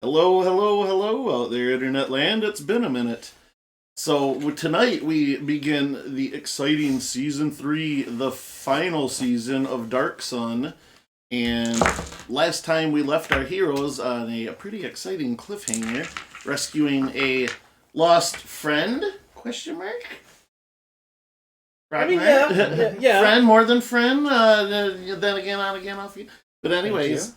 Hello, hello, hello out there, Internet land. It's been a minute. So, tonight we begin the exciting Season 3, the final season of Dark Sun. And last time we left our heroes on a pretty exciting cliffhanger, rescuing a lost friend? Question mark? Right, I mean, yeah. Friend, more than friend. Then again, on again, off you. But anyways,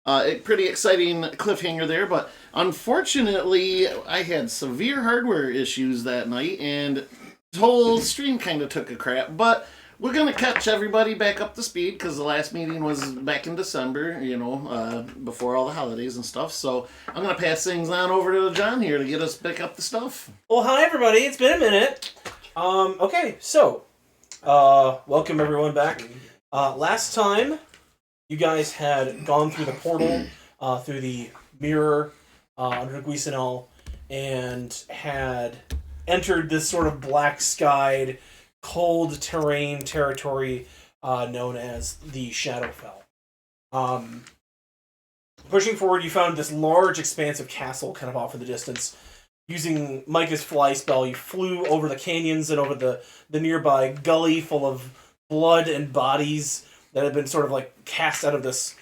a pretty exciting cliffhanger there. But unfortunately, I had severe hardware issues that night, and the whole stream kind of took a crap. But we're going to catch everybody back up to speed, because the last meeting was back in December, before all the holidays and stuff. So I'm going to pass things on over to John here to get us back up to stuff. Well, hi, everybody. It's been a minute. Okay, so, welcome everyone back. Last time, you guys had gone through the portal, through the mirror, under Guisenel, and had entered this sort of black-skied, cold terrain territory known as the Shadowfell. Pushing forward, you found this large, expansive castle kind of off in the distance. Using Micah's fly spell, you flew over the canyons and over the nearby gully full of blood and bodies that had been sort of like cast out of this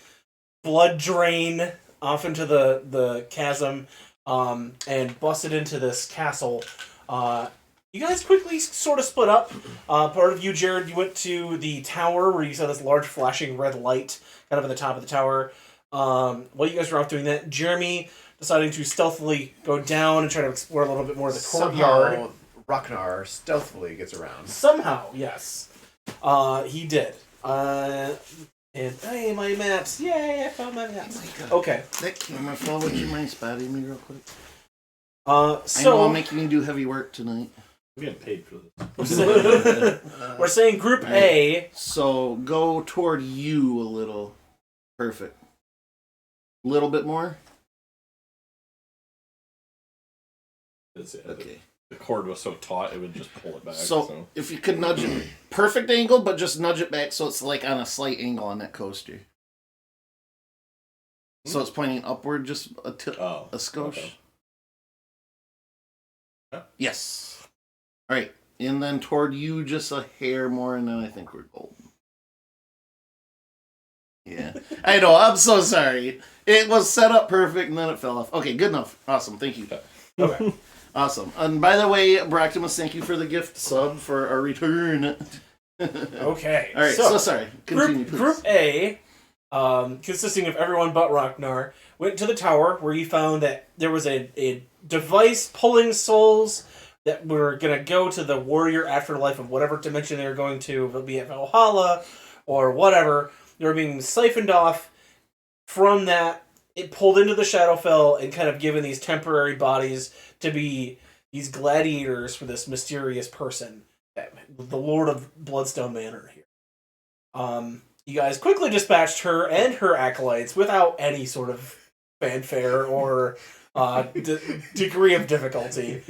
blood drain off into the chasm, and busted into this castle. You guys quickly sort of split up. Part of you, Jared, you went to the tower where you saw this large flashing red light kind of at the top of the tower. While you guys were off doing that, Jeremy deciding to stealthily go down and try to explore a little bit more of the courtyard. Somehow, Ragnar stealthily gets around. Somehow, yes. He did. And, hey, my maps. Yay, I found my maps. Okay. That camera fell. Would you mind spotting me real quick? So I know I'm making you do heavy work tonight. We get paid for this. We're saying Group A. So go toward you a little. Perfect. A little bit more? Okay. The cord was so taut it would just pull it back. So if you could nudge it, perfect angle, but just nudge it back so it's like on a slight angle on that coaster. So it's pointing upward just a skosh. Okay. Yeah. Yes. Alright. And then toward you just a hair more, and then I think we're golden. Yeah. I know, I'm so sorry. It was set up perfect and then it fell off. Okay, good enough. Awesome, thank you. Okay. Awesome. And by the way, Bractimus, thank you for the gift sub for our return. Okay. Alright, so sorry. Continue, please. Group A, consisting of everyone but Ragnar, went to the tower where you found that there was a device pulling souls that were going to go to the warrior afterlife of whatever dimension they were going to, be it Valhalla or whatever. They were being siphoned off from that. It pulled into the Shadowfell and kind of given these temporary bodies to be these gladiators for this mysterious person, the Lord of Bloodstone Manor here. You guys quickly dispatched her and her acolytes without any sort of fanfare or degree of difficulty.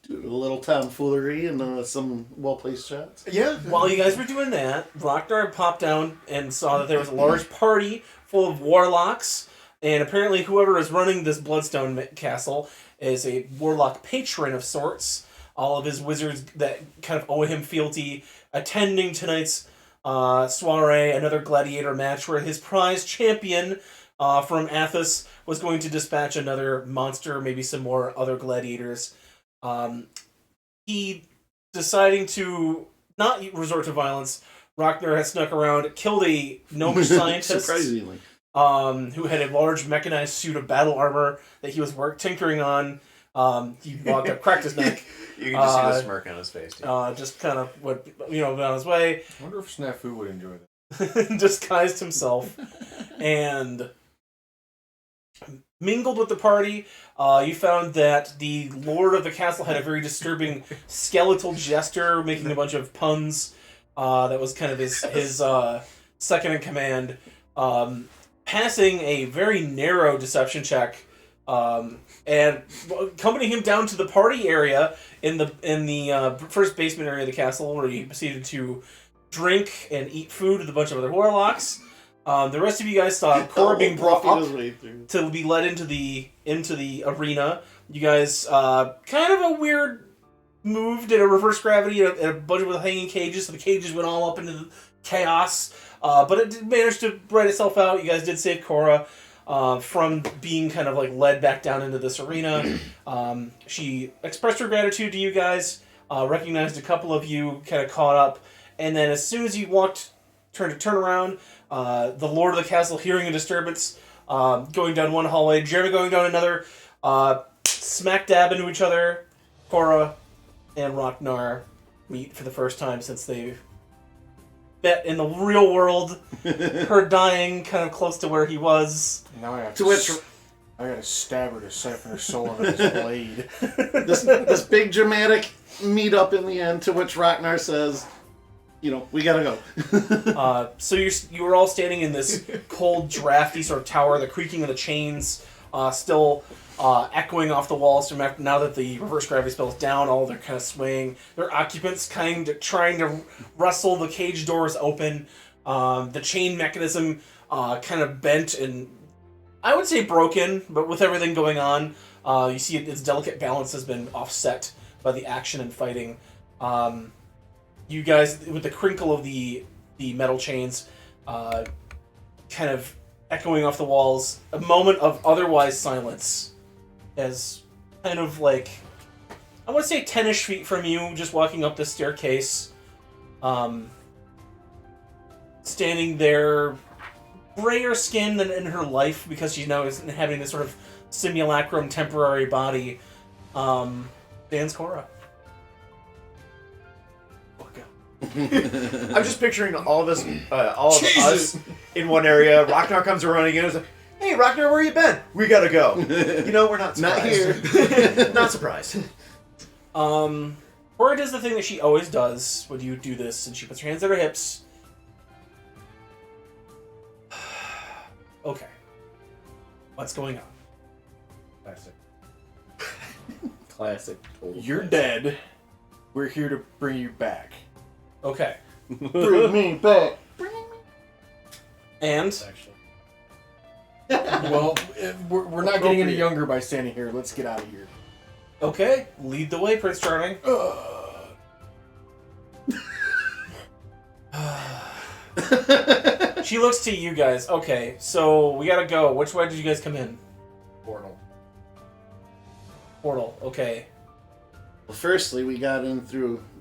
Do a little tomfoolery and some well-placed shots. Yeah. While you guys were doing that, Rocknar popped down and saw that there was a large party full of warlocks, and apparently whoever is running this Bloodstone castle is a warlock patron of sorts. All of his wizards that kind of owe him fealty attending tonight's soiree, another gladiator match where his prize champion from Athos was going to dispatch another monster, maybe some more other gladiators. He deciding to not resort to violence. Rocknar had snuck around, killed a gnomish scientist. Surprisingly. Who had a large mechanized suit of battle armor that he was tink on. He walked up, cracked his neck. You can just see the smirk on his face. Dude. Just kind of went on his way. I wonder if Snafu would enjoy that. Disguised himself and mingled with the party. You found that the lord of the castle had a very disturbing skeletal jester making a bunch of puns. That was kind of his second in command. Passing a very narrow deception check, and accompanying him down to the party area in the first basement area of the castle, where he proceeded to drink and eat food with a bunch of other warlocks. The rest of you guys saw Cora being brought up to be led into the arena. You guys kind of a weird move, did a reverse gravity and a bunch of hanging cages, so the cages went all up into the chaos. But it did manage to right itself out. You guys did save Cora from being kind of like led back down into this arena. She expressed her gratitude to you guys, recognized a couple of you, kind of caught up, and then as soon as you turned to turn around, the lord of the castle, hearing a disturbance, going down one hallway, Jeremy going down another, smack dab into each other. Cora and Rocknar meet for the first time since they've met in the real world. Her dying kind of close to where he was. Now I have To which I gotta stab her to siphon her soul out of his blade. this big dramatic meet up in the end, to which Rocknar says, we gotta go. So you were all standing in this cold, drafty sort of tower, the creaking of the chains still echoing off the walls from now that the reverse gravity spell is down. All they're kind of swaying. Their occupants kind of trying to wrestle the cage doors open. The chain mechanism kind of bent and I would say broken, but with everything going on, you see its delicate balance has been offset by the action and fighting. You guys, with the crinkle of the metal chains, kind of echoing off the walls, a moment of otherwise silence. As kind of like, I want to say 10-ish feet from you, just walking up the staircase, standing there, grayer skin than in her life because she now is having this sort of simulacrum temporary body, stands Cora. I'm just picturing all of us in one area. Rocknar comes running in and is like, "Hey, Rocknar, where you been? We gotta go." We're not surprised. Not here. Not surprised. Cora does the thing that she always does when you do this, and she puts her hands at her hips. Okay. What's going on? Classic. Classic. Total You're classic. dead. We're here to bring you back. Okay. Bring me back. And Actually. Well, we're not getting any younger by standing here. Let's get out of here. okay, lead the way, Prince Charming. She looks to you guys. Okay, so we gotta go. Which way did you guys come in? Portal. Portal. Okay. Well, firstly, we got in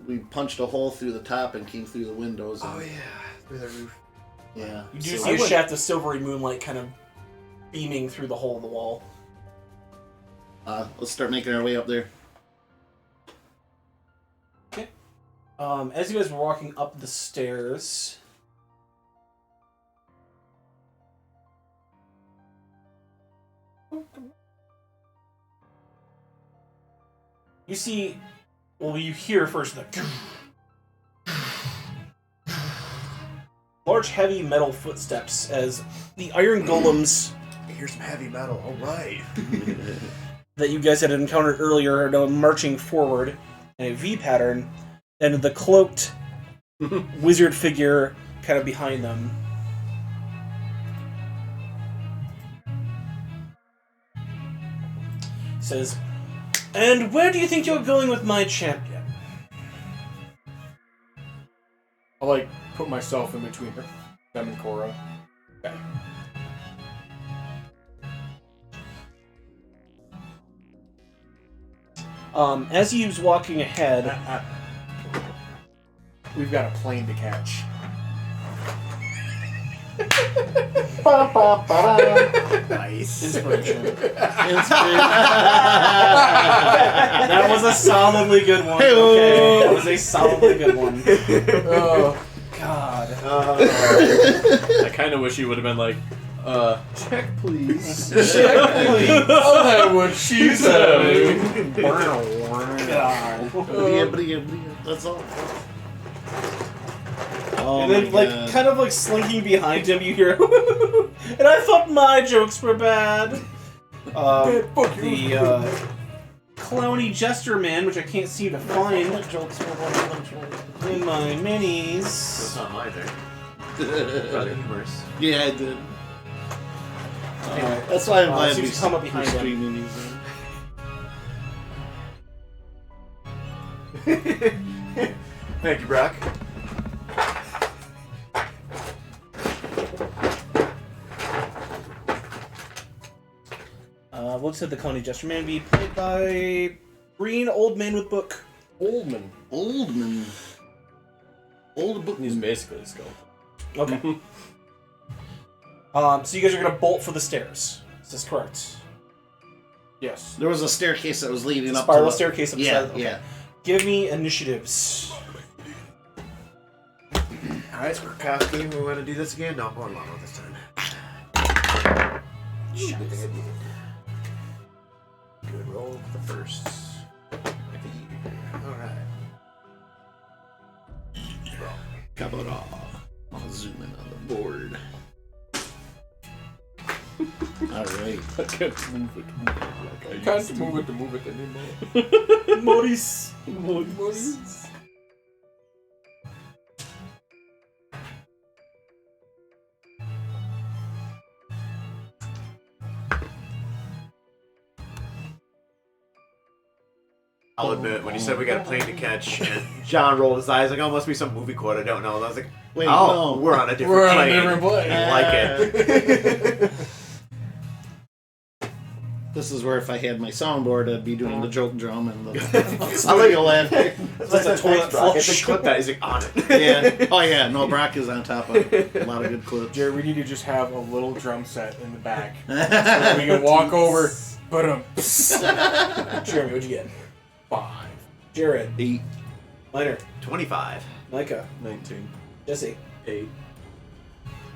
we punched a hole through the top and came through the windows. And, Oh yeah, through the roof. Yeah. You do So see a shaft of silvery moonlight kind of beaming through the hole in the wall. let's start making our way up there. Okay. As you guys were walking up the stairs, you see, well, you hear first the large, heavy metal footsteps as the iron golems Here's some heavy metal. All right. that you guys had encountered earlier are now marching forward in a V pattern, and the cloaked wizard figure kind of behind them. Says, "And where do you think you're going with my champion?" I'll like put myself in between them and Cora. Okay. As he's walking ahead, We've got a plane to catch. Nice. inspiration. Inspiration. That was a solidly good one. Okay, that was a solidly good one. Oh, God. I kind of wish he would have been like, check please. Check, please. I'll have what she's having. God. That's all. Oh And then, my like, God. kind of like slinking behind him, you hear, and I thought my jokes were bad. Fuck you. The clowny jester man, which I can't seem to find in my minis. That's not mine there. Rather humorous. Yeah, I did. That's why I'm glad so we he's come up behind him. streaming these. Thank you, Brock. What said the clowny jester man be played by green old man with book? Oldman. Oldman. Old book. He's basically a skeleton. Okay. So you guys are gonna bolt for the stairs. Is this correct? Yes. There was a staircase that was leading up Spiral to the... staircase up the Yeah, side. Okay. yeah. Give me initiatives. Alright, Skorkowski, we want to do this again? No, I'm going Lalo this time. Shit. Good roll for the first. Alright. Kabara. I'll zoom in on the board. Alright. I can't move it. Like I Can't used to. move it anymore. Maurice. Maurice. I'll admit, when you said we got a plane to catch, and John rolled his eyes like, oh, must be some movie quote I don't know. And I was like, Wait, oh, no. we're on a different We're on a plane. different plane. I like it. This is where if I had my soundboard, I'd be doing the joke drum and the audio laughter. That's a toilet Brock. flush. It's a clip that is like, on it. Yeah. Oh yeah. No, Brock is on top of a lot of good clips. Jared, we need to just have a little drum set in the back. So that we can walk over. But Jeremy, what'd you get? 5. Jared. 8. Minor. 25. Micah. 19. Jesse. 8.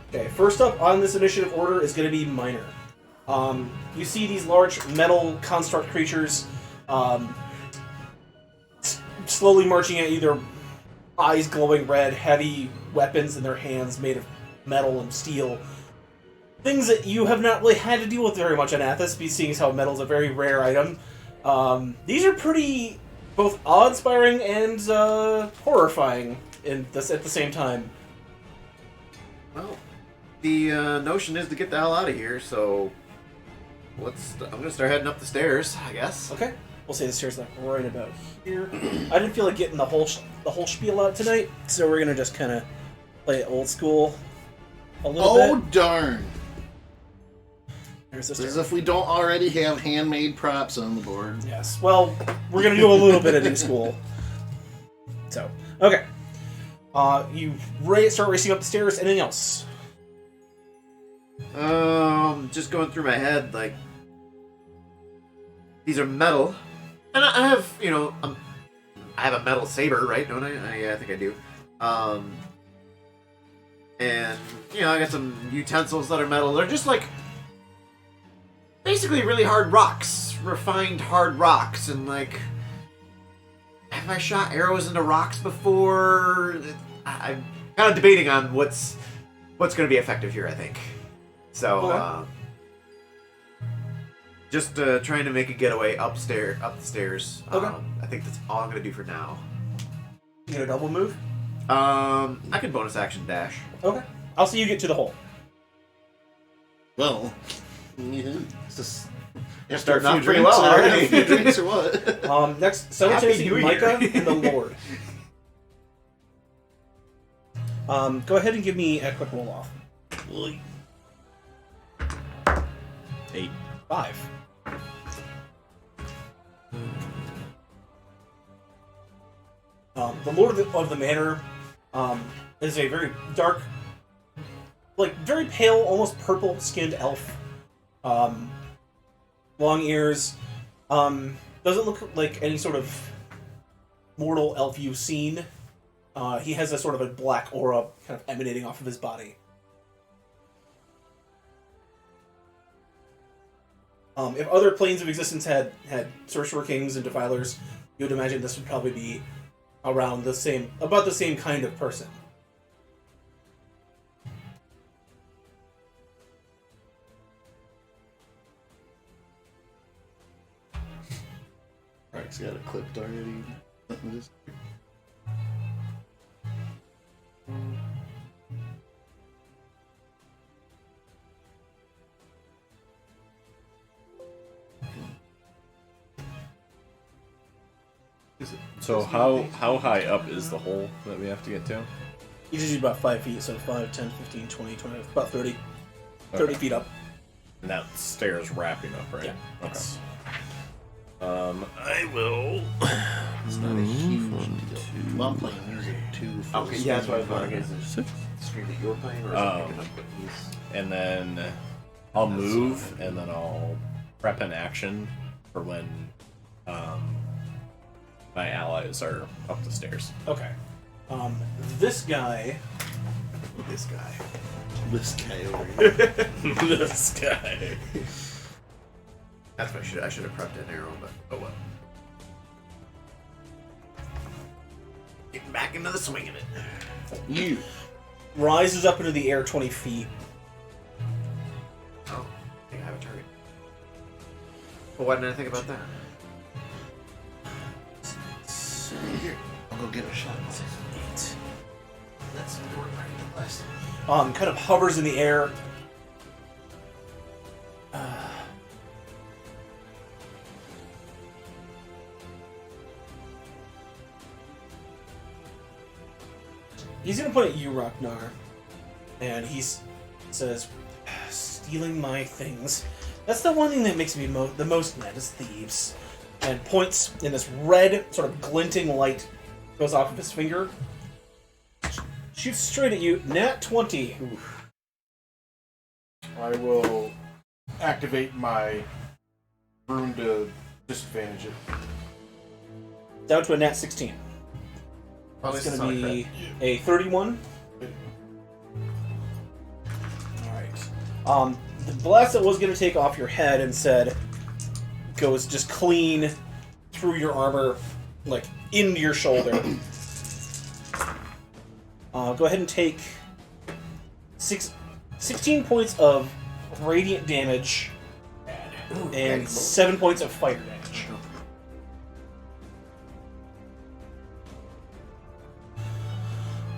Okay, first up on this initiative order is going to be Minor. You see these large metal construct creatures slowly marching at you, their eyes glowing red, heavy weapons in their hands made of metal and steel. Things that you have not really had to deal with very much on Athos, seeing as how metal is a very rare item. These are pretty both awe-inspiring and horrifying at the same time. Well, the notion is to get the hell out of here, so I'm gonna start heading up the stairs, I guess. Okay, we'll say the stairs like right about here. I didn't feel like getting the whole spiel out tonight, so we're gonna just kind of play it old school a little Oh bit. darn! There's the As stairs. if we don't already have handmade props on the board. Yes. Well, we're gonna do a little bit of new school. So, okay. You start racing up the stairs. Anything else? Just going through my head, like, these are metal, and I have, I have a metal saber, right? Don't I? Yeah, I think I do. And I got some utensils that are metal. They're just like basically really hard rocks, refined hard rocks, and like, have I shot arrows into rocks before? I'm kind of debating on what's going to be effective here. I think so. Okay. Just trying to make a getaway up the stairs. Okay. I think that's all I'm gonna do for now. You get a double move? I can bonus action dash. Okay. I'll see you get to the hole. Well, it's just after Starting a few off pretty drinks well or- already. a few drinks or what? Next, Happy simultaneously, New Micah Year. and the Lord. Go ahead and give me a quick roll off. 8. 5. The Lord of the Manor is a very dark, like very pale, almost purple-skinned elf. Long ears. Doesn't look like any sort of mortal elf you've seen. He has a sort of a black aura kind of emanating off of his body. If other planes of existence had sorcerer kings and defilers, you would imagine this would probably be around about the same kind of person. Alright, so got it clipped already. Let me just- So how high up is the hole that we have to get to? He's usually about 5 feet, so 5, 10, 15, 20, 25, about 30. 30 Okay. feet up. And that stairs wrapping up, right? Yeah. Okay. Yes. I will. It's not a huge deal. Well, I'm playing music too. for Okay, the yeah, that's what I was stream, wondering. but- Is it stream that you're playing, or is Oh. it picking up what he's... And then I'll move, and then I'll prep an action for when my allies are up the stairs. Okay. This guy. This guy. This guy over here. This guy. That's what I should have prepped an arrow, but oh well. Getting back into the swing of it. You. Rises up into the air 20 feet. Oh, I think I have a target. Well, why didn't I think about that? So here, I'll go get a shot. 8. That's important right in the last. Kind of hovers in the air. He's gonna point at you, Ragnar, and he says, "Stealing my things. That's the one thing that makes me the most mad is thieves." And points in this red, sort of glinting light goes off of his finger. Shoots straight at you. Nat 20. I will activate my rune to disadvantage it. Down to a nat 16. Well, It's this is going to not be a 31. Alright. The blast that was going to take off your head instead goes just clean through your armor, like into your shoulder. Go ahead and take 16 points of radiant damage and 7 points of fire damage.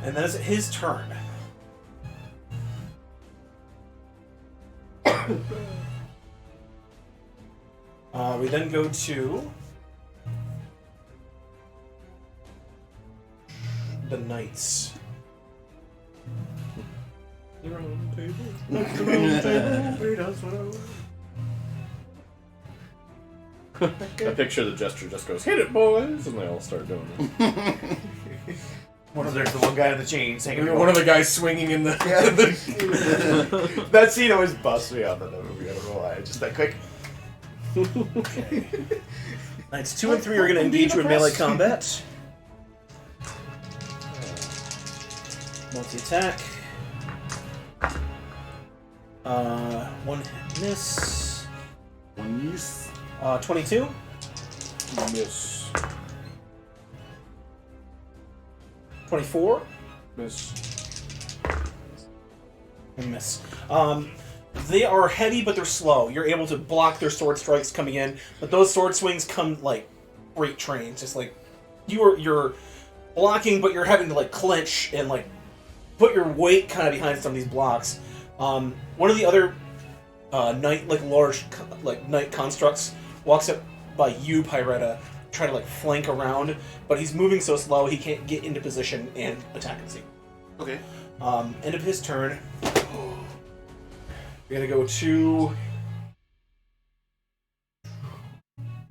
And that is his turn. We then go to the knights. I picture the gesture just goes, "Hit it, boys!" and they all start doing it. There's the one guy in the chains hanging. One of the guys swinging in the. That scene always busts me out of the movie. I don't know why. Just that quick. Knights 2 and 3 are going to engage you in melee combat. Multi-attack. One hit miss. One use. 22. Miss. 24. Miss. And miss. They are heavy, but they're slow. You're able to block their sword strikes coming in, but those sword swings come like freight trains. Just like you're blocking, but you're having to like clinch and like put your weight kind of behind some of these blocks. One of the other large knight constructs walks up by you, Pyretta, try to like flank around, but he's moving so slow he can't get into position and attack and see. Okay. End of his turn. We're gonna go to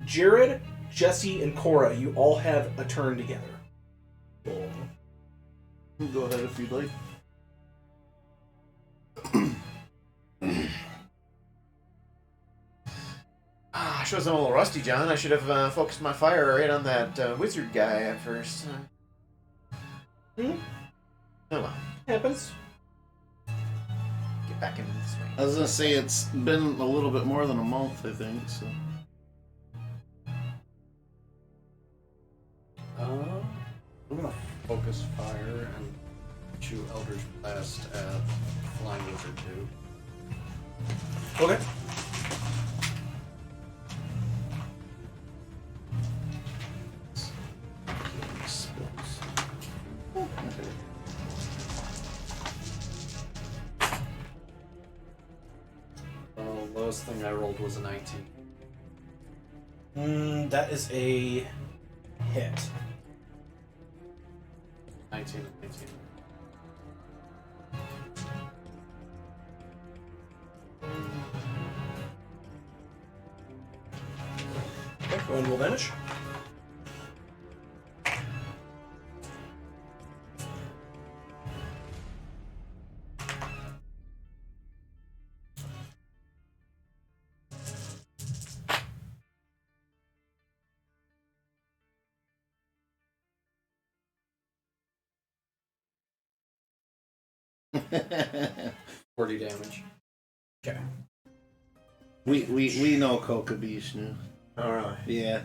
Jared, Jesse, and Cora. You all have a turn together. Go ahead if you'd like. Shows I'm a little rusty, John. I should have focused my fire right on that wizard guy at first. Oh well. Happens. Get back into this swing. I was gonna say it's been a little bit more than a month, I think. So. I'm gonna focus fire and shoot Eldritch Blast at Flying Wizard 2. Okay. Lowest thing I rolled was a 19. That is a hit. 19 and 19. Okay, go and roll damage. Okay. 40 damage. Okay. We know Kokabish now. Oh, really? Yeah.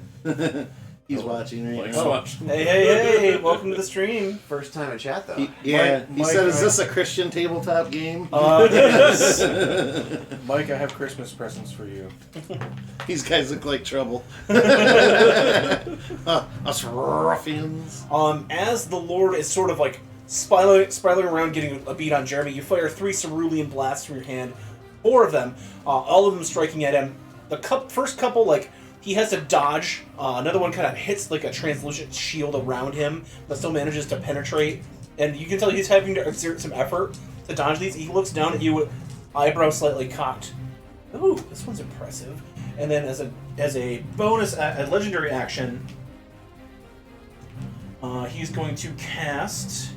He's watching right Like now. so much. Hey! Welcome to the stream. First time in chat, though. He Mike, said, "Is this a Christian tabletop game?" Yes. Mike, I have Christmas presents for you. These guys look like trouble. Us ruffians. As the Lord is sort of like spiraling around, getting a beat on Jeremy, you fire 3 cerulean blasts from your hand, 4 of them, all of them striking at him. The first couple, like, he has to dodge. Another one kind of hits like a translucent shield around him, but still manages to penetrate. And you can tell he's having to exert some effort to dodge these. He looks down at you with eyebrows slightly cocked. Ooh, this one's impressive. And then as a bonus, a legendary action, he's going to cast.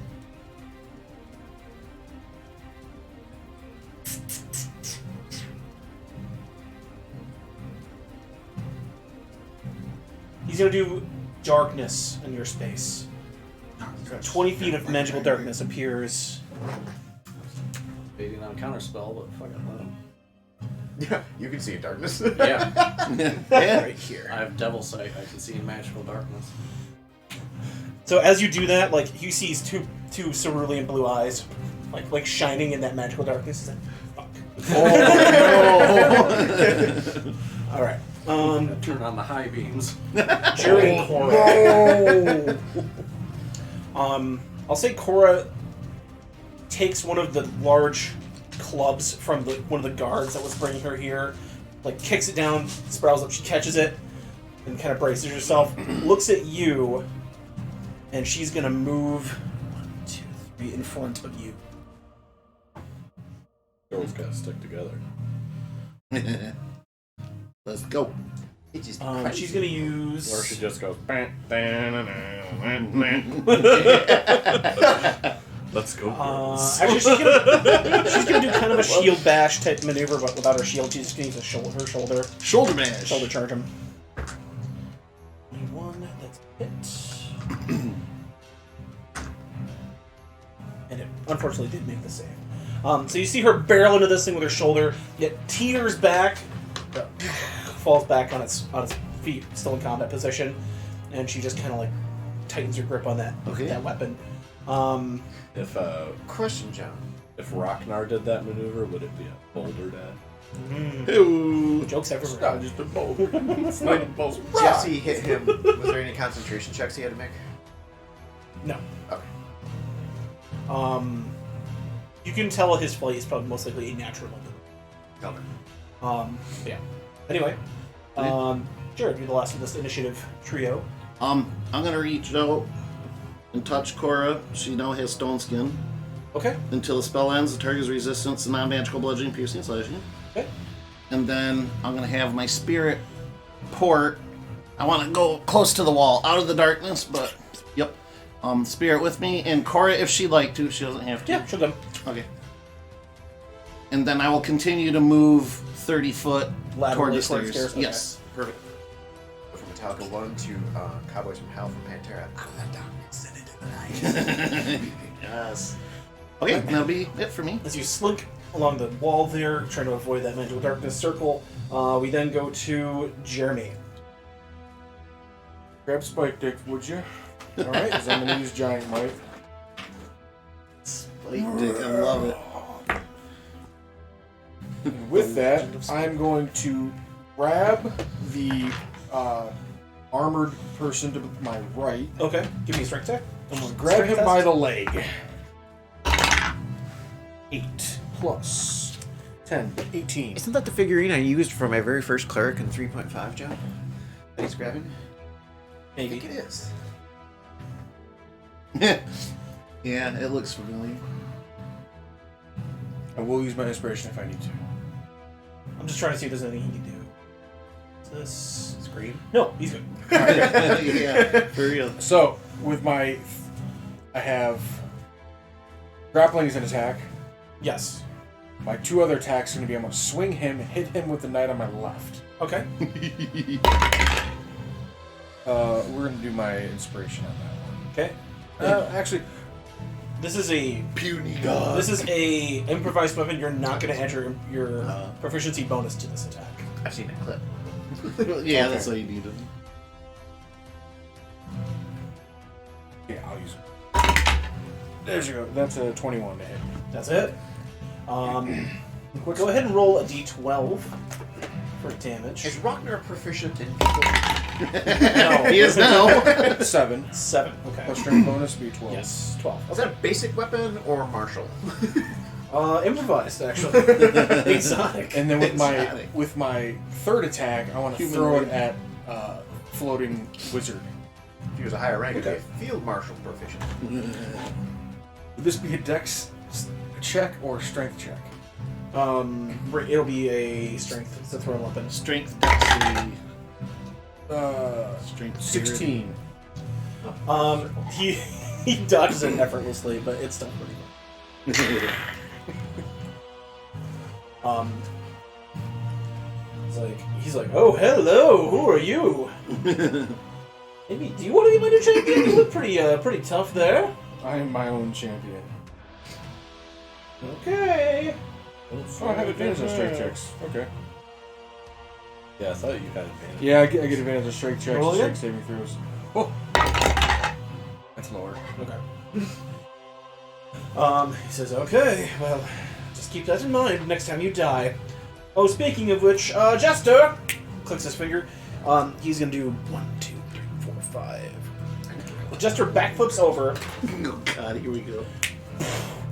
He's going to do darkness in your space. 20 feet of magical darkness appears. Baiting on a counter spell, but fucking let him. Yeah, you can see in darkness. Yeah. Yeah. Right here. I have devil sight. I can see in magical darkness. So as you do that, like, he sees two cerulean blue eyes, like shining in that magical darkness. He's like, fuck. Oh, All right. Turn on the high beams. Jerry and Cora. I'll say Cora takes one of the large clubs from one of the guards that was bringing her here, like kicks it down, spirals up. She catches it and kind of braces herself. Looks at you, and she's gonna move 1, 2, 3 in front of you. Girls gotta stick together. let's go. It just She's gonna use. Or she just goes. Let's go. Actually, she's gonna do kind of a shield bash type maneuver, but without her shield, she's just gonna use her shoulder Shoulder mash. shoulder charge him. 21, that's a hit. And it unfortunately did make the save. So you see her barrel into this thing with her shoulder, yet teeters back, falls back on its feet, still in combat position, and she just kind of like tightens her grip on that Okay. that weapon. If question, John. If Rocknar did that maneuver, would it be a boulder dad? Ooh. Jokes everywhere. Not just a boulder. It's not a boulder. Jesse hit him. Was there any concentration checks he had to make? No. Okay. You can tell his flight is probably most likely a natural one. Okay. Yeah. Anyway, Jared, you're the last of this initiative trio. I'm gonna reach out and touch Cora. She now has stone skin. Okay. Until the spell ends, the target's resistance to non-magical bludgeoning, piercing, slashing. Okay. And then I'm gonna have my spirit port. I want to go close to the wall, out of the darkness, but yep. Spirit with me, and Cora, if she'd like to, she doesn't have to. Yeah, she'll go. Okay. And then I will continue to move 30 foot toward the stairs. Okay. Yes. Perfect. From Metallica 1 to Cowboys from Hell from Pantera. Yes. Okay, that'll be it for me. As you slink along the wall there, trying to avoid that magical darkness circle, we then go to Jeremy. Grab Spike Dick, would you? Alright, because I'm going to use Giant Might. Spike Dick, I love it. And with that, I'm going to grab the armored person to my right. Okay, give me a strength check. I'm going to grab him by the leg. 8 plus 10, 18. Isn't that the figurine I used for my very first cleric in 3.5 job? That he's grabbing? Maybe. I think it is. Yeah, it looks familiar. I will use my inspiration if I need to. I'm just trying to see if there's anything he can do. Is this... Scream? No, he's good. Yeah, for real. So, with my... I have... Grappling is an attack. Yes. My 2 other attacks are going to be I'm going to swing him and hit him with the knight on my left. Okay. We're going to do my inspiration on that one. Okay. Actually, This is a Puny god. This is a improvised weapon. You're not going to add your proficiency bonus to this attack. I've seen that clip. Yeah, Okay. that's all you needed. yeah, I'll use it. There you go. That's a 21 to hit. That's it. Go ahead and roll a d12 for damage. Is Rockner proficient in No. He is now. 7. 7. Okay. Plus strength bonus be 12. Yes, 12. Is that a basic weapon or martial? Improvised, actually. Exotic. And then Exotic. with my third attack, I want to Human throw it range. at floating wizard. If he was a higher rank, Okay. it'd be a field marshal proficient. Would this be a dex check or a strength check? It'll be a strength. It's a throw weapon. Strength, dexterity, strength, 16. He dodges it effortlessly, but it's still pretty good. He's like, oh, hello, who are you? Maybe, do you want to be my new champion? You look pretty tough there. I am my own champion. Okay. Oh, I have advantage on strength checks. Okay. Yeah, I thought you had advantage. Yeah, I get advantage on strength checks Roll and again? strength saving throws. Oh. That's lower. Okay. He says, okay, well, just keep that in mind next time you die. Oh, speaking of which, Jester! Clicks his finger. He's gonna do 1, 2, 3, 4, 5. Jester backflips over. Oh god, here we go.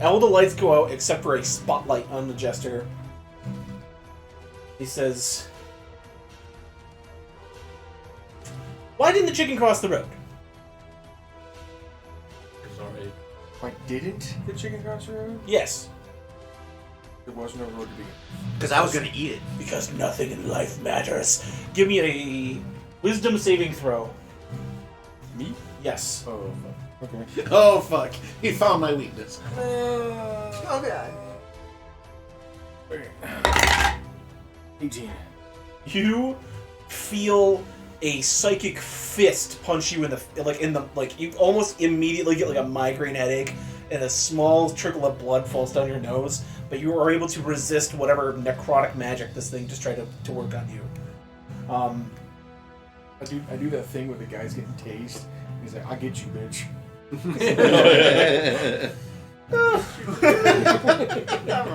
All the lights go out except for a spotlight on the Jester. He says, why didn't the chicken cross the road? Sorry. Why didn't the chicken cross the road? Yes. There was no road to begin. Because I was going to eat it. Because nothing in life matters. Give me a wisdom saving throw. Me? Yes. Oh, fuck. Okay. Oh fuck, he found my weakness. Okay. 18. You feel a psychic fist punch you in the you almost immediately get like a migraine headache and a small trickle of blood falls down your nose, but you are able to resist whatever necrotic magic this thing just tried to work on you. I do that thing where the guy's getting tased. He's like, I'll get you, bitch.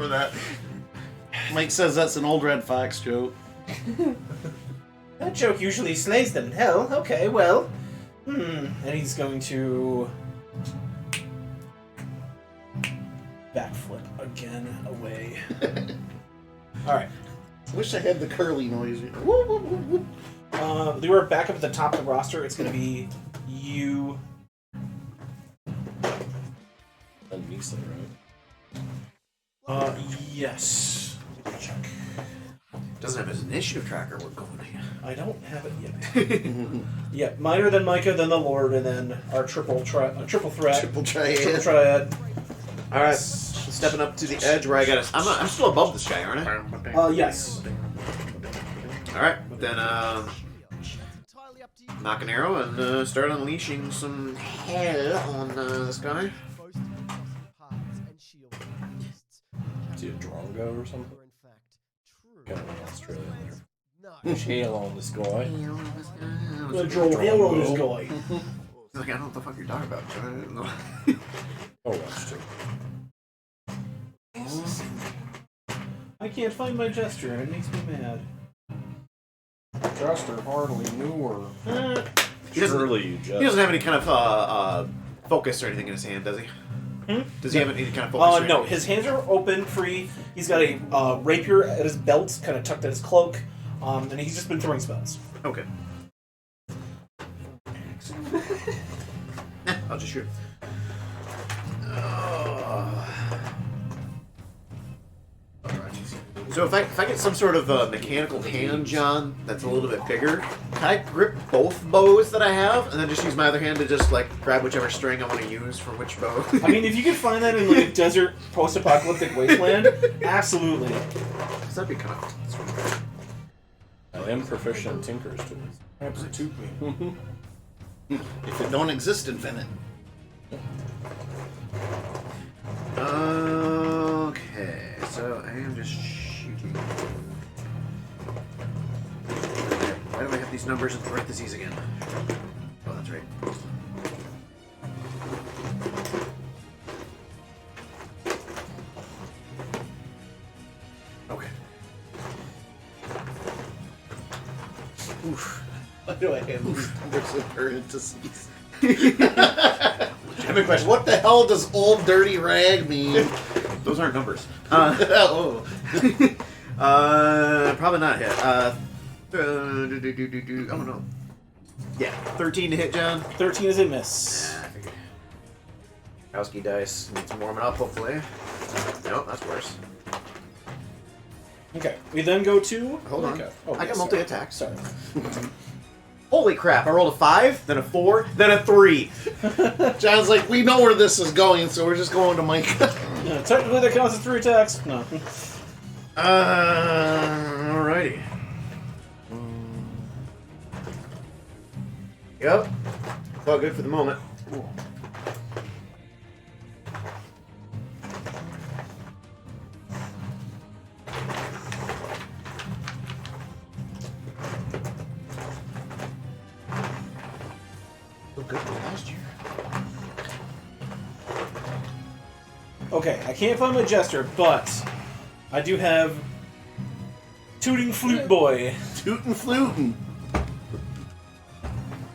remember that. Mike says that's an old Red Fox joke. That joke usually slays them in hell. Okay, well. And he's going to backflip again away. Alright. Wish I had the curly noise. Whoop, whoop, whoop, whoop. You are back up at the top of the roster. It's going to be you. And Misa, right? Yes. Check. Doesn't have his initiative tracker. We're going here. I don't have it yet. Yeah, minor, then Micah, then the Lord, and then our triple threat. Triple Triple triad. triad. All right, stepping up to the edge where I got to. I'm still above this guy, aren't I? Yes. All right, then knock an arrow and start unleashing some hell on this guy. Is he a Drongo or something? Kind of an Australian there. There's hail on this guy. The draw hell on this guy. Like, I don't know what the fuck you're talking about. I don't know. Oh, that's true. I can't find my gesture, and it makes me mad. Jester hardly knew her. He doesn't- Surely you just. He doesn't have any kind of focus or anything in his hand, does he? Does he have any kind of focus? No, his hands are open, free. He's got a rapier at his belt, kind of tucked at his cloak, and he's just been throwing spells. Okay. I'll just shoot. So if I get some sort of mechanical hand, John, that's a little bit bigger, can I grip both bows that I have, and then just use my other hand to just like grab whichever string I want to use for which bow? I mean, if you could find that in like a desert post-apocalyptic wasteland, absolutely. That'd be kind of. I am proficient in Tinker's tools. Absolutely. If it don't exist, invent it. Okay, so I am just shooting. Why do I have these numbers in parentheses again? Oh, that's right. Okay. Oof. Why do I have these numbers in parentheses? Have a question. What the hell does old dirty rag mean? Those aren't numbers. Oh. Probably not a hit. Oh no. Yeah, 13 to hit, John. 13 is a miss. I figured. Kowski dice needs warming up, hopefully. Nope, that's worse. Okay, we then go to... Hold on. Okay. Oh, I got yes, multi-attack. Sorry. Holy crap, I rolled a 5, then a 4, then a 3. John's like, we know where this is going, so we're just going to Mike. Yeah, technically that counts as 3 attacks. No. Alrighty. Yep. Felt good for the moment. Okay, I can't find my jester, but I do have Tooting Flute Boy. Tootin' flutin'.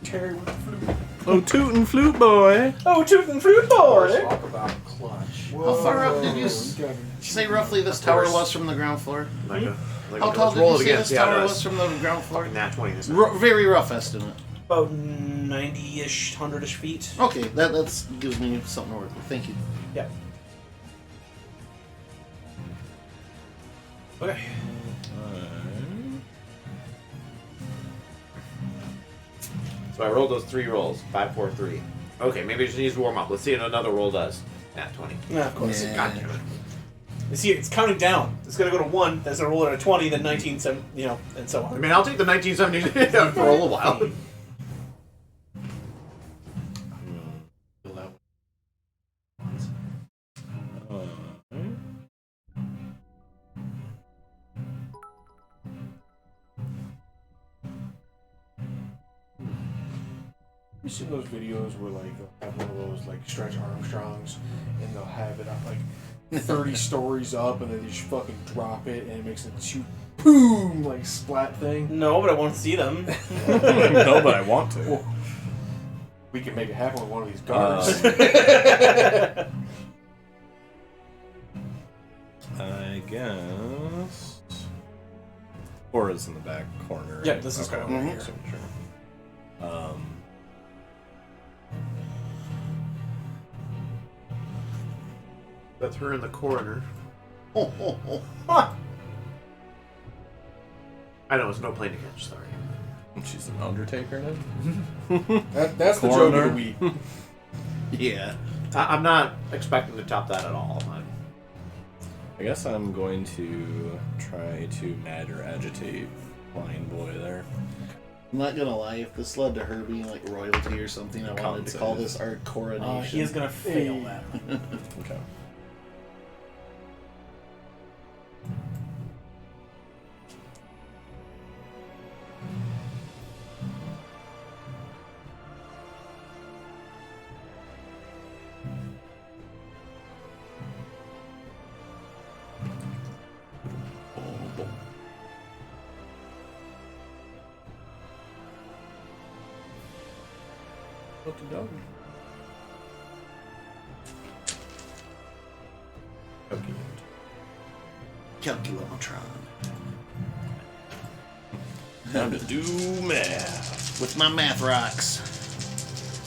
Terry with the flute. Oh, tootin' flute boy. Oh, Tooting Flute Boy! Talk about clutch. How far up did you say roughly this tower was from the ground floor? How tall did you say this tower was from the ground floor? Nat 20 this time. Very rough estimate. About 90-ish, 100-ish feet. Okay, that gives me something to work with. Thank you. Yeah. Okay. So I rolled those 3 rolls. 5, 4, 3. Okay, maybe I just need to warm up. Let's see what another roll does. Nat 20. Yeah, of course. Yeah. God damn it. You see, it's counting down. It's gonna go to 1, that's gonna roll at a 20, then 19, and so I on. mean, I'll take the 1970 for a little while. You seen those videos where like they'll have one of those like Stretch Armstrongs and they'll have it up like 30 stories up, and then you just fucking drop it, and it makes a shoot boom like splat thing. No, but I want to see them. No, but I want to. Well, we can make it happen with one of these guards. I guess. Cora's in the back corner. Yeah, this is Cora over Mhm. here. Sure. That's her in the corner. Oh, oh, oh. I know, it's no plane to catch, sorry. She's an Undertaker now. That's the joke of Corner. the week. Yeah. I'm not expecting to top that at all. I guess I'm going to try to mad or agitate Flying Boy there. I'm not gonna lie, if this led to her being like royalty or something, I wanted to call this our coronation. He is gonna fail that. Okay. What the dog? Okay. Calculometron. Time to do math. With my math rocks.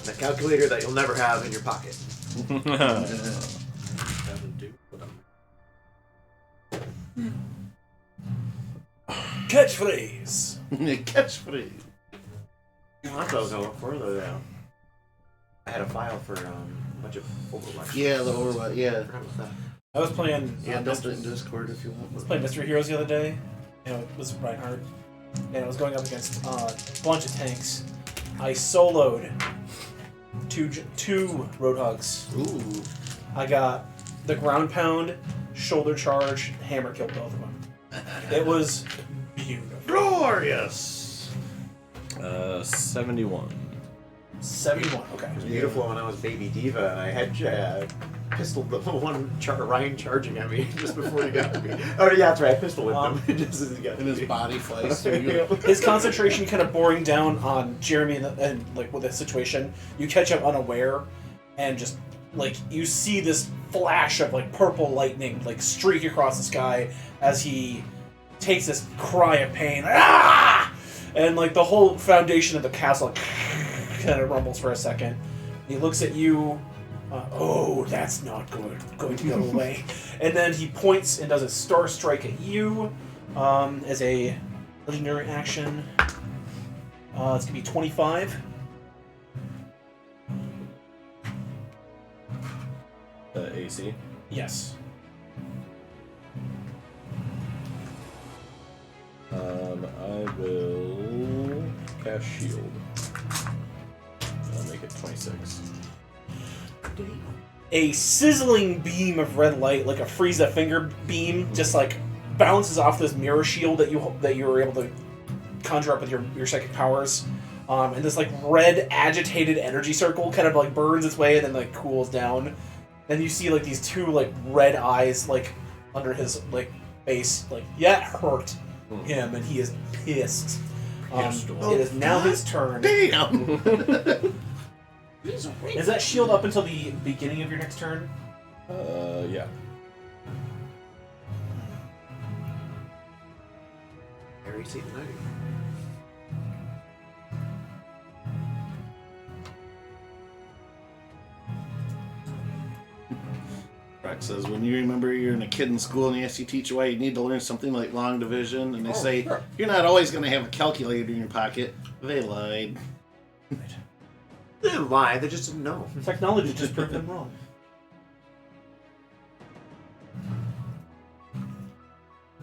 The calculator that you'll never have in your pocket. Catchphrase. Catchphrase. That's what I was going for. I had a file for a bunch of Overwatch. Yeah, the Overwatch, yeah. I forgot about that. I was playing. Yeah, dump it in Discord if you I was want. playing Mystery Heroes the other day, and it was Reinhardt, and I was going up against a bunch of tanks. I soloed two Roadhogs. Ooh. I got the ground pound, shoulder charge, hammer killed both of them. It was beautiful. Glorious! 71. 71. Okay. It was beautiful when I was Baby Diva, and I had pistoled the one Ryan charging at me just before he got to me. Oh yeah, that's right. I pistol whipped him just as he got to And his me. body flies through you. His concentration kind of boring down on Jeremy and like with the situation. You catch him unaware, and just like you see this flash of like purple lightning like streak across the sky as he takes this cry of pain. Ah! And like the whole foundation of the castle kind of rumbles for a second. He looks at you. Oh, that's not going to go away. And then he points and does a star strike at you as a legendary action. It's going to be 25. AC. Yes. I will cast Shield. I'll make it 26. A sizzling beam of red light, like a freeze that finger beam, just like bounces off this mirror shield that you were able to conjure up with your psychic powers. And this like red agitated energy circle kind of like burns its way and then like cools down. Then you see like these two like red eyes like under his like face, like yeah, it hurt him, and he is pissed. It is now his turn. Damn! Is that shield up until the beginning of your next turn? Yeah. Harry Seat tonight. Rex says, when you remember you're in a kid in school and you ask your teacher why you need to learn something like long division, and they say, sure. you're not always going to have a calculator in your pocket, they lied. They didn't lie, they just didn't know. Technology just proved them wrong.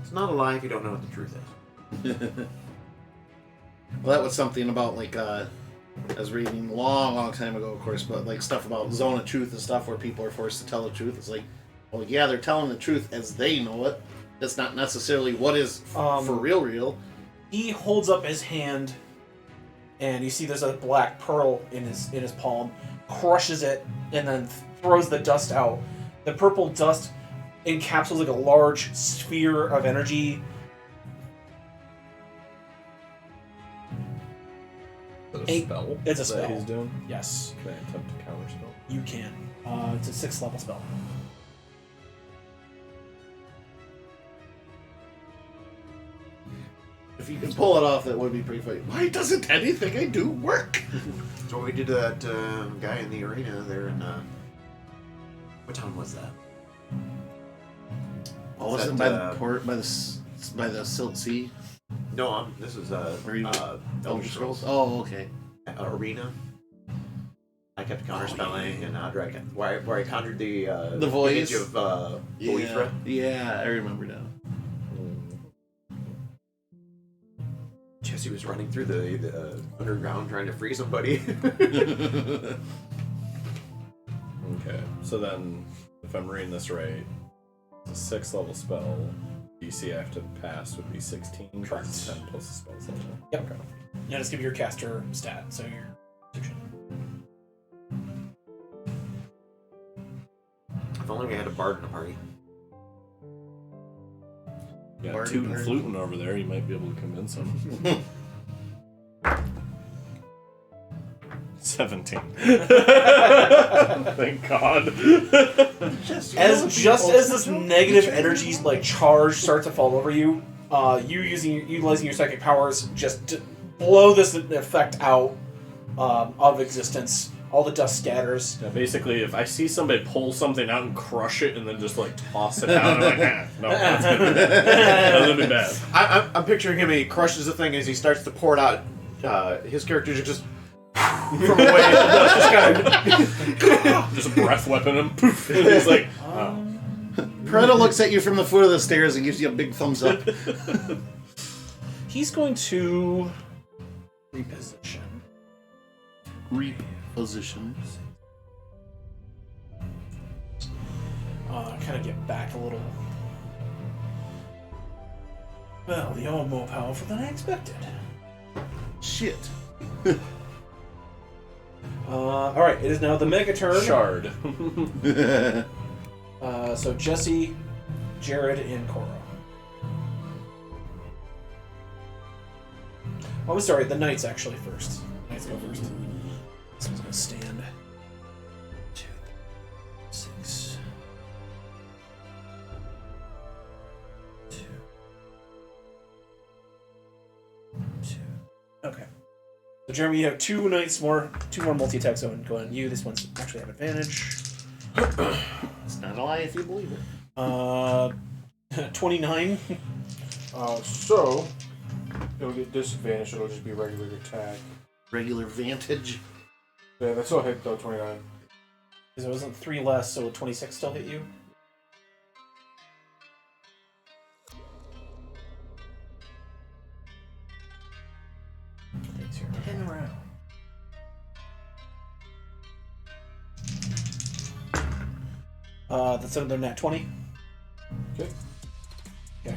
It's not a lie if you don't know what the truth is. Well, that was something about, like, I was reading long time ago, of course, but, like, stuff about zone of truth and stuff where people are forced to tell the truth. It's like, well, yeah, they're telling the truth as they know it. That's not necessarily what is for real. He holds up his hand, and you see there's a black pearl in his palm, crushes it, and then throws the dust out. The purple dust encapsulates like a large sphere of energy. Is it a spell? It's a that spell. he's doing? Yes, Can I attempt to counter spell? you can. It's a 6th level spell. If you can pull it off, that would be pretty funny. Why doesn't anything I do work? So we did to that guy in the arena there in what town was that? Oh, wasn't by the port, by the Silt Sea? No, this is Elder Scrolls. Oh, okay. Arena. I kept counterspelling and where I conjured the voice image of Yeah, Boethra. yeah, I remember now. Jesse was running through the underground trying to free somebody. Okay, so then, if I'm reading this right, it's a 6th level spell. DC I have to pass would be 16. Correct. 10 plus the spell's level. Yep. Okay. Yeah, just give your caster stat, so your constitution. If only we had a bard in the party. Yeah, Bargain tootin' bird. fluting over there, you might be able to convince him. 17. Thank God. Just as this negative energy like charge starts to fall over you, utilizing your psychic powers just to blow this effect out of existence. All the dust scatters. Yeah, basically, if I see somebody pull something out and crush it and then just like toss it out, I'm like, no, that's gonna be bad. I'm picturing him. He crushes the thing as he starts to pour it out. His character just from away. Just kind of Just a breath weapon and poof. And he's like, oh. Peretta looks at you from the foot of the stairs and gives you a big thumbs up. He's going to reposition. Reposition. Kind of get back a little. Well, you're more powerful than I expected. Shit. Alright, it is now the Mega turn. Shard. So Jesse, Jared, and Cora. Oh, I'm sorry, the Knights actually first. Knights go first. This one's gonna stand. 2, 6. 2. 2. Okay. So Jeremy, you have 2 Knights more, 2 more multi-attacks going on you. This one's actually have advantage. It's not a lie if you believe it. 29. So it'll get disadvantage. It'll just be a regular attack. Regular vantage. Yeah, that's still hit though. 29. Because it wasn't 3 less, so 26 still hit you. Takes your 10 round. That's another nat 20. Okay. Okay.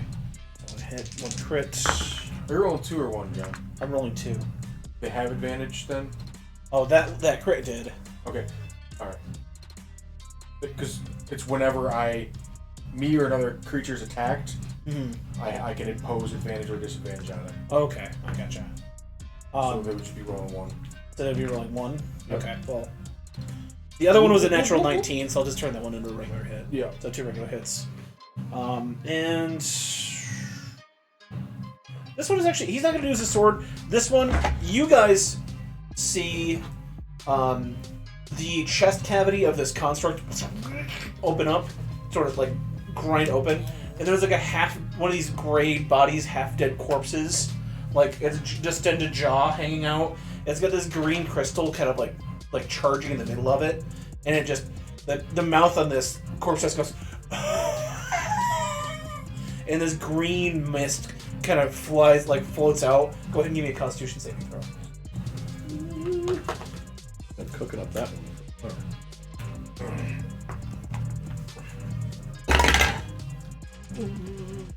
So I hit 1 crit. Are you rolling 2 or 1, John? I'm rolling 2. They have advantage then. Oh, that crit did. Okay. All right. Because it's whenever me or another creature's attacked, I can impose advantage or disadvantage on it. Okay, I gotcha. So they would just be rolling 1. Instead of you rolling 1? Yep. Okay, well. The other one was a natural 19, so I'll just turn that one into a regular hit. Yeah. So 2 regular hits. And this one is actually, he's not going to use his sword. This one, you guys see the chest cavity of this construct open up, sort of like grind open, and there's like one of these gray bodies, half dead corpses, like it's distended jaw hanging out. It's got this green crystal kind of like charging in the middle of it, and it just the mouth on this corpse just goes, and this green mist kind of floats out. Go ahead and give me a Constitution saving throw. I'm cooking up that one.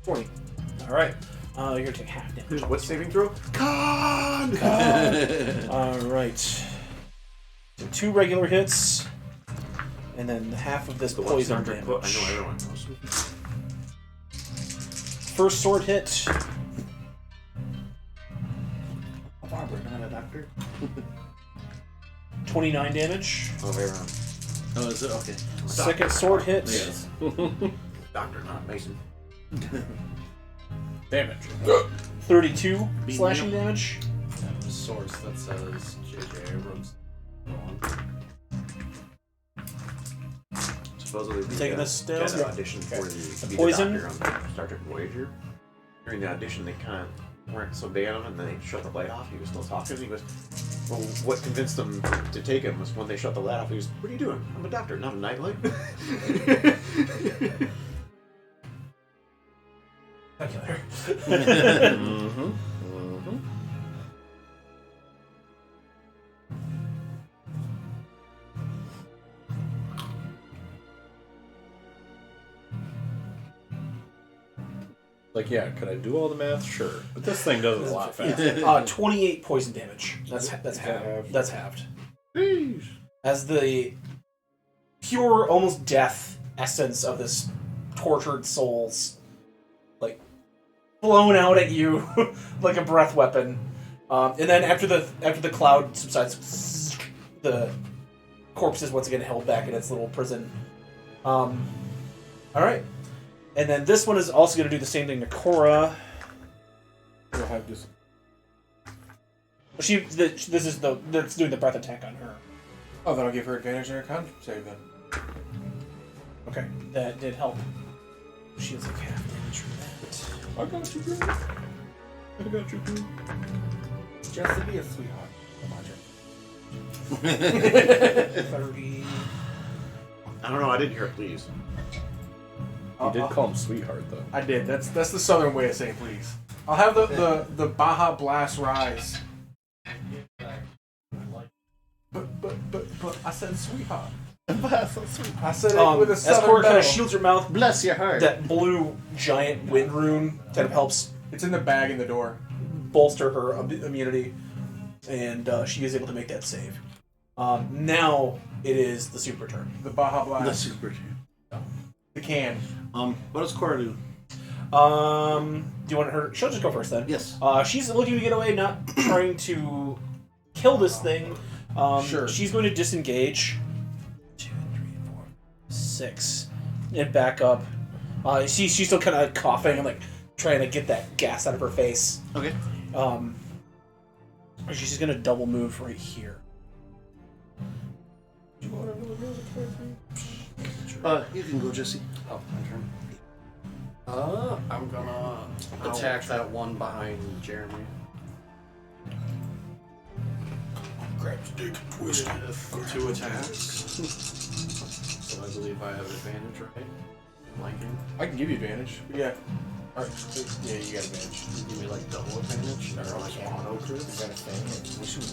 20. All right, you're gonna take half damage. what saving throw? Con! All right. So 2 regular hits and then half of this The poison 100 damage. I know everyone knows. First sword hit. Barbara, not a doctor. 29 damage. Oh, everyone. Oh, is it? Okay. Second sword hit. Yes. Doctor, not Mason. Damage. 32 Beat slashing me damage. I have a source that says J.J. Abrams. Wrong. Supposedly, the Taking this down. guy that auditioned for the be Poison. the doctor on Star Trek Voyager. During the audition, they kind of weren't so big on him, and then they shut the light off. He was still talking. He goes, "Well, what convinced them to take him was when they shut the light off. He goes, what are you doing? I'm a doctor, not a nightlight." Spectacular. Mm-hmm. Like, yeah, could I do all the math? Sure. But this thing does it a lot faster. 28 poison damage. That's halved. That's halved. As the pure, almost death essence of this tortured soul's like blown out at you like a breath weapon, and then after the cloud subsides, the corpse is once again held back in its little prison. All right, and then this one is also going to do the same thing to Cora. We'll have just. This is that's doing the breath attack on her. Oh, then I'll give her advantage on her con save then. Okay, that did help. She has like half damage from that. I got you, girl. I got you, girl. Just to be a sweetheart. 30. I don't know. I didn't hear it. Please. You did call him sweetheart, though. I did. That's the southern way of saying please. I'll have the Baja Blast Rise. But I said sweetheart. I said it with a As southern Cora kind bell. of shields her mouth, Bless your heart. that blue giant wind rune kind of helps It's in the bag in the door. bolster her immunity, and she is able to make that save. Now it is the super turn. The Baja Blast. The super team. The can. What does Cora do? Do you want her? She'll just go first then. Yes. She's looking to get away, not trying to kill this thing. Sure. She's going to disengage. 2, 3, 4, 6, and back up. She's still kind of coughing and like trying to get that gas out of her face. Okay. She's just gonna double move right here. You can go, Jesse. Oh, my turn. I'm gonna attack that one behind Jeremy. Grab stick, twist it. With 2 attacks. So I believe I have advantage, right? Flanking. I can give you advantage. But yeah. Alright. Yeah, you got advantage. You give me like double advantage or like auto You crits. got a thing. We should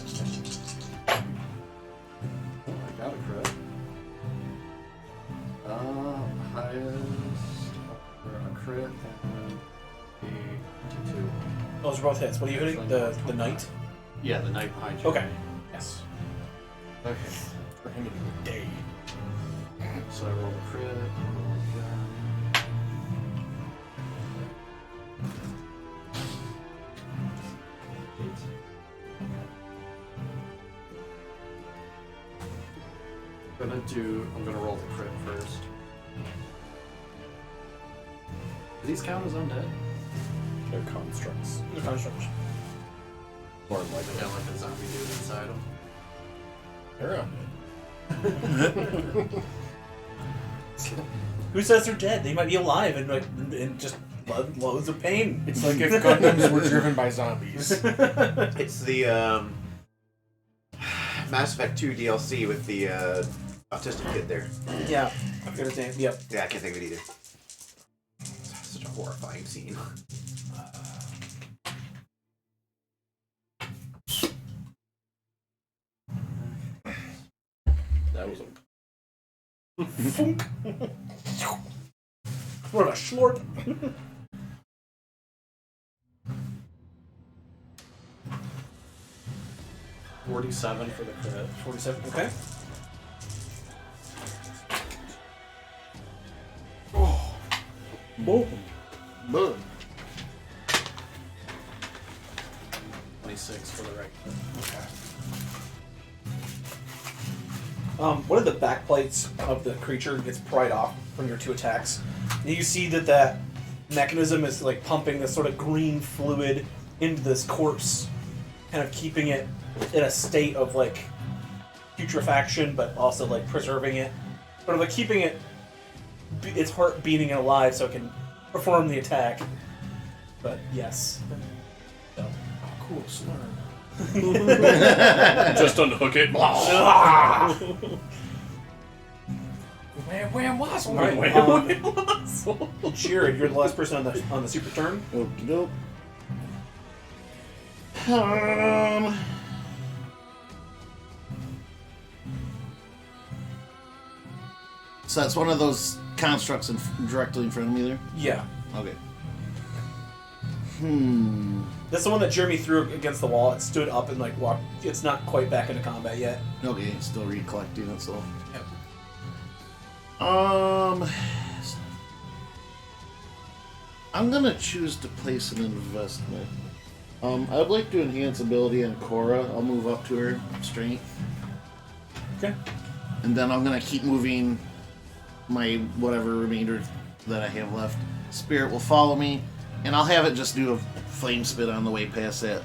I got a crit. Highest or a crit and the 22. Those are both hits. What are you hitting? The knight? Yeah, the knight behind you. Okay. Yes. Okay. For him to do a day. So I rolled a crit. I'm gonna roll the crit first. Do these count as undead? They're constructs. The constructs. More than likely. Got like a zombie dude inside them. They're on. Who says they're dead? They might be alive and like in just loads of pain. It's like if Gundams were driven by zombies. It's the Mass Effect 2 DLC with the autistic kid there. Yeah. I forget his name. Yep. Yeah, I can't think of it either. Such a horrifying scene. That was a... Funk. What a schlorp. 47 for the crit. 47. Okay. Boom. Boom. 26 for the right. Okay. One of the back plates of the creature gets pried off from your 2 attacks. And you see that mechanism is like pumping this sort of green fluid into this corpse, kind of keeping it in a state of like putrefaction, but also like preserving it, but like keeping it its heart beating and alive so it can perform the attack. But yes. So. Oh, cool, slurm. Just unhook it. Wham, wham, wassle. Jared, you're the last person on the super turn. Okie doke. So that's one of those constructs directly in front of me there? Yeah. Okay. That's the one that Jeremy threw against the wall. It stood up and like walked. It's not quite back into combat yet. Okay, still recollecting it, so. Yep. I'm gonna choose to place an investment. I'd like to enhance ability on Cora. I'll move up to her strength. Okay. And then I'm gonna keep moving my whatever remainder that I have left. Spirit will follow me, and I'll have it just do a flame spit on the way past that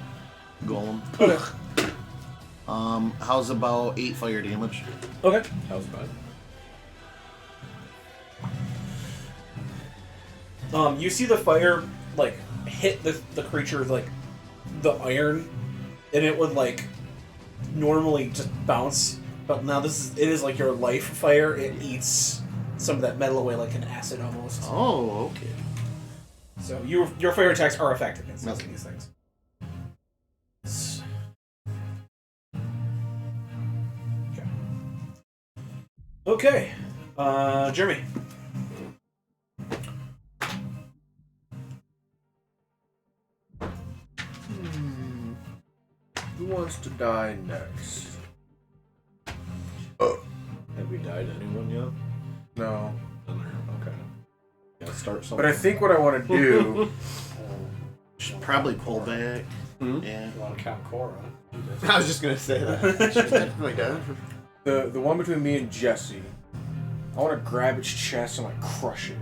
golem. Okay. How's about 8 fire damage? Okay. That was bad. You see the fire like hit the creature with like the iron, and it would like normally just bounce, but now it is like your life fire. It eats some of that metal away like an acid almost. Oh, okay. So your fire attacks are effective against these things. Okay. Jeremy. Who wants to die next? Have we died anyone yet? No. Okay. Yeah, start something. But I think what I want to do... Should probably pull back. Hmm? Yeah. You want to count Cora? I was just gonna say that. She's definitely dead. The one between me and Jesse, I want to grab its chest and like crush it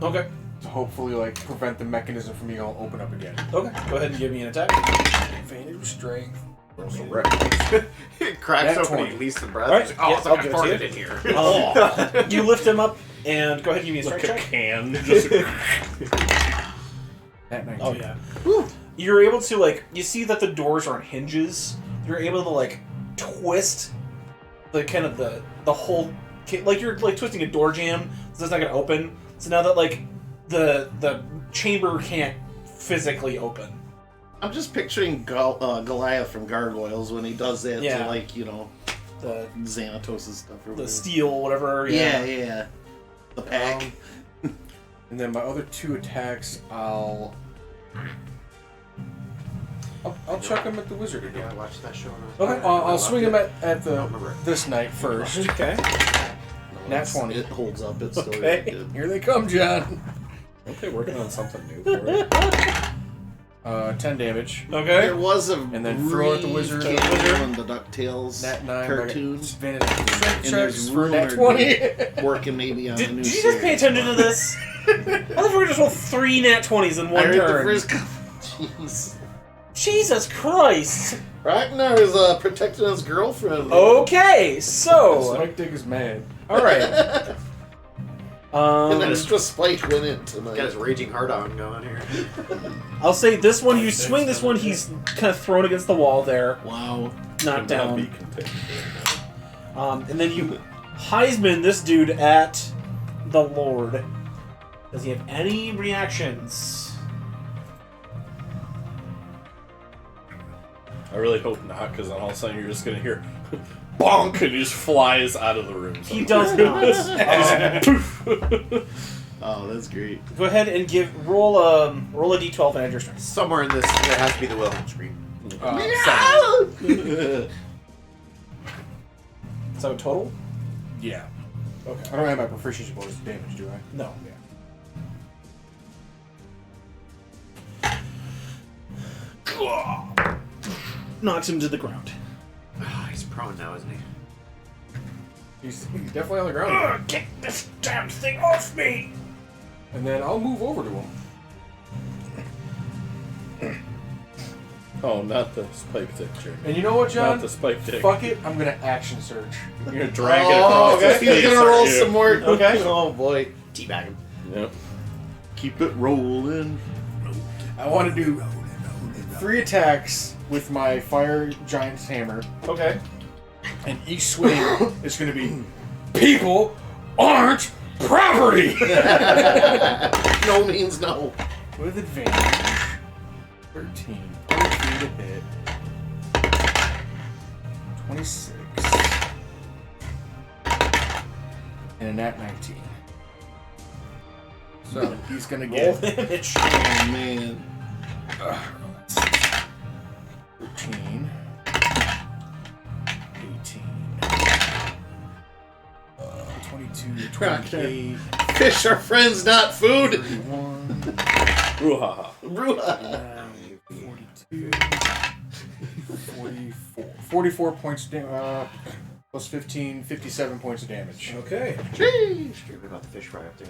Okay. to hopefully like prevent the mechanism from being able to open up again. Okay. Go ahead and give me an attack. Advantage of strength. It cracks Nat open, 20. he released the breath. Alright, He's like, oh, yeah, it's I'll like I give it to farted you. in here. You lift him up and go ahead and give me a strength like a check. can. Just That 19. Oh yeah. You're able to like you see that the doors are on hinges. You're able to like twist the kind of the whole like you're like twisting a door jam, so it's not gonna open. So now that like the chamber can't physically open. I'm just picturing Goliath from Gargoyles when he does that Yeah. to, like, you know, The Xanatos' stuff or the whatever. steel, whatever. Yeah. The pack. And then my other 2 attacks, I'll chuck him at the wizard Yeah, I again. watched that show. Okay, I'll swing him at I don't remember. this knight first. Okay. Nat 20. It holds up. It's still Okay. really good. Here they come, John. Aren't they working on something new for it? 10 damage. There Okay. was a And then throw at the wizard. in the DuckTales Nat 9. cartoons. Advantage of strength And checks there's for nat rumored 20. working maybe on a Did new you just series. pay attention to this? Motherfucker just rolled 3 nat 20s in I one heard turn. the first couple. Jeez. Jesus Christ! Ragnar is protecting his girlfriend. Okay, so Spike Dick is mad. all right. An extra spike went in tonight. Got his raging hard on going here. I'll say this one. You swing this one. He's kind of thrown against the wall there, Wow. knocked Cannot be down. contained. And then you Heisman this dude at the Lord. Does he have any reactions? I really hope not, because then all of a sudden you're just gonna hear bonk, and he just flies out of the room. He does not. Oh, that's great. Go ahead and roll a d12 and add your strength. Somewhere in this, there has to be the Wilhelm scream. 7. So total? Yeah. Okay. I don't have my proficiency bonus damage, do I? No. knocks him to the ground. He's prone now, isn't he? He's definitely on the ground. Get this damn thing off me! And then I'll move over to him. Oh, not the spike dick, Jeremy. And you know what, John? Not the spike dick. Fuck it, I'm gonna action search. You're gonna drag it Oh, across his okay. He's face, gonna roll aren't you? some more. Okay. Oh boy. Teabag him. Yep. Keep it rolling. I want to do 3 attacks with my fire giant's hammer, Okay. and each swing is gonna be people aren't property! No means no. With advantage. 13. 23 to hit. 26. And a nat 19. So he's gonna Roll get damage. Oh man. 13. 18. 22, 28, Fish are friends, not food. 31, Ruhaha. Ruha. 42, 44. 44 points, plus 15, 57 points of damage. Okay. Jeez. Screaming about the fish fry up there.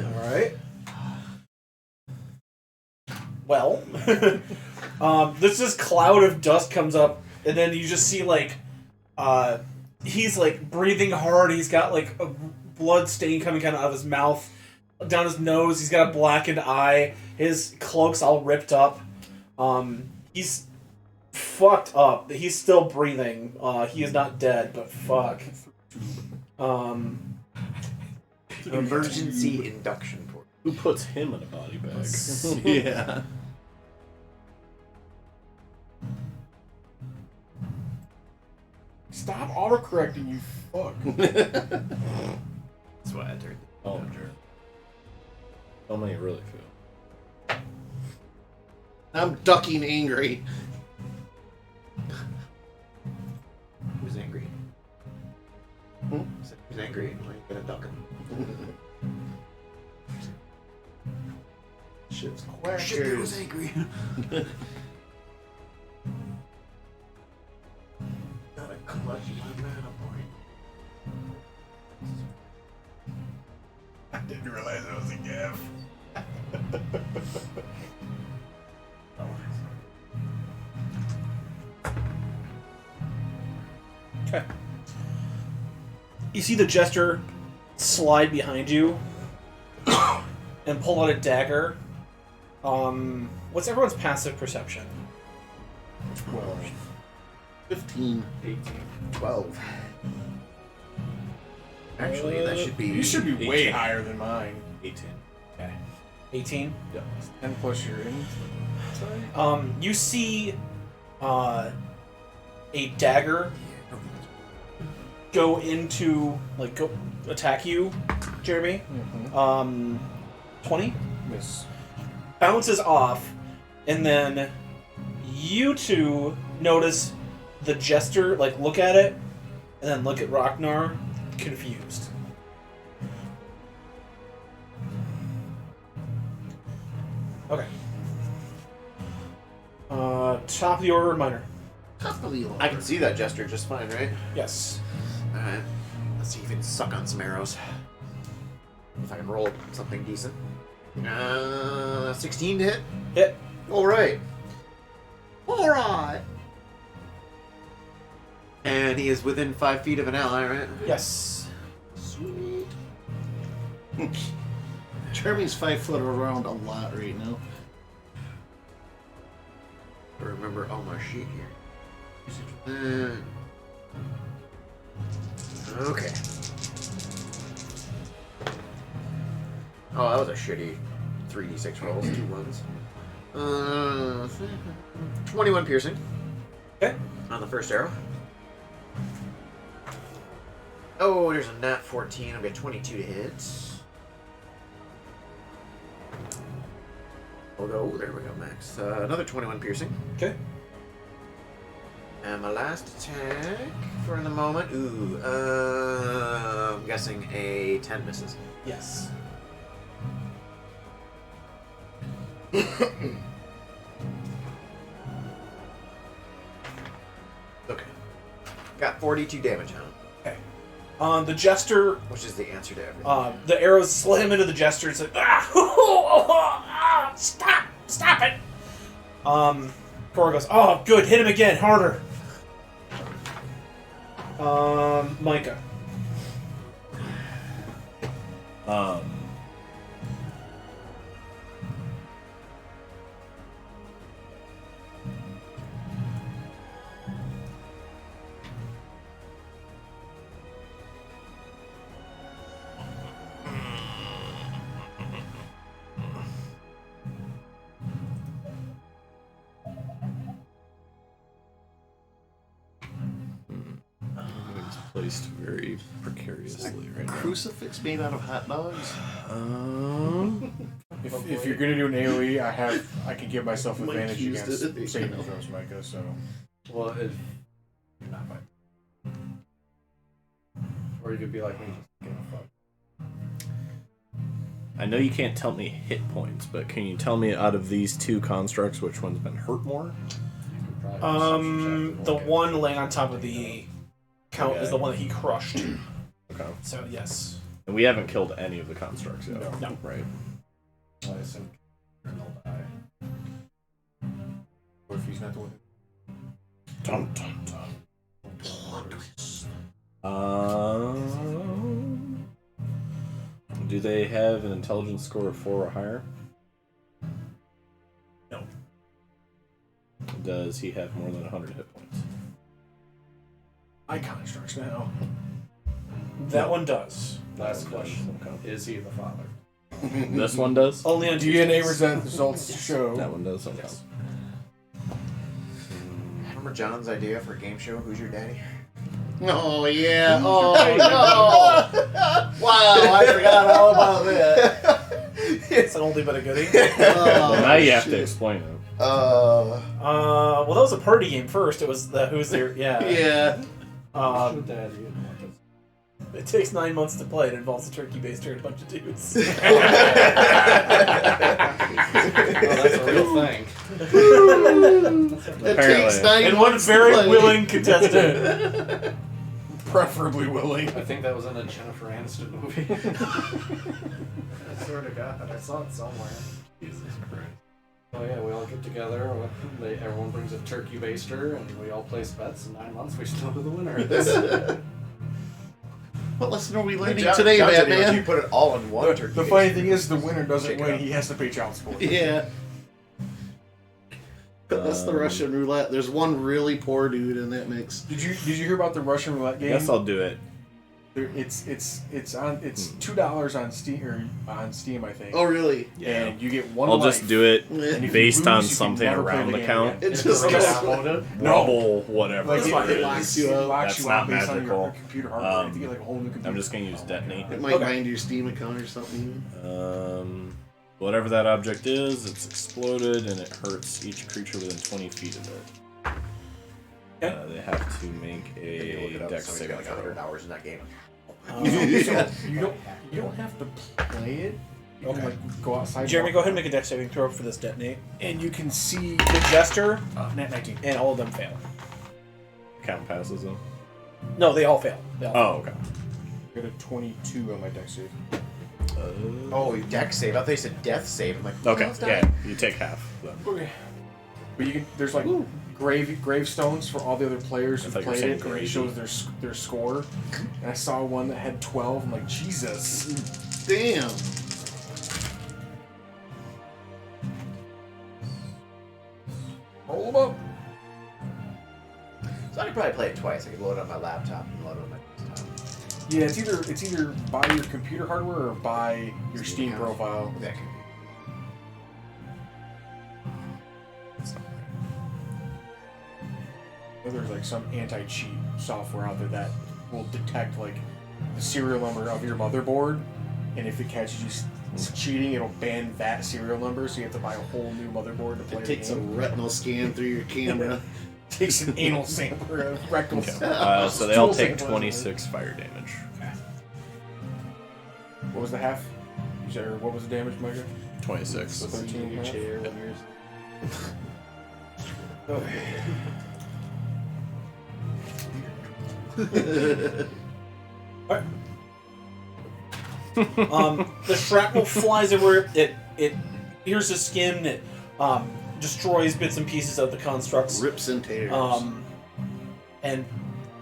Alright. Well, this cloud of dust comes up, and then you just see, like, he's, like, breathing hard. He's got, like, a blood stain coming kind of out of his mouth, down his nose. He's got a blackened eye. His cloak's all ripped up. He's fucked up. He's still breathing. He is not dead, but fuck. Emergency induction port. Who puts him in a body bag? Yeah. Stop autocorrecting, you fuck. That's why I turned. Oh, Jeremy. How many you really feel? I'm ducking angry. Who's angry? Said who's angry? Why you gonna duck him? Shit's Shit, who's angry? Gotta clutch my mana point. I didn't realize that was a gif. Okay. You see the jester slide behind you and pull out a dagger. What's everyone's passive perception? 12. 15. 18. 12. Actually, that should be. You should be 18. way higher than mine. 18. Okay. 18. Yeah. 10 plus your inside. You see a dagger go attack you, Jeremy. 20 Miss. bounces off, and then you two notice the jester look at it, and then look at Ragnar, confused. Okay. Top of the order, minor. Top of the order. I can see that gesture just fine, right? Yes. Alright. Let's see if we can suck on some arrows. If I can roll something decent. 16 to hit? Hit. Alright. Alright. And he is within 5 feet of an ally, right? Yes. Sweet. Jeremy's 5 foot around a lot right now. I remember on my sheet here. Okay. Oh, that was a shitty 3d6 rolls, 2 ones. 21 piercing. Okay. On the first arrow. Oh, there's a nat 14. I'll get 22 to hit. We'll go. There we go, max. Another 21 piercing. Okay. And my last attack for the moment. Ooh, I'm guessing a 10 misses. Yes. Got 42 damage on him, The Jester, which is the answer to everything. the arrows slam into the Jester. It's like, stop it! Cora goes, oh, good, hit him again, harder. Micah. It's placed very precariously right now. Crucifix made out of hot dogs? If you're gonna do an AoE, I can give myself Mike advantage used against it. saving throws, Micah. So Well, if you're not fine. Or you could be like me, just give a fuck. I know you can't tell me hit points, but can you tell me out of these two constructs which one's been hurt more? The one laying on top of the count Okay. is the one that he crushed. Okay. So, yes. And we haven't killed any of the constructs yet. No. Right. I assume they'll die. what if he's not the one? Dun, dun, dun. Do they have an intelligence score of 4 or higher? No. Does he have more than 100 hit points? I constructs now. That one does. Last question. Is he the father? This one does? Only on DNA Tuesdays. results show. That one does? Okay. Yes. Remember John's idea for a game show? Who's your daddy? Oh, yeah. Oh, no. Wow, I forgot all about that. It's an oldie but a goodie. Oh, Now you have to shit. explain it. Well, that was a party game first. It was the who's there. Yeah. Yeah. Daddy. It takes 9 months to play. It involves a turkey-based and a bunch of dudes. Oh, that's a real thing. It takes 9 And one months to very play. willing contestant. Preferably willing. I think that was in a Jennifer Aniston movie. I swear to God, I saw it somewhere. Jesus Christ. Oh yeah, we all get together. Everyone brings a turkey baster, and we all place bets. In 9 months, we still know the winner of this. What lesson are we The learning John- today, John's idea was Batman? You put it all in one turkey. The funny thing is, the winner doesn't Shake it win. up. He has to pay child support. Yeah. But that's the Russian roulette. There's one really poor dude in that mix. Did you hear about the Russian roulette I game? guess I'll do it. It's $2 on Steam, I think. Oh, really? And you get one. I'll life. just do it And if you based lose, on you can something never play around the game count. again. It just goes. Rubble, whatever. Like it it is. locks you out That's not based on your magical. computer hardware. You have to get like a whole new computer. I'm just going to use detonate. It might bind your Steam account or something. Whatever that object is, it's exploded and it hurts each creature within 20 feet of it. They have to make a dex Somebody's saving got like throw. 100 hours in that game. You don't have to play it. You can like go outside. Jeremy, go ahead and make a dex saving throw for this detonate. and you can see The Jester Nat 19. and all of them fail. Count passes them. No, they all fail. They all fail. Oh, okay. I got a 22 on my dex save. Oh, dex save. I thought you said death save. I'm like, what the Okay, hell's that? yeah, you take half. Then. Okay. But you can. There's like gravestones for all the other players who I thought you were played saying it. And it gravy. shows their score. And I saw one that had 12. I'm like, Jesus. Damn. Roll them up. So I could probably play it twice. I could load it on my laptop and load it on my desktop. Yeah, it's either buy your computer hardware or buy your Steam account. profile. That could be. There's like some anti-cheat software out there that will detect like the serial number of your motherboard, and if it catches you cheating, it'll ban that serial number. So you have to buy a whole new motherboard to play It the takes a game. retinal scan through your camera. Takes an anal sample, or a rectal Okay. sample. So they all Stool take sample. 26 fire damage. What was the half? You said, or what was the damage, Micah? 26. 13 Your half? chair when you're- The shrapnel flies everywhere. It pierces skin. It destroys bits and pieces of the constructs. Rips and tears. And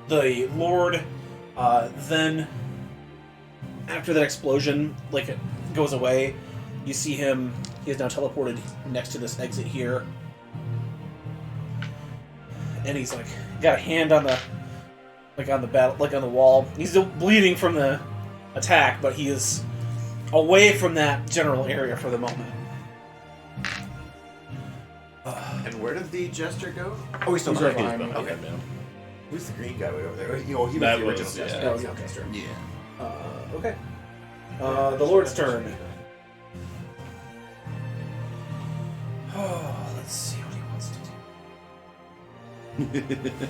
the Lord then, after that explosion, like it goes away, you see him. He is now teleported next to this exit here, and he's like got a hand on the on the wall. He's still bleeding from the attack, but he is away from that general area for the moment. And where did the jester go? Oh, he's still He's behind. right behind me. Okay. man. Who's the green guy way over there? He was That the original was, jester. yeah. He's not jester. Yeah. Okay. The Lord's turn. Oh, let's see what he wants to do.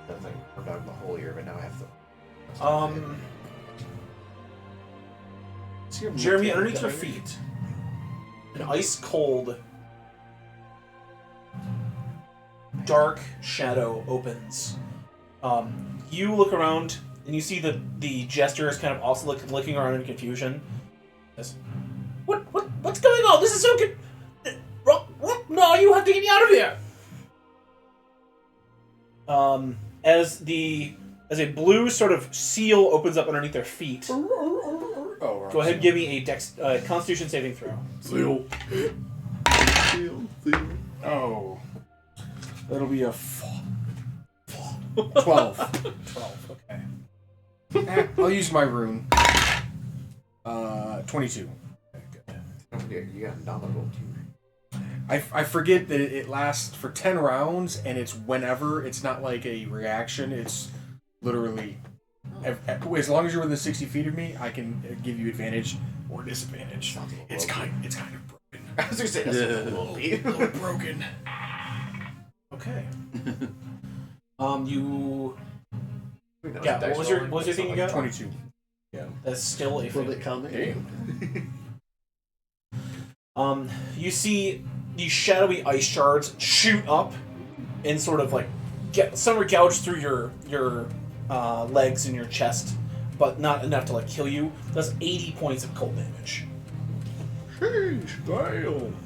That's like I'm dog the whole year, but now I have to. Jeremy, underneath your feet, an ice cold, dark shadow opens. You look around and you see that the jester is kind of also looking around in confusion. Says, What's going on? This is so good. No, you have to get me out of here. As a blue sort of seal opens up underneath their feet. Oh, Go ahead and give me a Constitution saving throw. Seal. Oh. That'll be a 12. 12. Okay. I'll use my rune. 22. Don't forget, you got indomitable too. I forget that it lasts for 10 rounds, and it's whenever. It's not like a reaction. It's literally... As long as you're within 60 feet of me, I can give you advantage or disadvantage. It's kind of broken. I was gonna say that's a little beat. A little broken. Okay. You. Yeah. What was your thing you got? 22. Yeah. That's still a. Will it come in? You see these shadowy ice shards shoot up, and sort of like some are gouged through your legs and your chest, but not enough to like kill you. Does 80 points of cold damage. Sheesh, damn.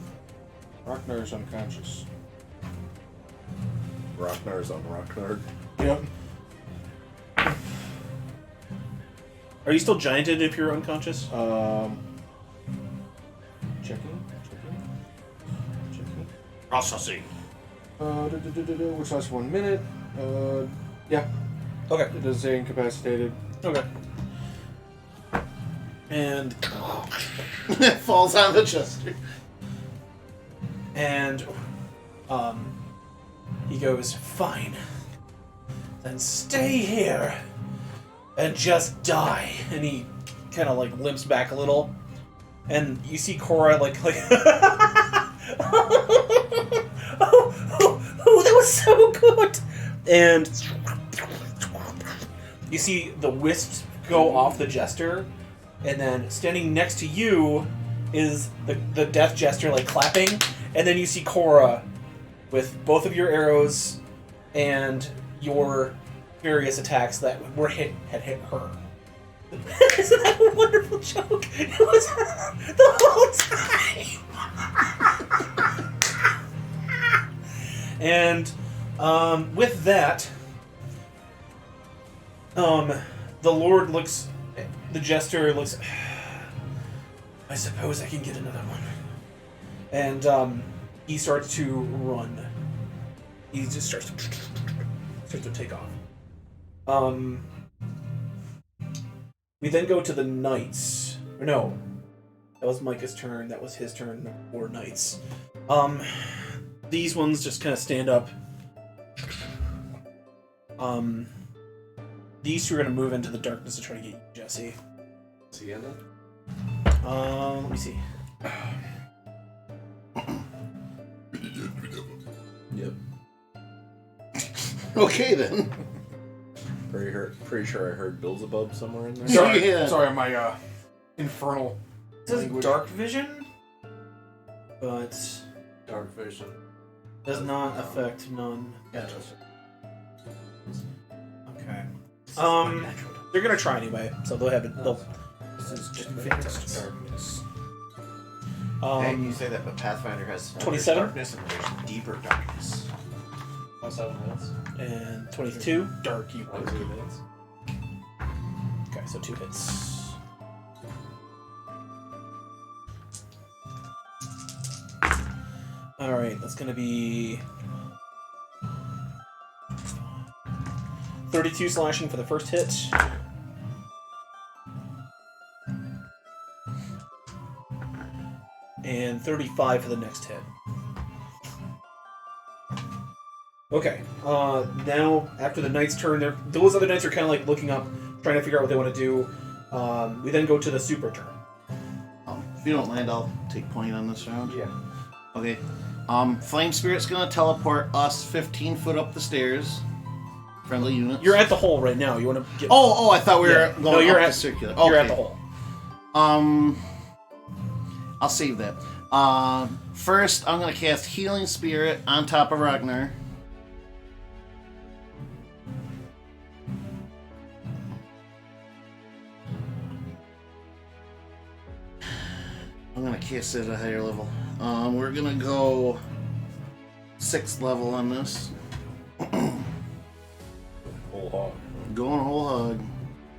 Rockner's unconscious. Rocknar's on Rocknar. Yep. Are you still gianted if you're unconscious? Checking. Processing. Which lasts 1 minute. Yeah. Okay. It does say incapacitated. Okay. And It falls on the jester. And he goes, fine. Then stay here and just die. And he kind of like limps back a little. And you see Cora like oh, that was so good. And you see the wisps go off the jester, and then standing next to you is the death jester like clapping, and then you see Cora with both of your arrows and your various attacks that had hit her. Isn't that a wonderful joke? It was the whole time. And with that, the Lord looks, the jester looks. I suppose I can get another one. And he starts to run. He just starts to take off. We then go to the knights. Or no, that was Micah's turn. That was his turn. 4 knights. These ones just kind of stand up. These two are going to move into the darkness to try to get you, Jesse. See you then? Let me see. Okay then. Pretty sure I heard Beelzebub somewhere in there. Sorry, Yeah. sorry, my infernal. It says language. dark vision, but Dark vision. does not affect none. Yeah. Okay. They're gonna try anyway, so they'll have it. This is just Advanced. darkness. And you say that, but Pathfinder has 27? darkness and there's deeper darkness. 7 minutes. And 22. Dark evil. 22 minutes. Okay, so 2 hits. Alright, that's gonna be 32 slashing for the first hit. And 35 for the next hit. Okay, now after the knight's turn, those other knights are kind of like looking up, trying to figure out what they want to do. We then go to the super turn. If you don't mind, I'll take point on this round. Yeah. Okay. Flame Spirit's gonna teleport us 15 foot up the stairs. Friendly units. You're at the hole right now. You want to get? Oh, I thought we were Yeah. going No, you're up at the circular. You're at Okay. the hole. I'll save that. First, I'm gonna cast Healing Spirit on top of Ragnar. I'm gonna cast it at a higher level. We're gonna go 6th level on this. Whole hog. Going whole hog.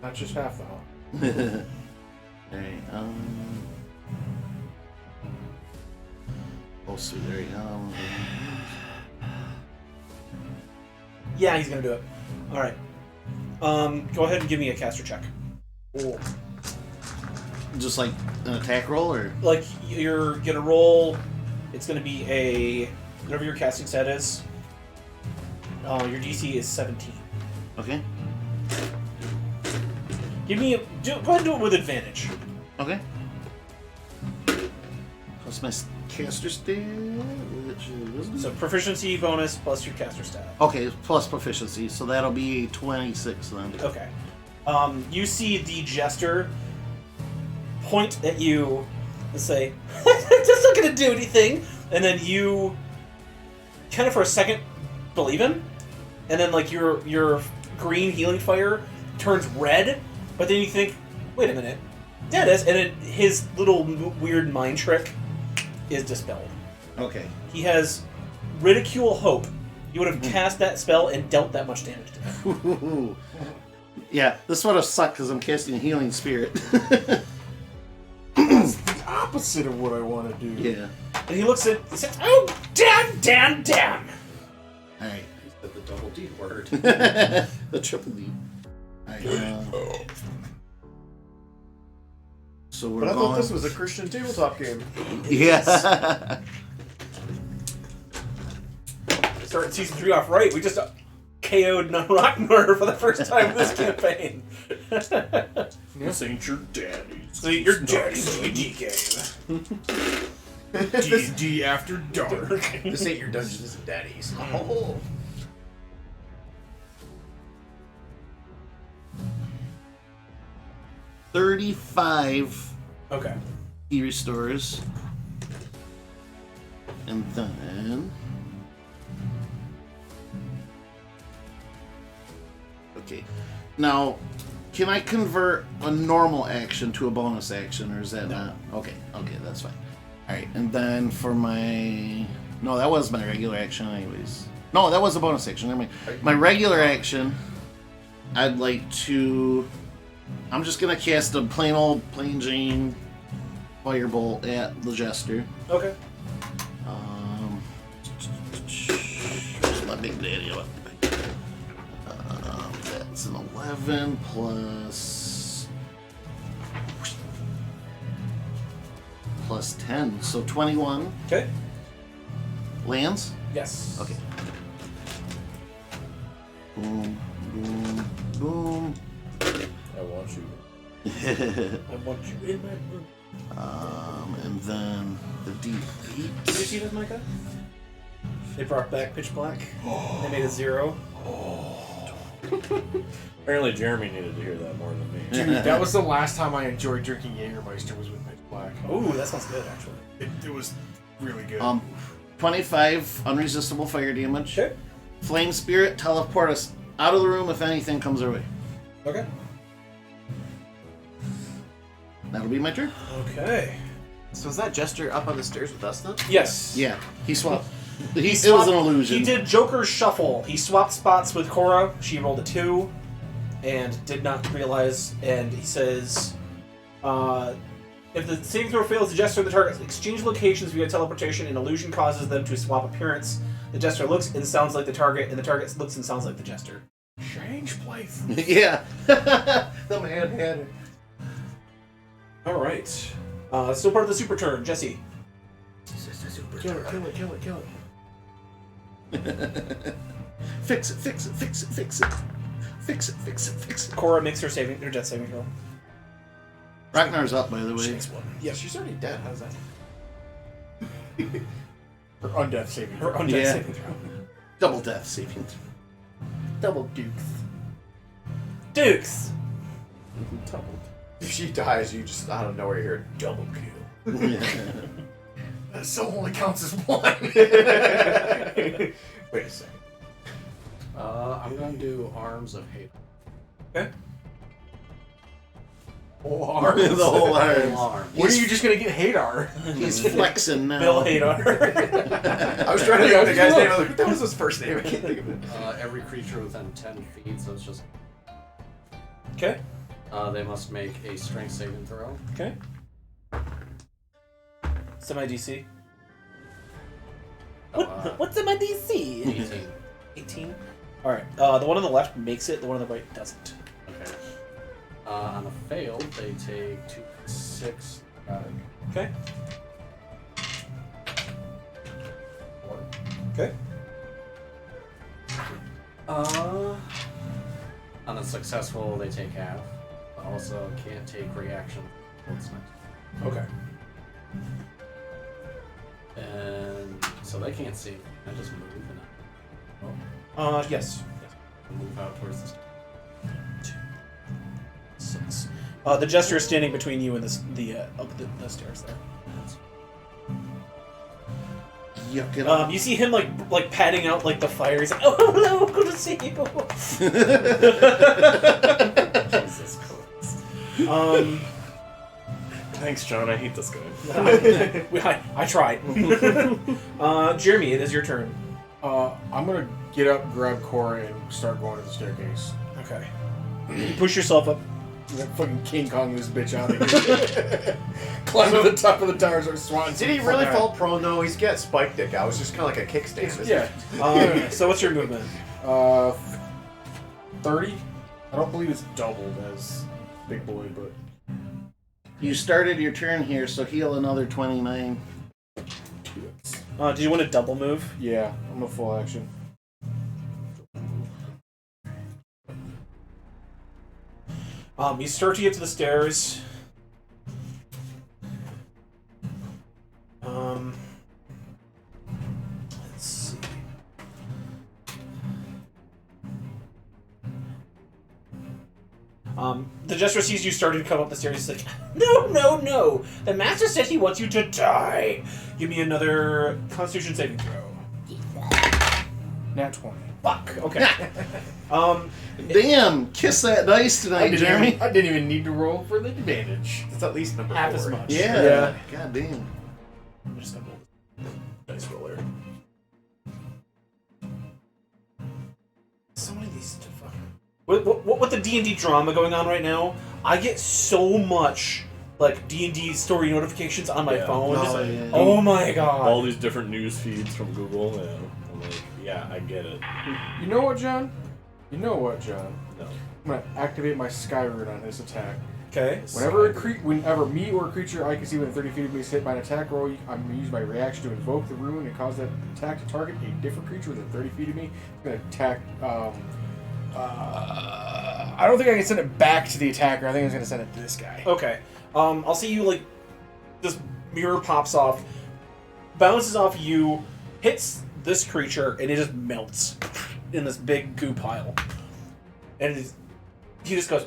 Not just half the hog. Alright, oh sweet, alright, Yeah, he's gonna do it. All right. Go ahead and give me a caster check. just like an attack roll, or? Like you're gonna roll. It's gonna be a whatever your casting stat is. Your DC is 17. Okay, Give me go ahead and do it with advantage. okay. Plus my caster stat, which is... So proficiency bonus plus your caster stat. Okay, plus proficiency, so that'll be 26 then. Okay. You see the jester point at you and say, "That's not gonna do anything," and then you kind of for a second believe him, and then like your green healing fire turns red, but then you think, "Wait a minute, that is," and his little weird mind trick is dispelled. Okay. He has ridicule hope. You would have cast that spell and dealt that much damage to him. Yeah, this would have sucked because I'm casting Healing Spirit. It's the opposite of what I want to do. Yeah. And he looks at he says, "Oh, damn. Alright. He said the double D word. The triple D. Alright, so we're But I going... thought this was a Christian tabletop game. Yeah. Starting season 3 off right. We just KO'd Ragnar for the first time in this campaign. This ain't your daddy's. So your daddy's D&D game. D&D After Dark. This ain't your Dungeons and Daddies. Oh. $35 Okay. he restores. And then... Okay. Now, can I convert a normal action to a bonus action, or is that not? Okay, that's fine. Alright, and then for my... No, that was my regular action anyways. No, that was a bonus action. Never mind. My regular action, I'd like to... I'm just gonna cast a plain Jane Firebolt at the Jester. Okay. Where's my big daddy? That's an 11 plus 10, so 21 Okay. lands. Yes. Okay. Boom, boom, boom. I want you. I want you in my room. And then the D8. Did you see this, Micah? They brought back Pitch Black. They made it 0. Apparently Jeremy needed to hear that more than me. Dude, that was the last time I enjoyed drinking Jägermeister was with Pitch Black. Ooh, that sounds good, actually. It was really good. 25 unresistible fire damage. Okay. Flame Spirit, teleport us out of the room if anything comes our way. Okay. That'll be my turn. Okay. So is that Jester up on the stairs with us then? Yes. Yeah, he swapped. It was swapped- an illusion. He did Joker's Shuffle. He swapped spots with Cora. She rolled a 2 and did not realize. And he says, if the saving throw fails, the Jester and the target exchange locations via teleportation. An illusion causes them to swap appearance. The Jester looks and sounds like the target, and the target looks and sounds like the Jester. Change place. Yeah. The Mad Hatter. All right. Still part of the super turn. Jesse. Kill it. Fix it, fix it, fix it, fix it. Fix it, fix it, fix it. Cora makes her death saving throw. Ragnar's up, by the way. Yeah, she's already dead. How's that? Her undeath saving. Her undeath Yeah. saving throw. Double death saving. Double dukes. Dukes! If she dies, you just out of nowhere hear double kill. That still only counts as one. Wait a second. I'm gonna do Arms of Hate. Okay. Whole arms. The whole Arms. arms. When are you just gonna get Hadar? He's flexing now. Bill Hadar. I was trying to think of the guy's name. I was like, what was his first name? I can't think of it. Every creature within 10 feet, so it's just. Okay. They must make a strength saving throw. Okay. Semi DC. What's in my DC? 18. 18. All right. The one on the left makes it. The one on the right doesn't. Okay. On a failed, they take 2d6. Okay. Okay. On a successful, they take half. But also can't take reaction. What's next? Okay. And so they can't see me. I just move and Yes. I move out towards the 6. The Jester is standing between you and the stairs there. Yuck it up. You see him like patting out like the fire. He's like, "Oh, hello, good to see you." Jesus Christ. Thanks, John. I hate this guy. I tried. Jeremy, it is your turn. I'm gonna get up, grab Cora, and start going to the staircase. Okay. You push yourself up. I'm gonna fucking King Kong this bitch out of here. Climb to the top of the tower, start swatting. Did he really fall prone though? He's got spike dick. I was just kind of like a kickstand. isn't Yeah. it? So what's your movement? 30. I don't believe it's doubled as Big Boy, but You started your turn here, so heal another 29. Do you want to double move? yeah, I'm a full action. You start to get to the stairs. Let's see. The Jester sees you starting to come up the stairs. He's like, "No, no, no! The Master said he wants you to die. Give me another Constitution saving throw." Nat 20. Fuck. Okay. Damn! Kiss that dice tonight, Jeremy. I didn't even need to roll for the advantage. It's at least number half 4. as much. Yeah. God damn. I'm just gonna roll the dice roller. So many of these fucking. With the D&D drama going on right now, I get so much like D&D story notifications on my phone. Oh, yeah. Oh my god! All these different news feeds from Google, and I'm like, yeah, I get it. You know what, John? No. No. I'm gonna activate my Skyroot on this attack. Okay. Whenever me or a creature I can see within 30 feet of me is hit by an attack roll, I'm going to use my reaction to invoke the rune and cause that attack to target a different creature within 30 feet of me. It's going to attack. I don't think I can send it back to the attacker. I think I'm going to send it to this guy. Okay. I'll see you this mirror pops off, bounces off you, hits this creature, and it just melts in this big goo pile. And he just goes,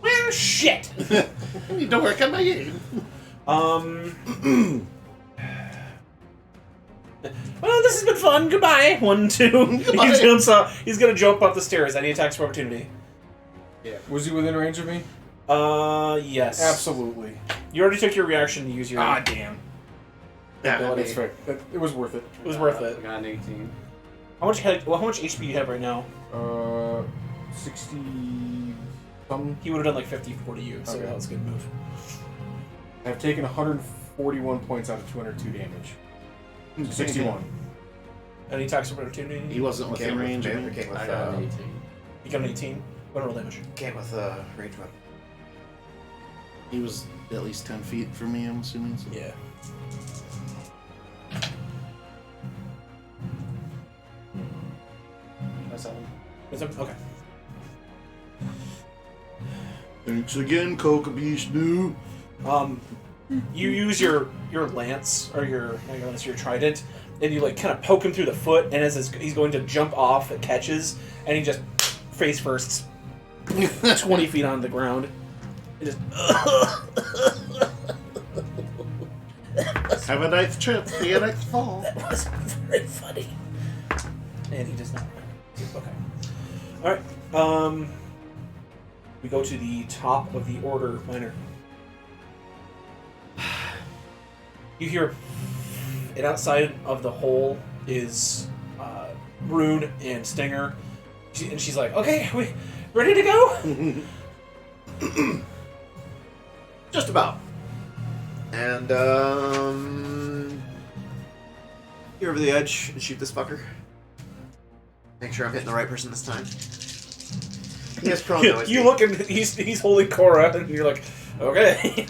well, shit! I need to work on my game. Well, this has been fun. Goodbye. 1, 2. Goodbye. He jumps up. He's gonna jump up the stairs. Any attacks for opportunity? Yeah. Was he within range of me? Yes. Absolutely. You already took your reaction to use your. Ah, damn. Yeah, That's fair. It was worth it. It was worth it. I got an 18. How much HP do you have right now? 60 something. He would have done like 54 to you, so Okay. that was a good move. I've taken 141 points out of 202 damage. 61. Any attacks of opportunity? He wasn't within range. Came with, I got an 18. You got an 18. What roll damage? came with range weapon. He was at least 10 feet from me, I'm assuming. So. Yeah. Okay. Thanks again, Kokabishnu. You use your lance or your trident, and you like kind of poke him through the foot, and as he's going to jump off, it catches, and he just face firsts 20 feet on the ground. It just Have a nice trip. See you next fall. that was very funny. And he does not. Okay. All right. We go to the top of the order, Minor. You hear, and outside of the hole is Rune and Stinger, and she's like, "Okay, we ready to go?" Just about. And you over the edge and shoot this fucker. Make sure I'm hitting the right person this time. He is prone though. You look and he's holding Cora, and you're like, "Okay."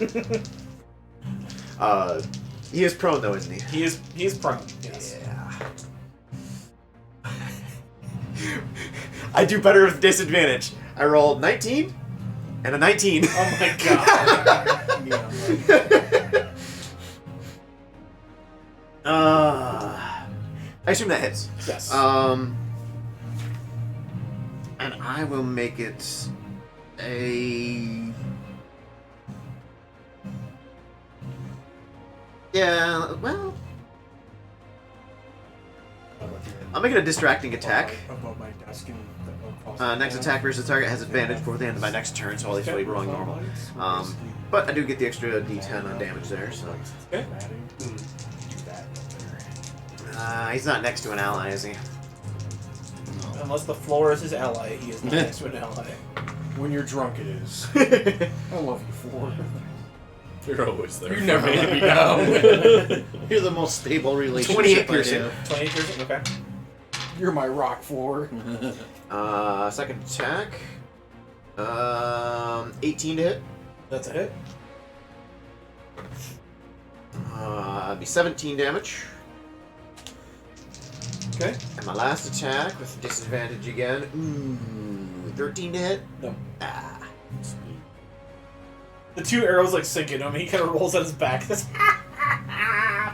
He is prone though, isn't he? He is prone. Yes. Yeah. I do better with disadvantage. I rolled 19 and a 19. Oh my god. I assume that hits. Yes. And I will make it a. Yeah, well, I'll make it a distracting attack. Above my desk and Next attack versus target has advantage before the end of my next turn, so I'll leave rolling normal. But I do get the extra d10 on damage there, so. Okay. He's not next to an ally, is he? Unless the floor is his ally, he is not next to an ally. When you're drunk, it is. I love you, Floor. You're always there. You never let me down. You're the most stable relationship. 28 piercing. 28 piercing, okay. You're my rock, Floor. Second attack. 18 to hit. That's a hit. That'd be 17 damage. Okay. And my last attack with disadvantage again. Ooh, 13 to hit. No. Ah. The two arrows like sink into him, and he kind of rolls on his back. This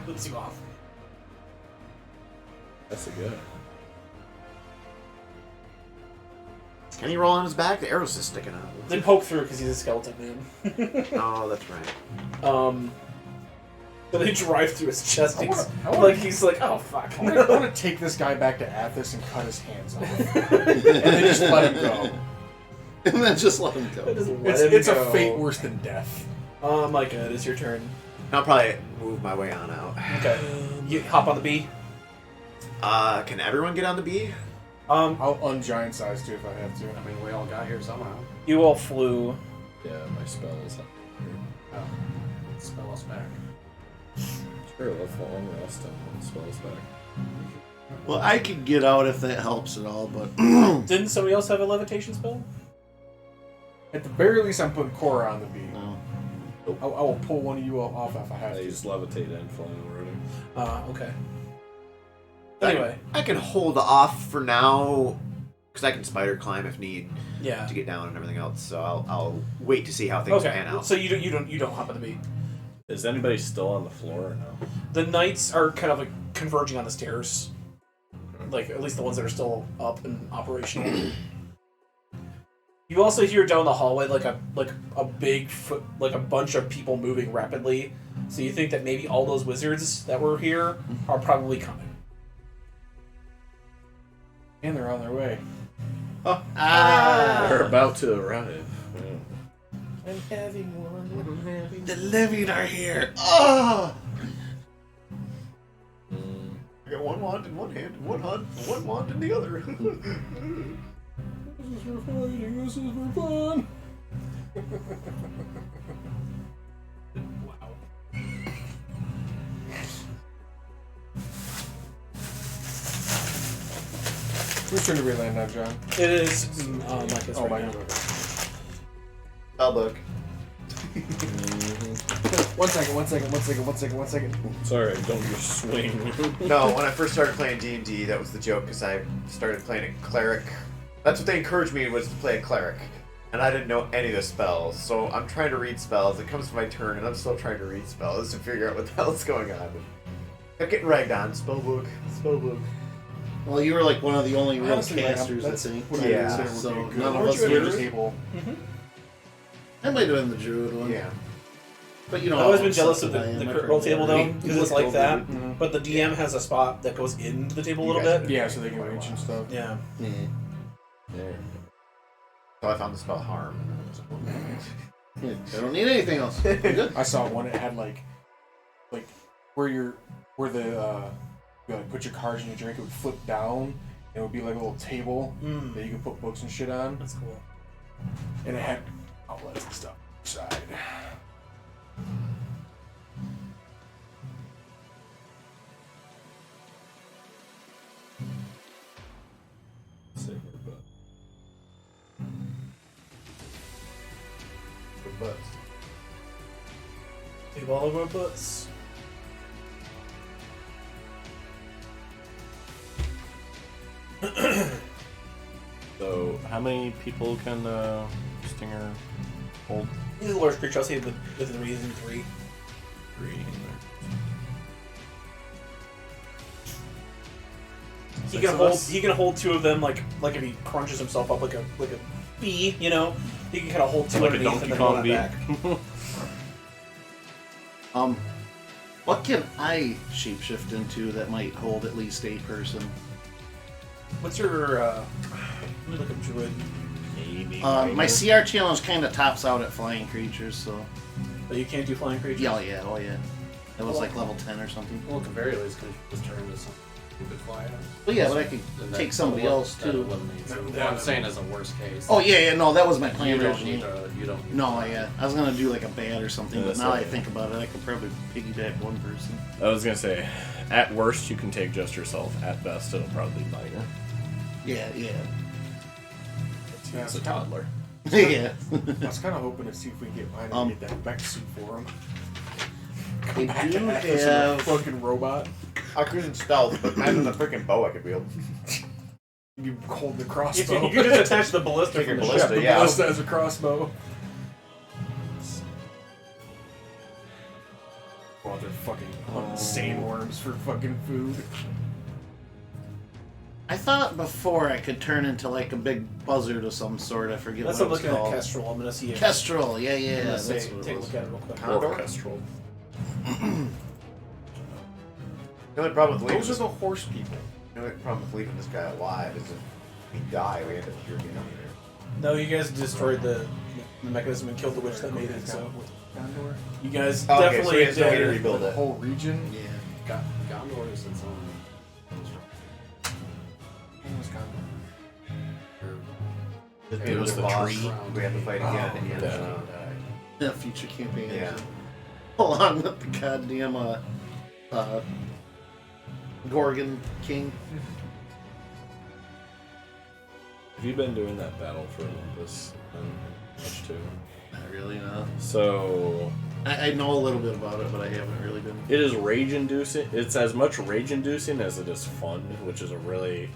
flips you off. That's a good. Can he roll on his back? The arrow's just sticking out. Then poke through because he's a skeleton man. Oh, that's right. But they drive through his chest. I wanna- Like he's like, oh fuck. I want to take this guy back to Athos and cut his hands off. And then just let him go. And then just let him go. Just let It's him a go. fate worse than death. Micah, it is your turn. I'll probably move my way on out. Okay. You hop on the bee. Can everyone get on the bee? I'll ungiant size too if I have to. I mean, we all got here somehow. You all flew. Yeah, my spell is up here. Spell us back. Sure, let's fall last time. Spells back. Well, I could get out if that helps at all, but Didn't somebody else have a levitation spell? At the very least, I'm putting Cora on the beat. no. I will pull one of you off if I have I to. use levitate and flying already. Okay. Anyway, I can hold off for now, because I can spider climb if need yeah. to get down and everything else. So I'll wait to see how things pan Okay. out. So you don't hop on the bee. Is anybody still on the floor or no? The knights are kind of like converging on the stairs. Like, at least the ones that are still up and operational. You also hear down the hallway like a big foot, like a bunch of people moving rapidly. So you think that maybe all those wizards that were here are probably coming. And they're on their way. They're about to arrive. Yeah. I'm having one. The living are here. Oh! I got one wand in one hand, and one wand in the other. This is for fighting. This is for fun. Wow. Whose turn do we land on, John? It is Micah's Oh, right mine. now. Spellbook. One second. Sorry, don't you swing. No, when I first started playing D&D, that was the joke, because I started playing a cleric. That's what they encouraged me, was to play a cleric. And I didn't know any of the spells, so I'm trying to read spells. It comes to my turn, and I'm still trying to read spells to figure out what the hell is going on. I'm getting ragged on. Spellbook. Well, you were like one of the only real Honestly, like, casters, I that's think. what Yeah. I consider would So be a good none of Weren't us you at were. your table. That might have been the druid one. Yeah. But you know, I've always been how jealous of obsessed I the am. I crit roll forget table though, every- because it's like that. Mhm. But the DM has a spot that goes into the table a You little guys bit. Yeah, so they can reach and stuff. Yeah. So I found the spell harm. I don't need anything else. I'm good. I saw one. It had like where the you like put your cards in your drink. It would flip down. And it would be like a little table that you could put books and shit on. That's cool. And it had outlets and stuff inside. Save all of our butts. So, how many people can Stinger hold? He's a large creature. I'll say within reason 3. 3. He can hold 2 of them like if he crunches himself up like a bee, you know. He can kind of hold 2 Like a underneath Donkey and then Kong one bee. back. What can I shapeshift into that might hold at least a person? What's your let me look up druid. Maybe. My CR challenge kind of tops out at flying creatures, so But you can't do flying creatures. yeah, oh yeah. That was like level 10 or something. Well, at the very least, could just turn into something stupid fly out. But yeah, but I could And take that- somebody that else too. eliminates it. What I'm saying is a worst case. Oh yeah, no, that was my plan You don't originally. need a. You don't. Need No, a- yeah, I was gonna do like a bat or something, Yeah, but that's now I okay. think about it, I could probably piggyback one person. I was gonna say, at worst you can take just yourself. At best, it'll probably be minor. Yeah. It's a toddler. Yeah. I was kind of hoping to see if we can get mine and get that mech suit for him. They Back do to back with some have. fucking robot. I couldn't stealth, but imagine the freaking bow I could wield. You hold the You crossbow. can just attach the ballista Take from your the ballista, ship. The yeah. ballista as a crossbow. Oh, they're fucking hunting sandworms for fucking food. I thought before I could turn into like a big buzzard of some sort. I forget That's what what it was I'm looking called. at Kestrel. I'm gonna see it. Kestrel, yeah, I'm gonna that's say, what it take a was. look at it real quick. Condor? Orchestral. The only problem with leaving Those are this, the horse people. the only problem with leaving this guy alive is if we die, we end up jerking him here. No, you guys destroyed the mechanism and killed the witch that made it. So Gondor? you guys Okay, so definitely he has no way to did. rebuild The it. whole region? Yeah. Gondor is its own. When was Gondor? It was the boss tree. we have to fight again at the end. yeah. So die. Yeah, future campaign. Yeah. Along with the goddamn Gorgon King. Have you been doing that battle for Olympus much too? Not really, no. So I know a little bit about it, but I haven't really been. it is rage inducing. It's as much rage inducing as it is fun, which is a really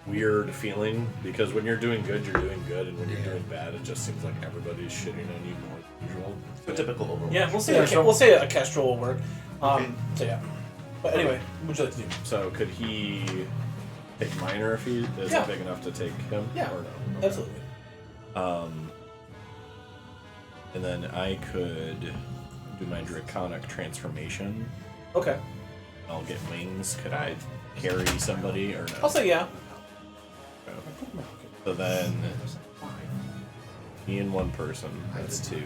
weird feeling because when you're doing good, and when you're doing bad, it just seems like everybody's shitting on you more than usual. The typical Overwatch. Yeah, we'll say a Kestrel will work. So yeah. But anyway, what would you like to do? So could he take minor if he is big enough to take him? Yeah, or no? absolutely. And then I could do my draconic transformation. Okay. I'll get wings. Could I carry somebody or no? I'll say yeah. So then, me and one person. That's 2.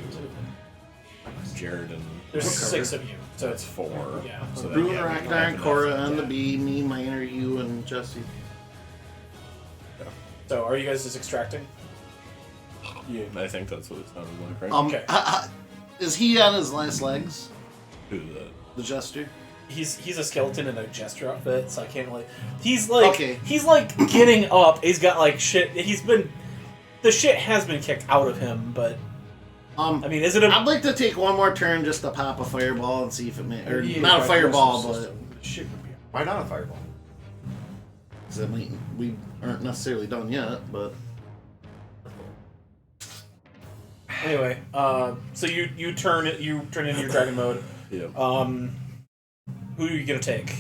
Jared and There's 6 of you, so that's 4. Yeah. So then, Bruin, we don't Ragnar, have enough. Cora on the bee, me, Minor, you, and Jesse. So are you guys just extracting? Yeah. I think that's what it sounded like, right? Okay. Is he on his last legs? Who's that? The Jester? He's a skeleton in a jester outfit, so I can't really. He's like Okay. he's like getting up. He's got like shit. The shit has been kicked out of him, but I mean, is it a? I'd like to take one more turn just to pop a fireball and see if it may, or Yeah, not a by fireball, personal but system, shit would be. Why not a fireball? 'cause we aren't necessarily done yet. But Anyway, so you turn into your dragon mode. Yeah. Who are you gonna take?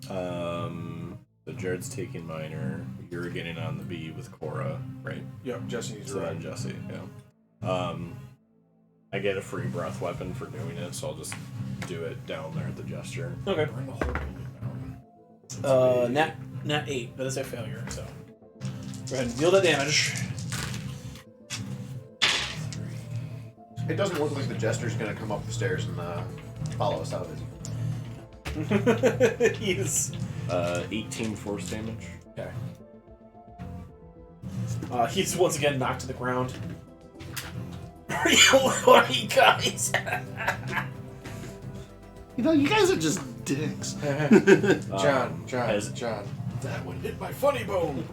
So Jared's taking minor. You're getting on the bee with Cora, right? Yep, Jesse needs So to then ride. Jesse, yeah. I get a free breath weapon for doing it, so I'll just do it down there at the gesture. Okay. Burn the whole building down. Nat 8. That is a failure. So go ahead and deal that damage. It doesn't look like the Jester's gonna come up the stairs and follow us out, is he? He's 18 force damage. okay. He's once again knocked to the ground. Are you guys? you guys are just dicks. John. Has, That one hit my funny bone.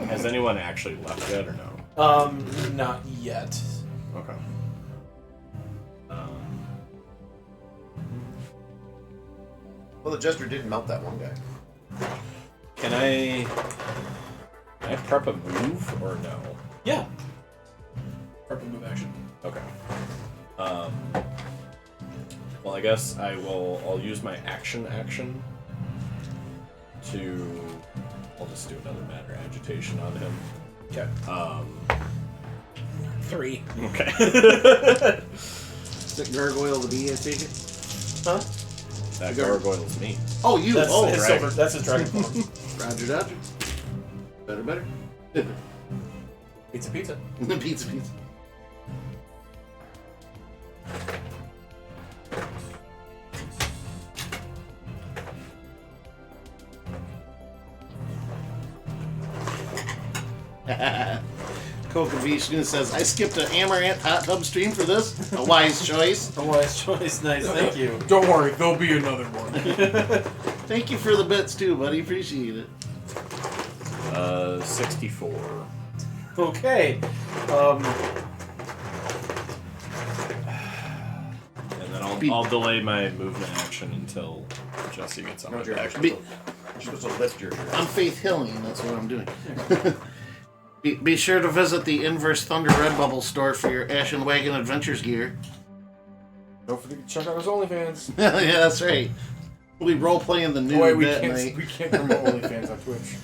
has anyone actually left yet or no? Not yet. Okay. Well, the Jester did melt that one guy. Can I prep a move or no? Yeah. Purple move action. Okay. Well, I guess I'll use my action to. I'll just do another matter agitation on him. Okay. 3. Okay. Is it Gargoyle the bee? I take it. Huh? That gargoyle's me. Oh, you. That's Oh, his right. silver. That's his dragon form. Roger, Dodger. Better. Pizza. Pizza. Coca Vishnu says, I skipped an Amaranth hot tub stream for this. A wise choice. A wise choice. Nice. Thank you. Don't worry, there'll be another one. Thank you for the bits too, buddy. Appreciate it. 64. Okay. And then I'll delay my movement action until Jesse gets on my You're back. actually you're supposed to lift your. I'm Faith Hilling. That's what I'm doing. Be sure to visit the Inverse Thunder Redbubble store for your Ashen Wagon Adventures gear. Don't forget to check out his OnlyFans. Yeah, that's right. We'll be role-playing the new Oh, wait, we that night. can't promote OnlyFans on Twitch.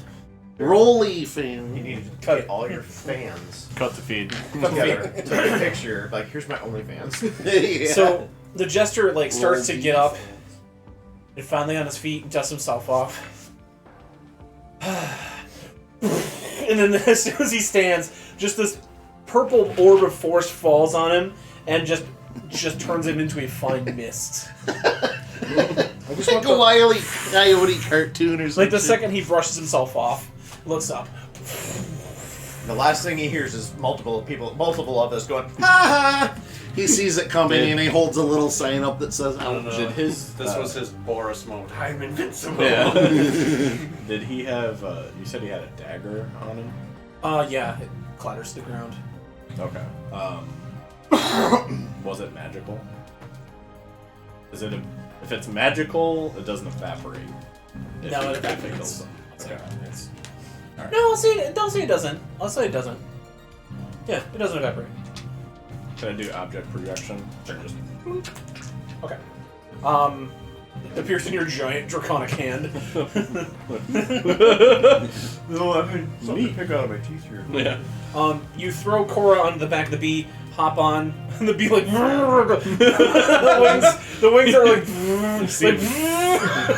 Rolly fan. You need to Cut get all your fans Cut the feed. together. Take a picture. Like, here's my OnlyFans. Yeah. So the jester starts to Roll get up defense. and finally on his feet, dusts himself off. And then as soon as he stands, just this purple orb of force falls on him and just turns him into a fine mist. I just Like want a Wile E. Coyote cartoon or something. Like the second he brushes himself off, looks up. The last thing he hears is multiple of us going, ha ha! He sees it coming and he holds a little sign up that says, I don't know. Did his This was his Boris mode. I'm invincible. Yeah. Did he have? You said he had a dagger on him. Yeah, it clatters to the ground. Okay. Was it magical? Is it? If it's magical, it doesn't evaporate. If No, you it if you evaporates. kill someone. It's there. It's, No, I'll say it doesn't. I'll say it doesn't. Yeah, it doesn't evaporate. can I do object projection? Or just Okay. It appears in your giant draconic hand. No, I mean, something to pick out of my teeth here. yeah. You throw Cora onto the back of the bee, hop on, and the bee like the wings are like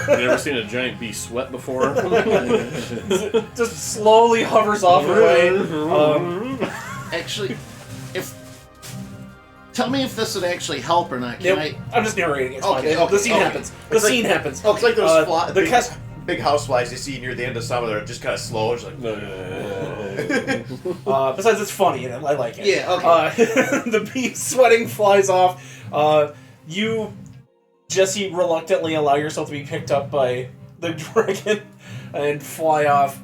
You ever seen a giant bee sweat before? just slowly hovers off away. Actually, tell me if this would actually help or not. Can I? I'm just narrating. It's Okay, fine. okay, The scene okay. happens. The scene happens. Oh, it's like those the big, cast. big houseflies you see near the end of summer. They're just kind of slow. It's like, Besides, it's funny and I like it. Yeah, okay. The bee sweating flies off. You, Jesse, reluctantly allow yourself to be picked up by the dragon and fly off.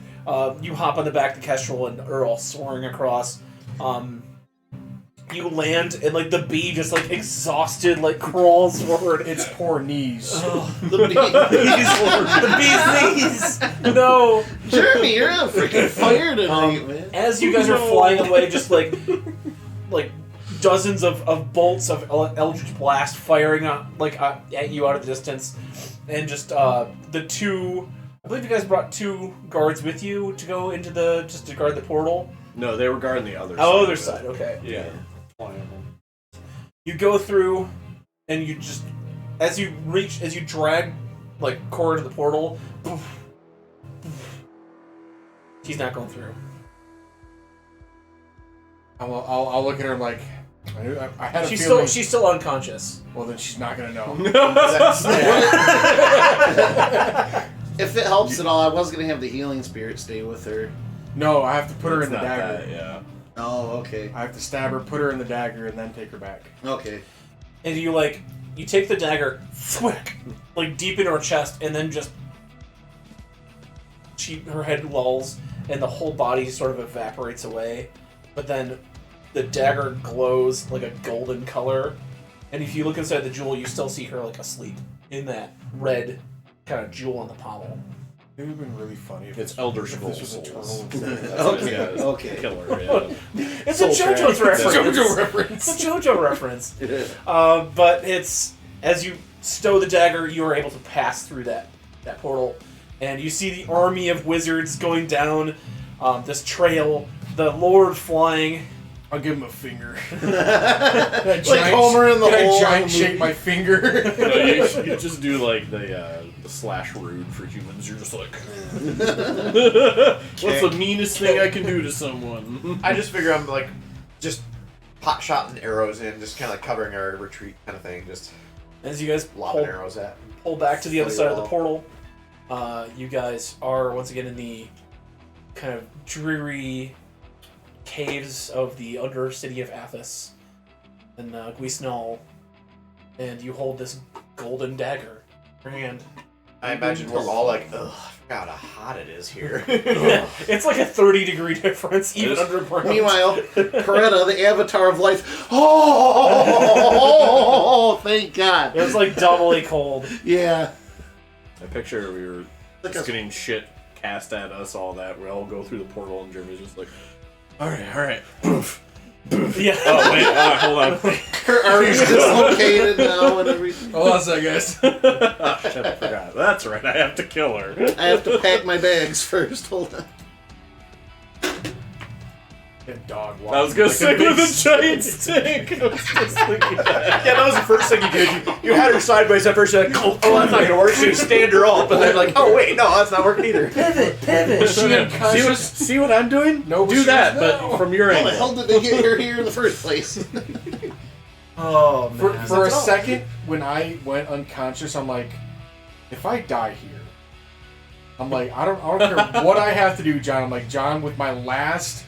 You hop on the back of the kestrel and Earl soaring across. You land and like the bee just like exhausted like crawls forward. Its poor knees. The bee's knees. No. Jeremy, you're on freaking fire tonight, man. As you guys are flying away, just like dozens of bolts of Eldritch Blast firing at you out of the distance, and just the two. I believe you guys brought two guards with you to go into to guard the portal. No, they were guarding the other side. Oh, other of it. side. Okay. Yeah. You go through, and you just as you drag like Cora to the portal. She's not going through. I'll look at her like I had a She's feeling. still unconscious. Well, then she's not gonna know. If it helps at all, I was gonna have the healing spirit stay with her. No, I have to put her in the It's not dagger. that, yeah. Oh, okay. I have to stab her, put her in the dagger, and then take her back. Okay. And you take the dagger, thwack, like deep into her chest, and then just her head lulls, and the whole body sort of evaporates away. But then the dagger glows like a golden color, and if you look inside the jewel, you still see her like asleep in that red kind of jewel on the pommel. It would have been really funny if It's Elder if this was Scrolls. eternal. Okay. Okay. Killer, yeah. It's Soul a JoJo's track. reference. JoJo reference. It's a JoJo reference. But it's as you stow the dagger, you are able to pass through that portal, and you see the army of wizards going down this trail. The Lord flying. I'll give him a finger. Like Homer in the Can hole. I giant shake my finger? No, you just do like the slash rude for humans. You're just like, what's the meanest thing I can do to someone? I just figure I'm like, just pot shotting arrows in, just kind of like covering our retreat kind of thing, just As you guys lobbing arrows at. pull back to the other side of the Wall. portal, you guys are once again in the kind of dreary caves of the Undercity of Athos and Guisnol, and you hold this golden dagger in your hand. I imagine we're all like, ugh, I forgot how hot it is here. It's like a 30-degree difference, even underground. Meanwhile, Coretta, the avatar of life. Oh, thank God. It was like doubly cold. Yeah. I picture we were Like just a- getting shit cast at us, all that. We all go through the portal, and Jeremy's just like, all right. Yeah. Oh wait, hold on. Her arm's dislocated now and everything. Hold on a second, guys. Oh, shit, I forgot. That's right. I have to kill her. I have to pack my bags first. Hold on. That dog I was gonna like say big with a giant stick. I was just thinking that. Yeah, that was the first thing you did. You had her sideways at first, you're like, oh, that's not gonna work. So you stand her up, and then like, oh wait, no, that's not working either. Pivot. Is she unconscious? See what I'm doing? No, Do she that, doesn't but know. from your How the angle. hell did they get her here in the first place? Oh man. For a second, when I went unconscious, I'm like, if I die here, I'm like, I don't care what I have to do, John. I'm like, John, with my last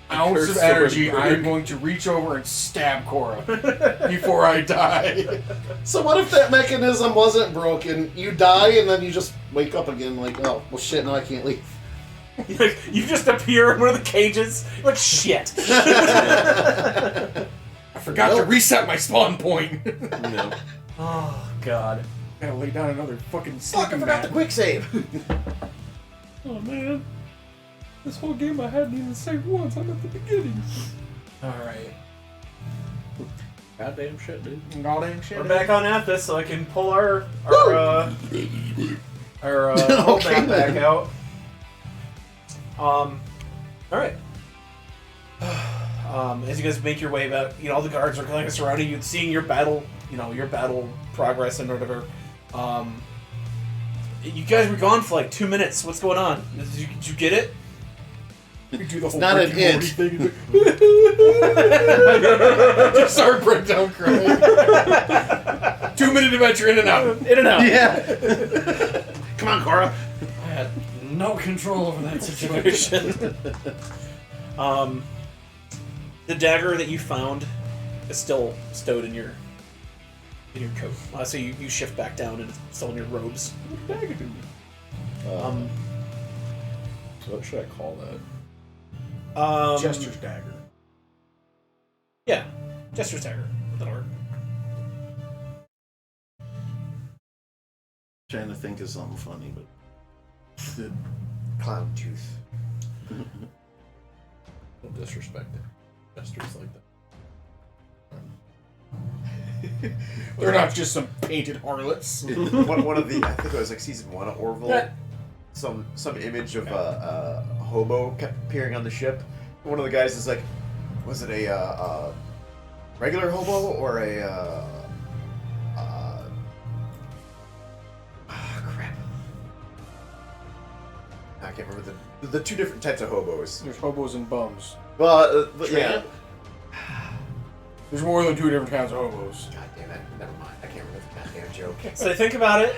ounce of energy, I'm going to reach over and stab Cora before I die. So what if that mechanism wasn't broken? You die and then you just wake up again like, oh, well shit, now I can't leave. Like, you just appear in one of the cages. Like shit. I forgot to reset my spawn point. No. Oh god. Gotta lay down another fucking Fuck, I sleeping forgot mat. the quick save. Oh man. This whole game I hadn't even saved once. I'm at the beginning. Alright. Goddamn shit, dude. Goddamn shit. We're back on Athos, so I can pull our road map back out. Alright. As you guys make your way back, all the guards are kind of surrounding you, seeing your battle, your battle progress and whatever. You guys were gone for like 2 minutes. What's going on? Did you get it? We do the whole not Rick an and Morty it. thing. Just start breakdown crying. 2-minute adventure in and out. In and out. Yeah. Come on, Cora. I had no control over that situation. The dagger that you found is still stowed in your coat. So you shift back down and it's still in your robes. What should I call that? Jester's dagger. Yeah, Jester's dagger. That'll work. Trying to think of something funny, but Clown tooth. Don't disrespect it. Jester's like that. They're not just some painted harlots. one of the, I think it was like season 1 of Orville. Yeah. Some image of a hobo kept appearing on the ship. One of the guys is like, was it a regular hobo or a crap? I can't remember the 2 different types of hobos. There's hobos and bums. Well, yeah. There's more than 2 different kinds of hobos. God damn it! Never mind. I can't remember the goddamn joke. So think about it,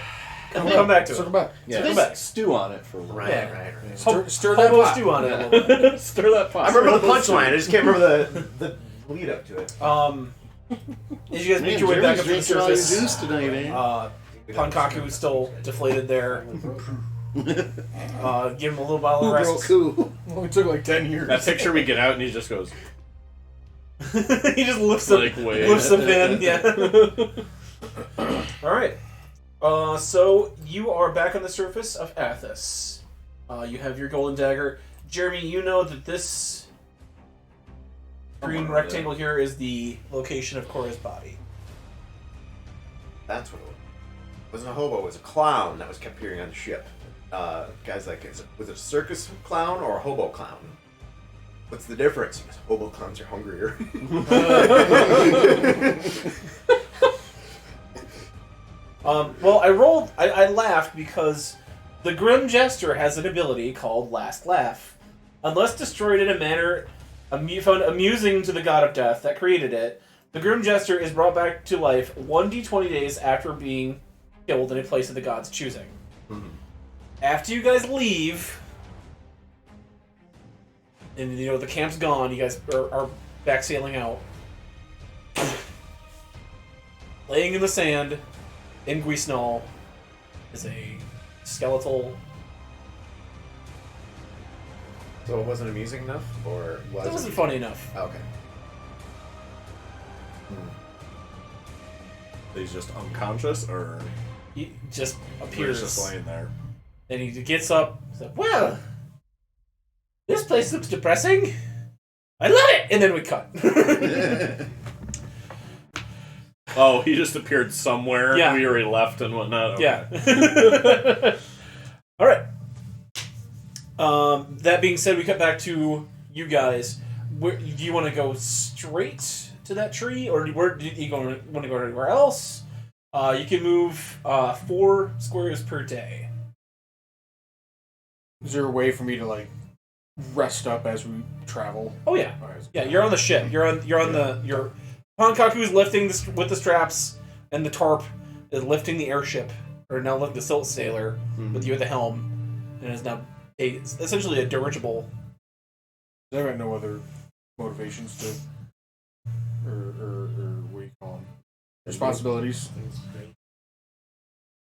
and we'll come back to it. Circle back. Yeah, come back. stew on it for a little Right, Yeah. right. Stir that Hobo pot. stew on it a little bit. Stir that pot. I remember the punchline. I just can't remember the lead up to it. As you guys make man, your way back Jeremy's up to the drinking all your surface, juice tonight, eh? Pankaku is still deflated there. Give him a little bottle of Girl, rest. cool. Only took like 10 years. That picture we get out and he just goes He just lifts the like wait. lifts the pin. Yeah. All right. So you are back on the surface of Athos. You have your golden dagger. Jeremy, you know that this green rectangle here is the location of Cora's body. That's what it was. It wasn't a hobo. It was a clown that was kept appearing on the ship. Guys like, was it a circus clown or a hobo clown? What's the difference? Because hobo clowns are hungrier. Well, I laughed because the Grim Jester has an ability called Last Laugh. Unless destroyed in a manner found amusing to the god of death that created it, the Grim Jester is brought back to life 1d20 days after being killed in a place of the god's choosing. Mhm. After you guys leave, and the camp's gone, you guys are back sailing out. Laying in the sand in Guisnal is a skeletal. So it wasn't amusing enough, or was That wasn't funny enough. Oh, okay. He's just unconscious or He just he's appears. just laying there. And he gets up. He's like, well, this place looks depressing. I love it! And then we cut. Oh, he just appeared somewhere. Yeah. We already left and whatnot. Okay. Yeah. All right. That being said, we cut back to you guys. Do you want to go straight to that tree, or do you want to go anywhere else? You can move 4 squares per day. Is there a way for me to like rest up as we travel? Oh yeah, Alright. yeah. You're on the ship. You're on your Pankaku's lifting with the straps, and the tarp is lifting the airship, or now the Silt Sailor with you at the helm, and is now it's essentially a dirigible. I've got no other motivations to, or what do you call them? Responsibilities.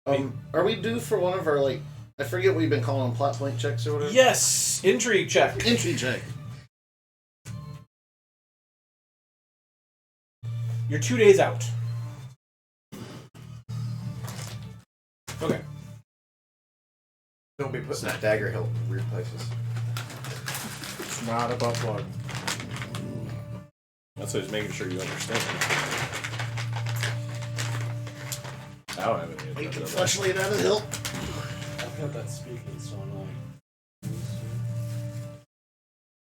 Are we due for one of our, like, I forget what we've been calling them, plot point checks or whatever? Yes, intrigue check. Entry check. You're 2 days out. Okay. Don't be putting that dagger hilt in weird places. It's not about blood. That's why he's making sure you understand. I don't have any. Making fleshlight out of the hilt. I've got that speaking so annoying.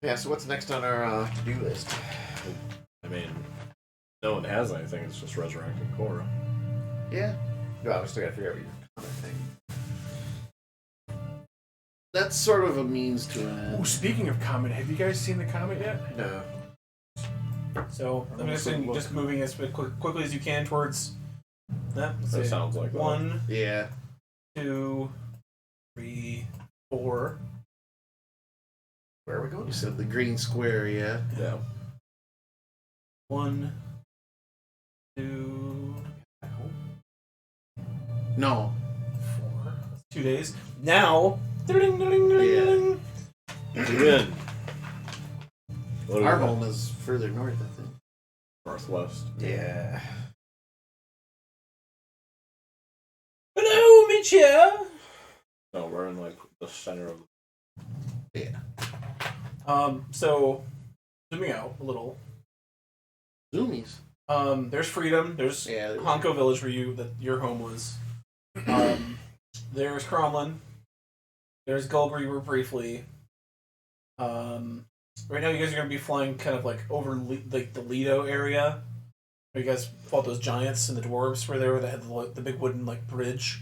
Yeah, so what's next on our to-do list? I mean, no one has anything. It's just resurrecting Korra. Yeah. Well, we still gotta figure out your comment thing. That's sort of a means to an end. Oh, speaking of comet, have you guys seen the comet yet? No. So I'm just moving as quickly as you can towards that. That sounds like that. 1, Yeah. 2, 3, 4. Where are we going? You said the green square, yeah. Yeah. 1, 2, No. 4. That's 2 days. Now, ding, ding, ding, ding. You win. What do Our we home got? is further north, I think. Northwest. Yeah. Hello, Mitchia. No, we're in like the center of. Yeah. So zooming out a little. Zoomies. There's Freedom. There's Yeah. Honko Village where your home was. There's Cromlin. There's Gulgreaver briefly. Right now you guys are gonna be flying kind of like over like the Lido area. Where you guys fought those giants and the dwarves were there where they had the big wooden like bridge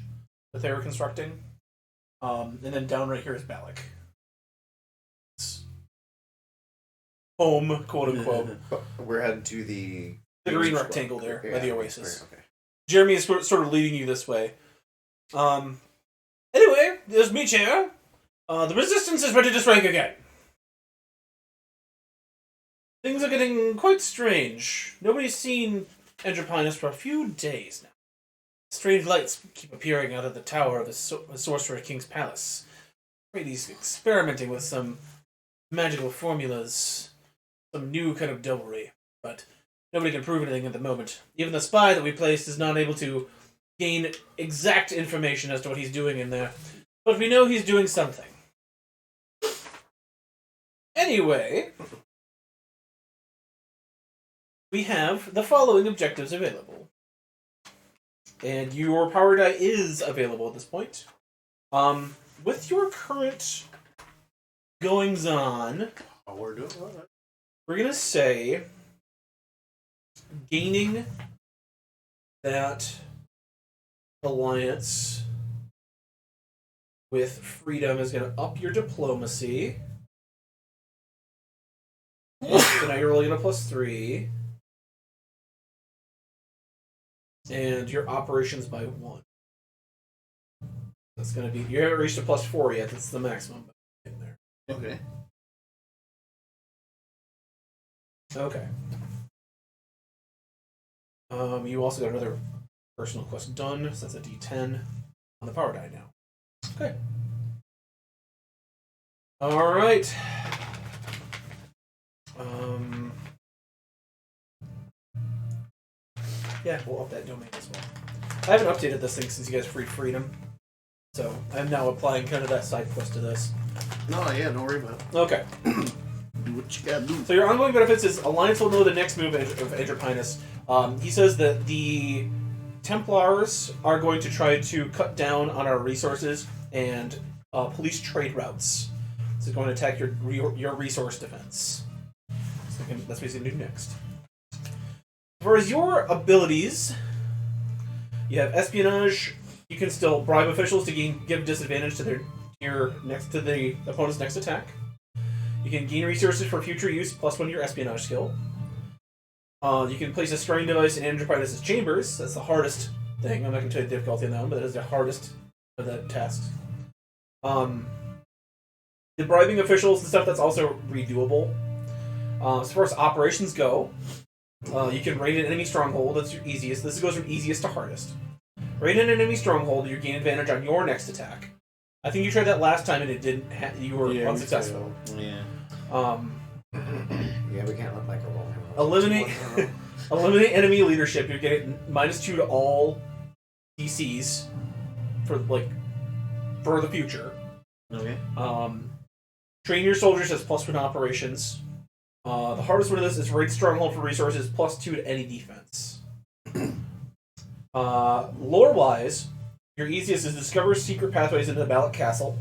that they were constructing. And then down right here is Balak. It's home, quote unquote. We're heading to the Green rectangle there by the Oasis. Okay. Jeremy is sort of leading you this way. Anyway, there's Miche. The resistance is ready to strike again. Things are getting quite strange. Nobody's seen Andropinus for a few days now. Strange lights keep appearing out of the tower of the Sorcerer King's palace. Afraid he's experimenting with some magical formulas, some new kind of devilry, but nobody can prove anything at the moment. Even the spy that we placed is not able to gain exact information as to what he's doing in there, but we know he's doing something. Anyway, we have the following objectives available. And your power die is available at this point. With your current goings-on, We're doing all right. we're going to say gaining that alliance with Freedom is going to up your diplomacy. So now you're rolling at a +3. And your operations by 1. That's going to be... You haven't reached a +4 yet. That's the maximum. In there. Okay. Okay. You also got another personal quest done, so that's a D10 on the power die now. Okay. Alright. Yeah, we'll up that domain as well. I haven't updated this thing since you guys freed Freedom. So, I'm now applying kind of that side quest to this. No, yeah, don't worry about it. Okay. Do what you gotta do. So your ongoing benefits is Alliance will know the next move of Andropinus. He says that the Templars are going to try to cut down on our resources and police trade routes. So it's going to attack your resource defense. So that's what he's going to do next. As far as your abilities, you have espionage. You can still bribe officials to give disadvantage to the opponent's next attack. You can gain resources for future use, +1 to your espionage skill. You can place a scrying device in Andropinus' chambers. That's the hardest thing. I'm not going to tell you the difficulty on that one, but that is the hardest of the tasks. The bribing officials and stuff, that's also redoable. As far as operations go, you can raid an enemy stronghold. That's your easiest. This goes from easiest to hardest. Raid an enemy stronghold, you gain advantage on your next attack. I think you tried that last time and it didn't. You were unsuccessful. Yeah. Yeah, we can't let Michael roll. Eliminate enemy leadership. You're getting -2 to all DCs for the future. Okay. Train your soldiers as +1 operations. The hardest one of this is raid stronghold for resources, +2 to any defense. Lore-wise, your easiest is discover secret pathways into the Ballot Castle.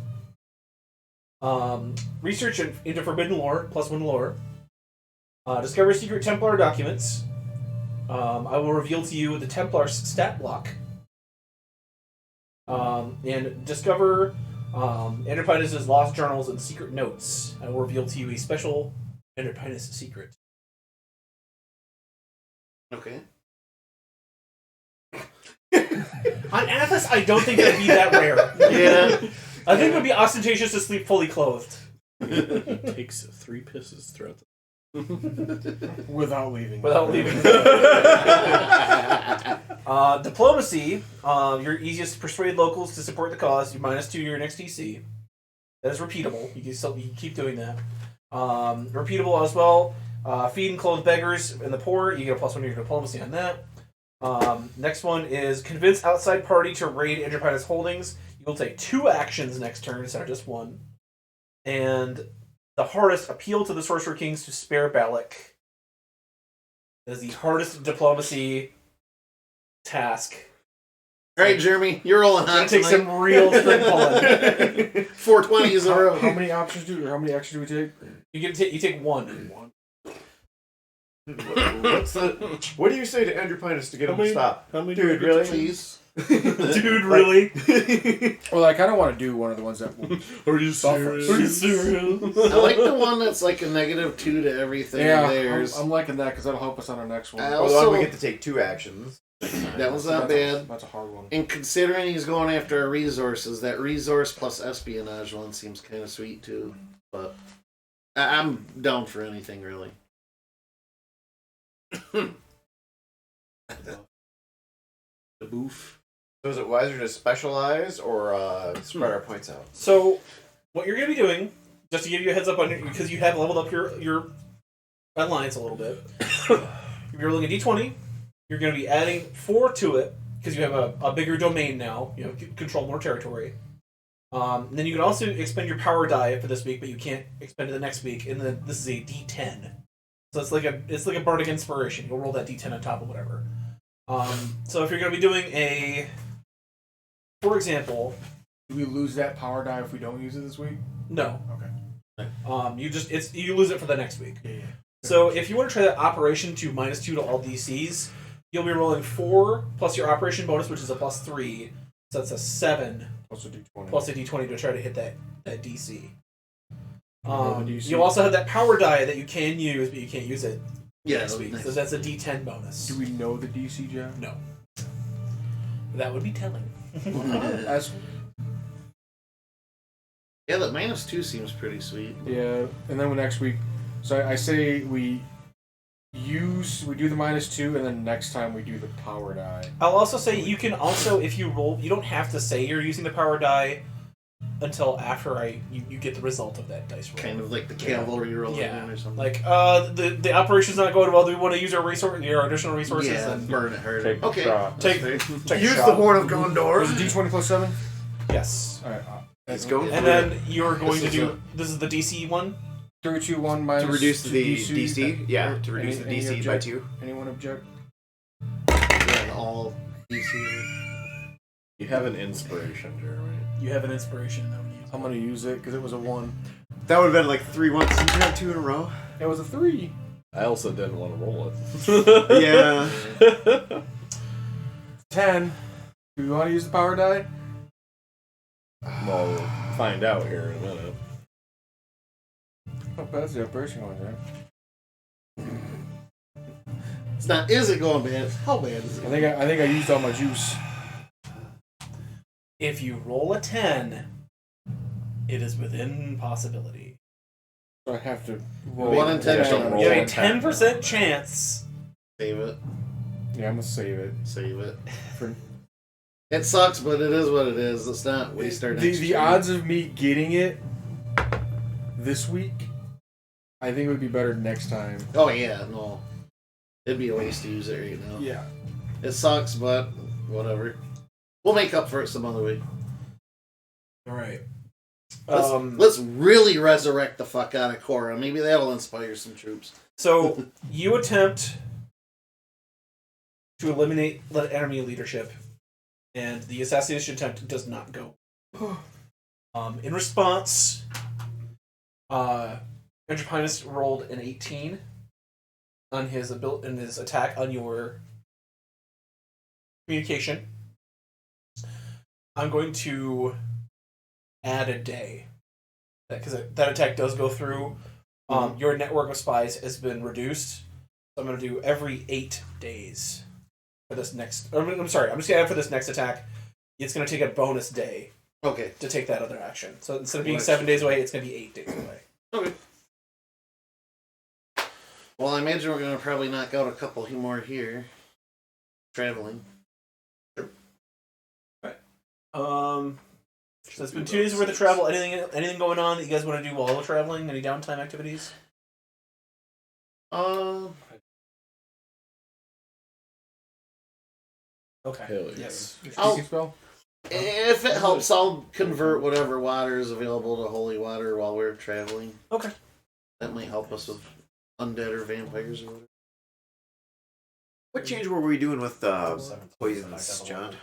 Research into forbidden lore, +1 lore. Discover secret Templar documents. I will reveal to you the Templar's stat block. And discover Enterpinus' lost journals and secret notes. I will reveal to you a special Enterpinus secret. Okay. On Athos, I don't think it'd be that rare. Yeah. I think it would be ostentatious to sleep fully clothed. He takes 3 pisses throughout the. Without leaving. Diplomacy. Your easiest to persuade locals to support the cause. You -2 to your next DC. That is repeatable. You can keep doing that. Repeatable as well. Feed and clothe beggars and the poor. You get a +1 to your diplomacy on that. Next one is convince outside party to raid Enterprise holdings. You will take 2 actions next turn instead of just 1. And the hardest, appeal to the Sorcerer Kings to spare Balak. That is the hardest diplomacy task. All right, Jeremy, you're rolling It's hot gonna take tonight. some real string pulling. 420s in a row. How many options do? Or how many actions do we take? You take 1. What do you say to Andrew Pinus to get him to stop? How many Dude, really? Please. Dude, really? Well, I kind of want to do one of the ones that will Are you serious? I like the one that's like a -2 to everything. Yeah, Theirs. I'm liking that because that'll help us on our next one. I Although also- we get to take 2 actions. That was not That's bad. That's a hard one. And considering he's going after our resources, that resource plus espionage one seems kind of sweet too. But I'm down for anything really. The boof. So is it wiser to specialize or spread our points out? So, what you're going to be doing, just to give you a heads up on it, because you have leveled up your alliance a little bit, you're rolling a d20, you're going to be adding 4 to it, because you have a bigger domain now, you control more territory. Then you can also expend your power die for this week, but you can't expend it the next week, and then this is a d10. So it's like a bardic inspiration. You'll roll that d10 on top of whatever. So if you're going to be doing for example, Do we lose that power die if we don't use it this week? no. Okay. You lose it for the next week. Yeah. So if you want to try that operation to -2 to all DCs, you'll be rolling 4 plus your operation bonus, which is a +3. So that's a 7 Plus a d20. plus a d20 to try to hit that DC. Roll the DC. You also have that power die that you can use, but you can't use it Yeah, next that'd be week. nice. So that's a d10 bonus. Do we know the DC, Jeff? No. That would be telling. As Yeah, that -2 seems pretty sweet. yeah, and then next week, so I say we do the -2, and then next time we do the power die. I'll also say you can also, if you roll, you don't have to say you're using the power die until after you get the result of that dice roll. Kind of like the cavalry roll Yeah, or something. like the operation's not going well. Do we want to use our additional resources? Yeah, And burn it hard. Take Okay. shot. take Use the Horn of Gondor. Was it d20 plus 7? yes, Alright. He's going and for then you're going This to is do. This is the DC one. 3, 2, 1 minus to reduce to the DC. DC. Yeah, to reduce Any- the any DC by object- 2. Anyone object? Yeah, all DC. You have an inspiration, Jeremy. You have an inspiration that we use. I'm gonna use it because it was a 1. That would have been like 3 ones. Did you have 2 in a row? It was a 3. I also didn't want to roll it. Yeah. 10. Do you want to use the power die? Well, we'll find out here in a minute. How bad's the operation going, right? It's not. Is it going bad? How bad is it? I think I used all my juice. If you roll a 10, it is within possibility. So I have to roll. 1 in 10 Yeah, chance. roll You have a on 10. 10% chance. Save it. Yeah, I'm gonna save it. Save it. For It sucks, but it is what it is. Let's not waste our next the turn. odds of me getting it this week, I think it would be better next time. Oh yeah, no. It'd be a waste to use it right now. Yeah. It sucks, but whatever. We'll make up for it some other week. All right. Let's really resurrect the fuck out of Korra. Maybe that'll inspire some troops. So you attempt to eliminate the enemy leadership, and the assassination attempt does not go. In response, Andropinus rolled an 18 on his attack on your communication. I'm going to add a day because that attack does go through. Your network of spies has been reduced, so I'm going to do every 8 days for this next. I'm sorry, I'm just going to add for this next attack. It's going to take a bonus day. Okay. To take that other action. So instead of being 7 days away, it's going to be 8 days away. Okay. Well, I imagine we're going to probably knock out a couple more here. Traveling. Sure. Alright. So it's been 2 days worth of travel. Anything going on that you guys want to do while we're traveling? Any downtime activities? Okay. Hell yeah. Yes. Speaking spell? If it helps, I'll convert whatever water is available to holy water while we're traveling. Okay. That might help us with undead or vampires or whatever. What change were we doing with poisons, John?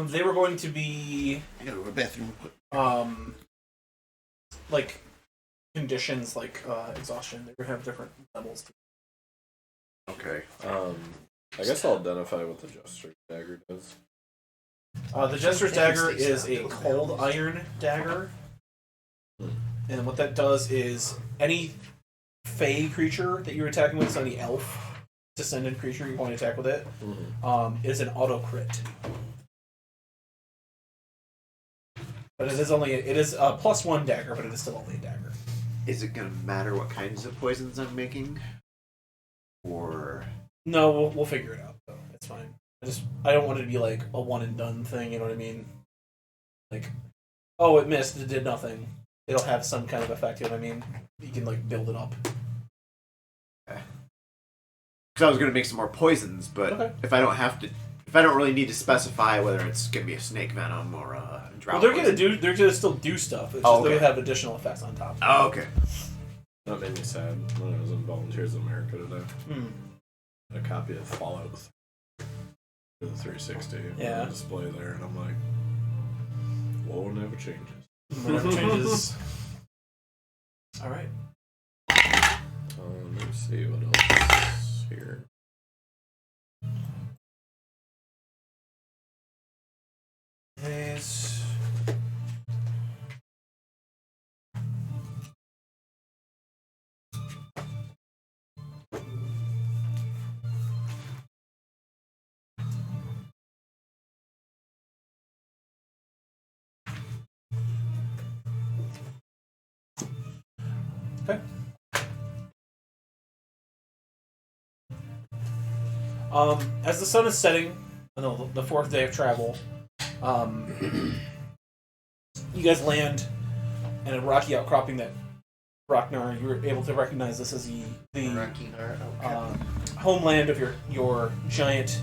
They were going to be I gotta go to the bathroom quick. like conditions like exhaustion. They would have different levels. Okay. I guess I'll identify what the Jester's Dagger does. The Jester's Dagger is a cold iron dagger. And what that does is any fey creature that you're attacking with, so any elf descendant creature you want to attack with it, is an auto crit. But it is a +1 dagger, but it is still only a dagger. Is it gonna matter what kinds of poisons I'm making? Or No, we'll figure it out though. It's fine. I don't want it to be like a one and done thing, you know what I mean? Like, oh, it missed, it did nothing. It'll have some kind of effect, you know what I mean? You can like build it up. okay. Because I was gonna make some more poisons, but Okay. if I don't really need to specify whether it's gonna be a snake venom or a drought. Well, poison. they're gonna still do stuff. It's just okay. they would have additional effects on top. Oh, okay. That made me sad when I was in Volunteers of America today. Hmm. A copy of Fallout for the 360 Yeah. on display there, and I'm like, whoa, never changes. Whatever changes. Alright. Let me see what else is here. Days. Okay. As the sun is setting on the 4th day of travel, you guys land in a rocky outcropping that Rocknar, you were able to recognize this as the homeland of your giant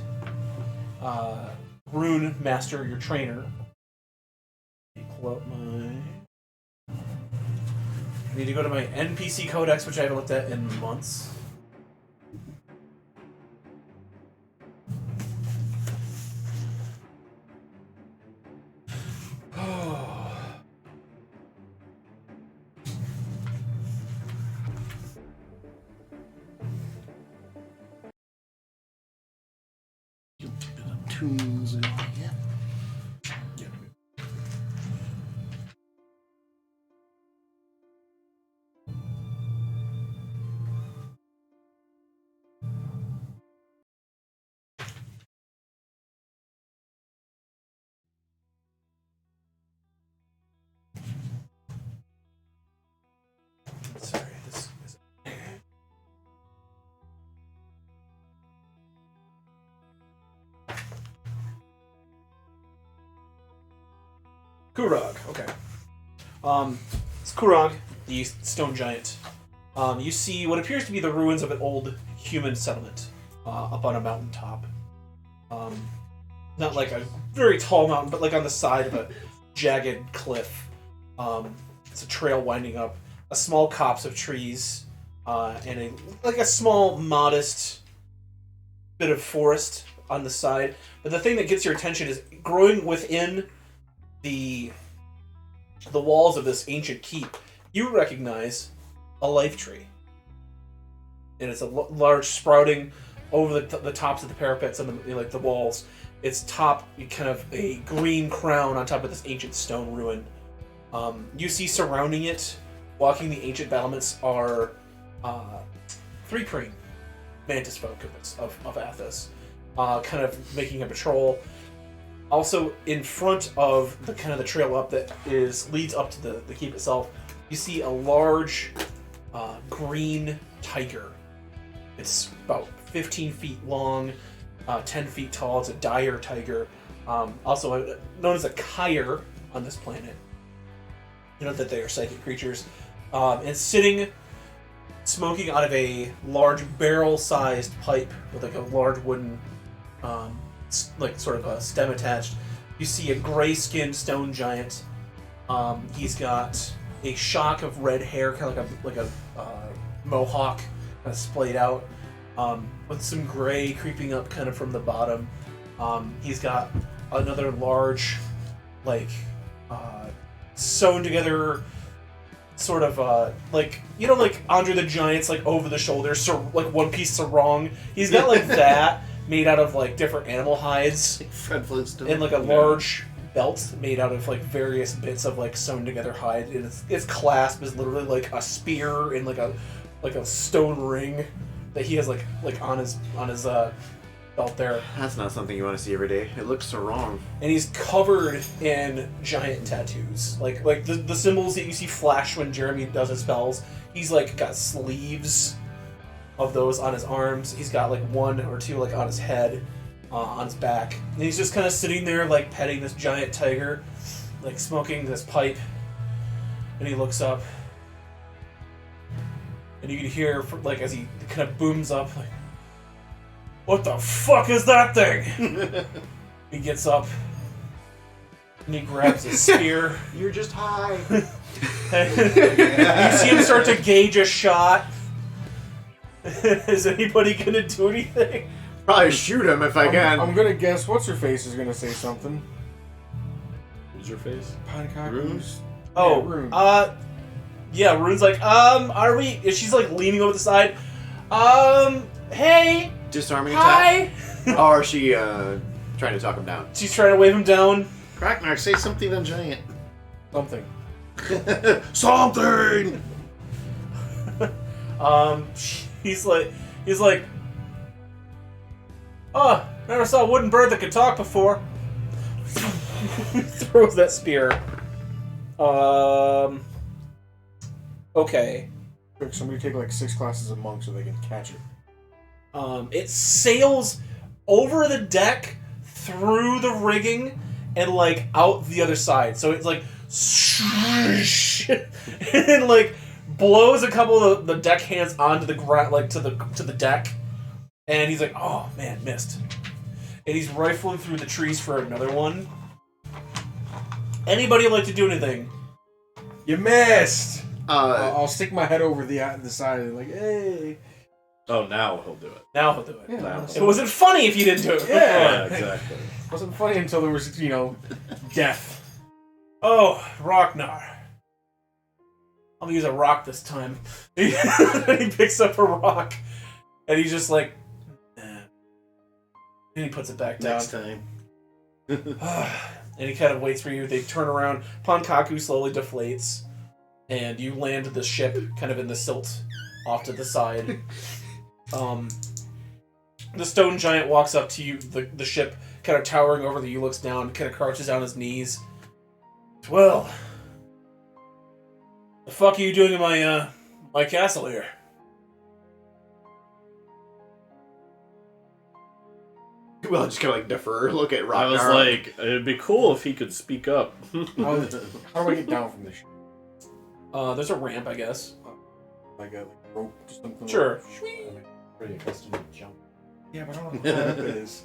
rune master, your trainer. Let me pull up my... I need to go to my NPC codex, which I haven't looked at in months. Tunes and all that. Sorry, this is... Kurog, okay. It's Kurog, the stone giant. You see what appears to be the ruins of an old human settlement up on a mountaintop. Not like a very tall mountain, but like on the side of a jagged cliff. It's a trail winding up, a small copse of trees, and a small, modest bit of forest on the side. But the thing that gets your attention is growing within the walls of this ancient keep. You recognize a life tree, and it's a large sprouting over the tops of the parapets and the walls. Its top, kind of a green crown on top of this ancient stone ruin. You see surrounding it, walking the ancient battlements, are 3 crane mantis folk of Athos, kind of making a patrol. Also, in front of the trail up that leads up to the keep itself, you see a large green tiger. It's about 15 feet long, 10 feet tall. It's a dire tiger, also known as a Kyre on this planet. You know that they are psychic creatures. And sitting, smoking out of a large barrel-sized pipe with a large wooden, sort of a stem attached. You see a gray-skinned stone giant. He's got a shock of red hair, kind of like a mohawk, kind of splayed out, with some gray creeping up kind of from the bottom. He's got another large, sewn together, sort of Andre the Giant's over the shoulder, one piece sarong. He's got that made out of different animal hides, Fred Flintstone, and a large belt made out of various bits of sewn together hide. And its clasp is literally a spear in a stone ring that he has on his belt there. That's not something you want to see every day. It looks so wrong. And he's covered in giant tattoos, like the symbols that you see flash when Jeremy does his spells. He's got sleeves of those on his arms. He's got 1 or 2 on his head, on his back, and he's just kind of sitting there petting this giant tiger, smoking this pipe. And he looks up, and you can hear as he kind of booms up, "What the fuck is that thing?" He gets up and he grabs his spear. You're just high. You see him start to gauge a shot. Is anybody gonna do anything? Probably shoot him if I can. I'm gonna guess what's her face is gonna say something. Who's your face? Pankaku's. Oh, yeah, Rune. Yeah, Rune's are we? She's leaning over the side. Hey. Disarming Hi. attack? Or is she trying to talk him down? She's trying to wave him down. Kraknar, say something on giant. Something. Something! He's like, "Oh, never saw a wooden bird that could talk before." Throws that spear. Okay. Somebody take 6 classes of monk so they can catch it. It sails over the deck, through the rigging, and out the other side. So it's and blows a couple of the deck hands onto the ground, to the deck. And he's like, "Oh man, missed." And he's rifling through the trees for another one. Anybody like to do anything? You missed. Uh, I'll stick my head over the side and hey. Oh, now he'll do it. Now he'll do it. Yeah, It wasn't funny if you didn't do it. Yeah, exactly. It wasn't funny until there was death. Oh, Rocknar. I'm gonna use a rock this time. He picks up a rock, and he's just like, and he puts it back down. Next time. And he kind of waits for you. They turn around. Pankaku slowly deflates, and you land the ship kind of in the silt off to the side. The stone giant walks up to you, the ship kind of towering over you, looks down, kind of crouches down his knees. "Well, the fuck are you doing in my castle here?" well, just kind of defer, look at I was Ragnar. like, it'd be cool if he could speak up. How do I get down from the ship? There's a ramp, I guess. Like a rope or something? Sure. Pretty accustomed to jump. Yeah, but I don't know how that is.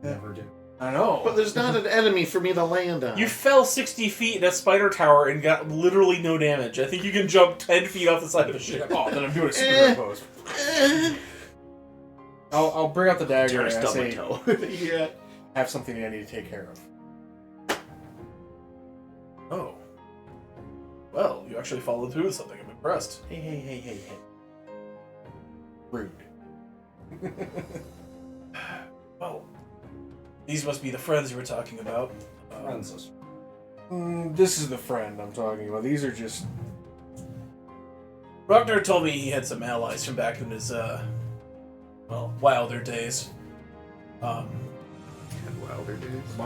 Never do. I know. But there's not an enemy for me to land on. You fell 60 feet in a spider tower and got literally no damage. I think you can jump 10 feet off the side of the ship. Oh, then I'm doing a super pose. I'll bring out the dagger and I say, Yeah. have something I need to take care of. Oh. Well, you actually followed through with something. I'm impressed. Hey. Rude. Well, these must be the friends you were talking about. Friends. This is the friend I'm talking about. These are just... Ragnar told me he had some allies from back in his, wilder days. Wilder dudes.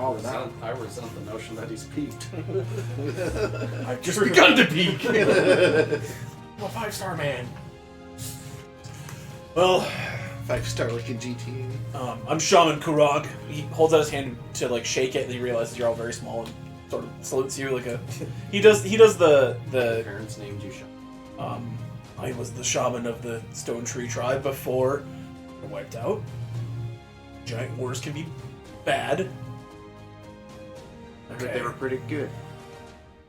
I resent the notion that he's peaked. I've just begun to peak. I'm a 5-star man. Well, 5-star like in GTA. I'm Shaman Kurag. He holds out his hand to like shake it, and he realizes you're all very small and sort of salutes you like a. He does the. Parents named you Shaman. I was the shaman of the Stone Tree tribe before I wiped out. Giant wars can be bad. I heard they were pretty good.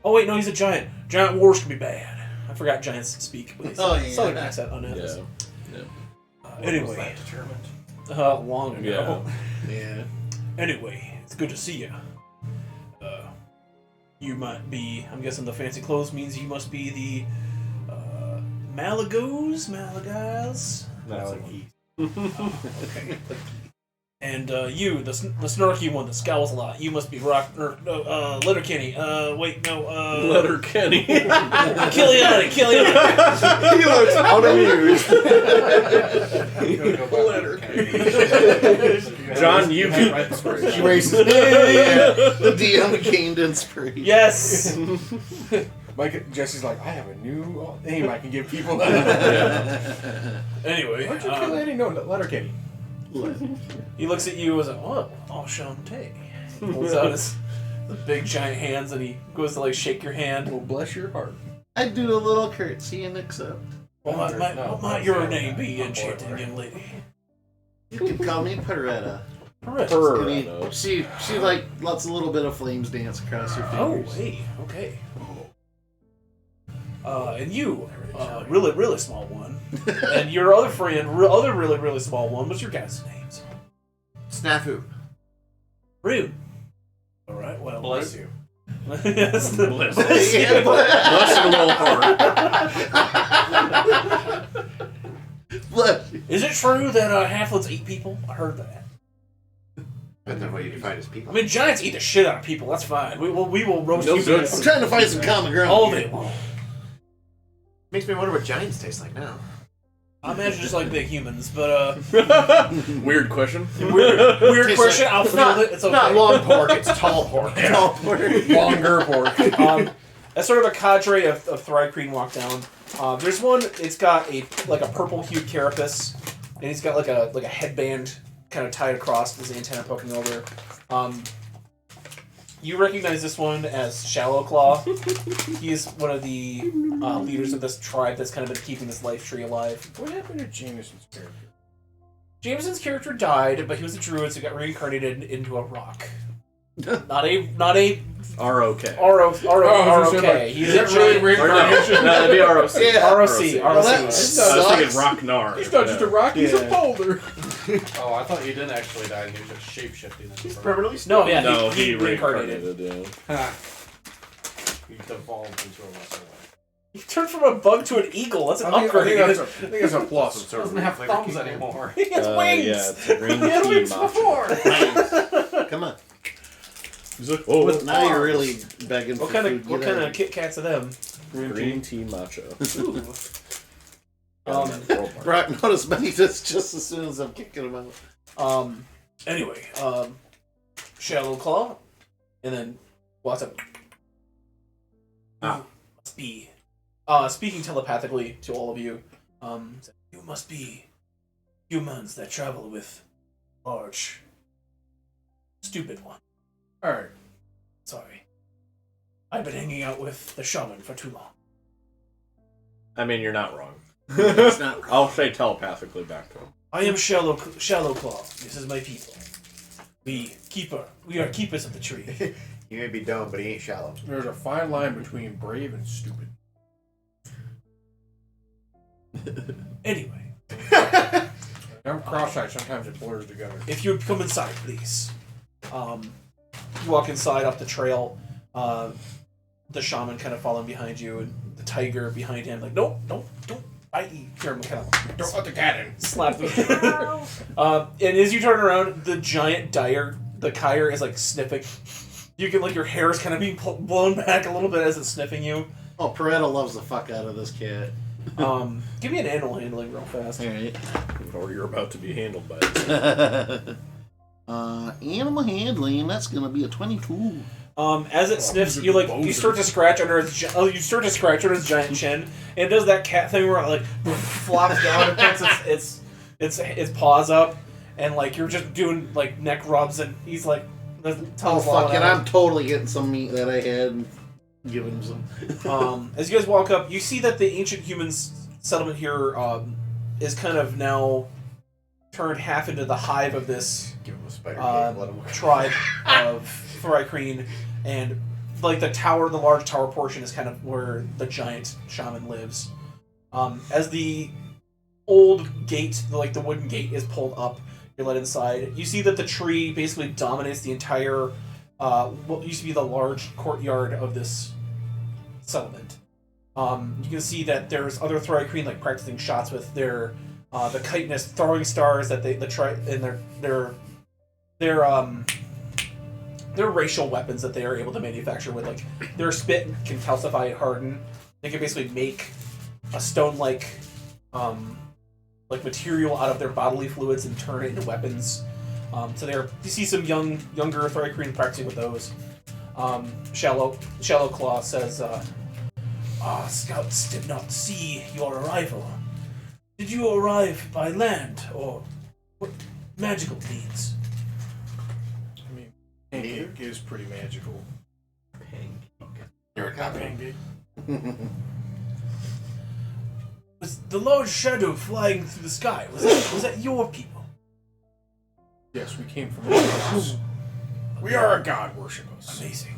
Oh wait, no, he's a giant. Giant wars can be bad. I forgot giants speak. With southern accent on it. Was that determined? Long ago. Yeah. Anyway, it's good to see you. You might be. I'm guessing the fancy clothes means you must be the Malagos. Okay. And you, the snarky one that scowls a lot, you must be Letterkenny. Wait, no, Letterkenny. Kiliani. He looks unamused. John, you can She raises. The DM gained inspiration. Yes! Jesse's like, I have a new name I can give people. Anyway, Why don't you kill Annie? No, Letterkenny. he looks at you as a, enchanté. Pulls out his big giant hands and he goes to like shake your hand. Well, bless your heart. I do a little curtsy and accept. What might your name be, enchanted young lady? You can call me Peretta. Peretta. She like lets a little bit of flames dance across her Oh, fingers. hey, okay. And you, really small one, and your other friend, other really small one. What's your guys' names? Snafu. Rude. All right. Well, Bless you. Yes. Bless Yeah, Bless your little heart. Is it true that halflings eat people? I heard that. Depends on what you define as people. I mean, giants eat the shit out of people. That's fine. We will roast No you good. I'm trying to find some common ground all here. day long. Makes me wonder what giants taste like now. I imagine just like big humans, but Weird question. weird Tastes question. like- I'll field it. It's okay. Not long pork, it's tall pork. Longer pork. As sort of a cadre of Thrycreen walk down. There's one. It's got a purple hued carapace, and he's got like a headband kind of tied across his antenna poking over. You recognize this one as Shallow Claw. He is one of the leaders of this tribe that's kind of been keeping this life tree alive. What happened to Jameson's character? Jameson's character died, but he was a druid, so he got reincarnated into a rock. Not a ROK. ROK. He's a giant reincarnation? No, that'd be ROC. Yeah. ROC. Well, that I was sucks. thinking Rocknar. He's not just a rock, he's a boulder. Oh, I thought you didn't actually die and he was just shape-shifting. He's permanently No, yeah, No, he reincarnated. yeah. He devolved into a lesser way. He turned from a bug to an eagle. That's an I upgrade. think that's a plus. He doesn't have thumbs anymore. He has wings. Yeah, it's a green He had tea wings matcha. before. Come on. He's like, oh, Now you're really begging for What kind food. of Get out. Kit Kats are them? green tea matcha. Brock noticed many just as soon as I'm kicking him out. Anyway, Shallow Claw, and then walks up. Must be. Speaking telepathically to all of you, you must be humans that travel with large, stupid one. Alright. Sorry. I've been hanging out with the shaman for too long. I mean, you're not wrong. It's not wrong. I'll say telepathically back to him. I am Shallow Claw. This is my people. We are keepers of the tree. He may be dumb, but he ain't shallow. There's a fine line between brave and stupid. Anyway, I'm cross-eyed. Sometimes it blurs together. if you would come inside, please. You walk inside up the trail. The shaman kind of following behind you, and the tiger behind him, like, nope, don't. I hear him kind of Don't let the cat in. slap me. And as you turn around, the giant the Kyre is like sniffing. You can your hair is kind of being blown back a little bit as it's sniffing you. Oh, Peretta loves the fuck out of this cat. Give me an animal handling real fast. Alright. Or you're about to be handled by it. Animal handling, that's gonna be a 22. As it sniffs, you start to scratch under its giant chin, and it does that cat thing where it flops down and puts its paws up, and you're just doing neck rubs, and he's like, the tongue's fuck it, out. I'm totally getting some meat that I had and giving him some. As you guys walk up, you see that the ancient humans settlement here is kind of now turned half into the hive of this Give him a spider game, let him work. tribe of Thrycreen, and the large tower portion is kind of where the giant shaman lives. As the old gate, the wooden gate, is pulled up, you're let inside. You see that the tree basically dominates the entire what used to be the large courtyard of this settlement. You can see that there's other Thrycreen practicing shots with their the chitinous throwing stars that they try in their racial weapons that they are able to manufacture with their spit can calcify and harden. They can basically make a stone-like material out of their bodily fluids and turn it into weapons. You see some younger Thrycreen practicing with those. Shallow Claw says, scouts did not see your arrival. Did you arrive by land or what magical means? I mean, pancake is pretty magical. You're not pancake. Was the large shadow flying through the sky? Was that your people? Yes, we came from the gods. We are a god worshippers. Amazing.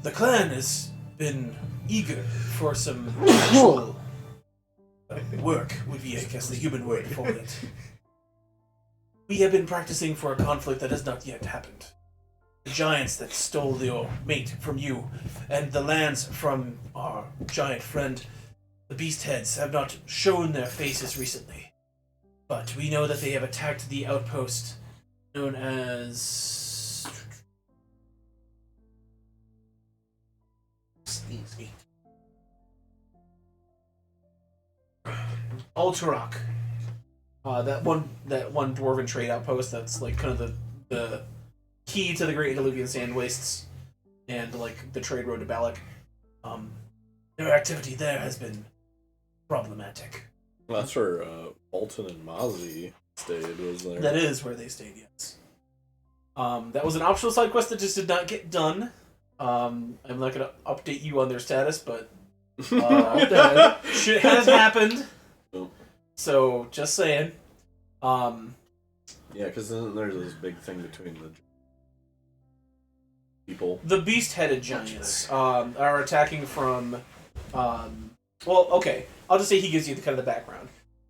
The clan has been eager for some actual work, would be, I guess, the human word for it. We have been practicing for a conflict that has not yet happened. The giants that stole your mate from you, and the lands from our giant friend, the beast heads, have not shown their faces recently. But we know that they have attacked the outpost known as... Ultarok. That one dwarven trade outpost that's kind of the key to the Great Andaluvian Sand Wastes and the trade road to Balak. Their activity there has been problematic. Well, that's where Alton and Mozzie stayed, was there? That is where they stayed, yes. That was an optional side quest that just did not get done. I'm not going to update you on their status, but shit has happened. Oh. So, just saying. Yeah, because then there's this big thing between the people. The beast-headed giants are attacking from... okay. I'll just say he gives you the background.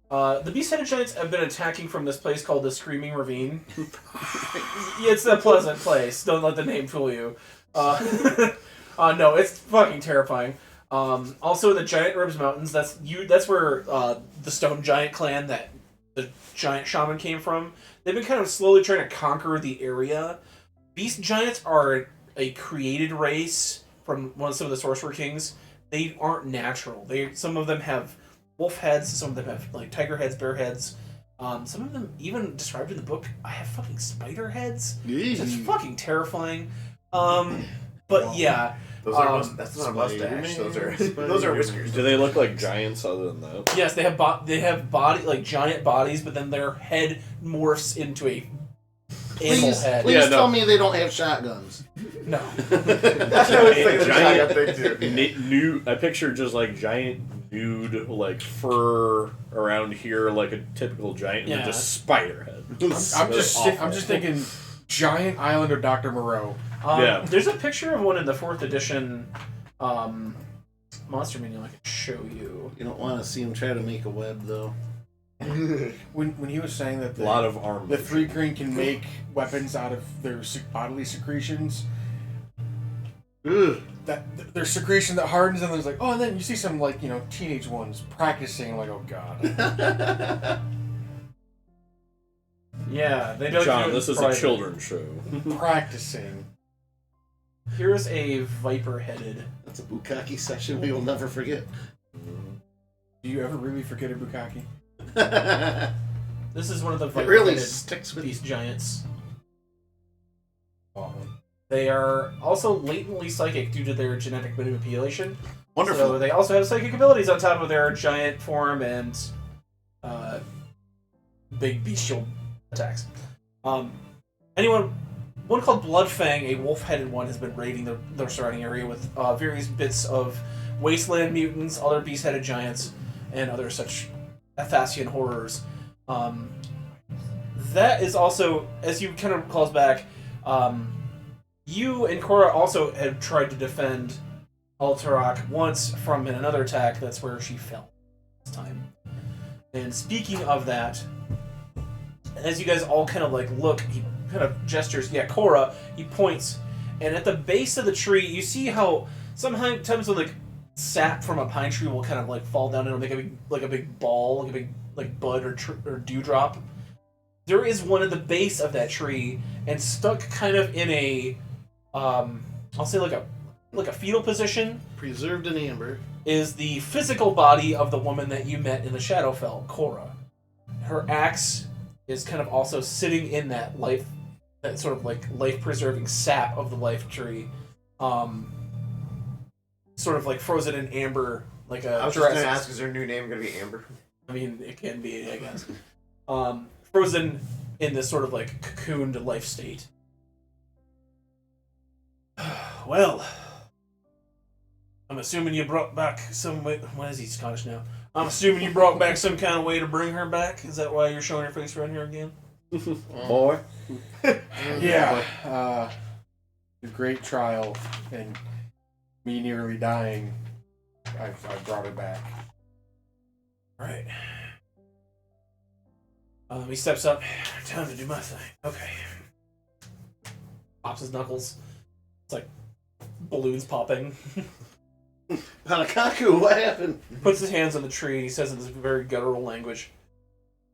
The beast-headed giants have been attacking from this place called the Screaming Ravine. It's a pleasant place. Don't let the name fool you. No, it's fucking terrifying. Also, the Giant Ribs Mountains. That's where the Stone Giant clan that the giant shaman came from. They've been kind of slowly trying to conquer the area. Beast giants are a created race from some of the Sorcerer Kings. They aren't natural. Some of them have wolf heads. Some of them have tiger heads, bear heads. Some of them even described in the book. I have fucking spider heads. It's fucking terrifying. But yeah. Those are that's not a mustache. Those are whiskers. Do they look like giants other than that? Yes, they have body giant bodies, but then their head morphs into a animal head. Please tell me they don't have shotguns. No. That's what I was thinking. Giant. I picture just giant nude, like, fur around here like a typical giant with just spider head. I'm just thinking giant island of Dr. Moreau. There's a picture of one in the 4th edition monster manual I can show you. You don't want to see him try to make a web, though. When he was saying that a lot of armor. The 3 green can make weapons out of their bodily secretions. Ugh. That their secretion that hardens, and there's like, oh, and then you see some like teenage ones practicing. Like, oh god. Yeah, they don't. John, this is a children's show. Practicing. Here's a viper-headed. That's a bukkake session we will never forget. Do you ever really forget a bukkake? This is one of the It really viper-headed sticks with these giants. Oh. They are also latently psychic due to their genetic manipulation. Wonderful. So they also have psychic abilities on top of their giant form and big bestial attacks. One called Bloodfang, a wolf-headed one, has been raiding the surrounding area with various bits of wasteland mutants, other beast-headed giants, and other such Athasian horrors. That is also, as you kind of calls back, you and Cora also had tried to defend Alterok once from another attack. That's where she fell this time. And speaking of that, as you guys all kind of like look, he kind of gestures. Yeah, Cora. He points, and at the base of the tree, you see how sometimes when like sap from a pine tree will kind of like fall down and it'll make a big ball, like a big like bud or dewdrop. There is one at the base of that tree, and stuck kind of in a I'll say like a fetal position, preserved in amber, is the physical body of the woman that you met in the Shadowfell, Cora. Her axe is kind of also sitting in that sort of like life-preserving sap of the life tree, sort of like frozen in amber, like a. I was just going to ask, is her new name going to be Amber? I mean, it can be, I guess. Frozen in this sort of like cocooned life state. Well, I'm assuming you brought back some way. Why is he Scottish now? I'm assuming you brought back some kind of way to bring her back. Is that why you're showing her face around here again? Boy. Yeah. The great trial and me nearly dying. I brought her back. Right. He steps up. Time to do my thing. Okay. Pops his knuckles. It's like balloons popping. Panakaku, what happened? Puts his hands on the tree. He says in this very guttural language,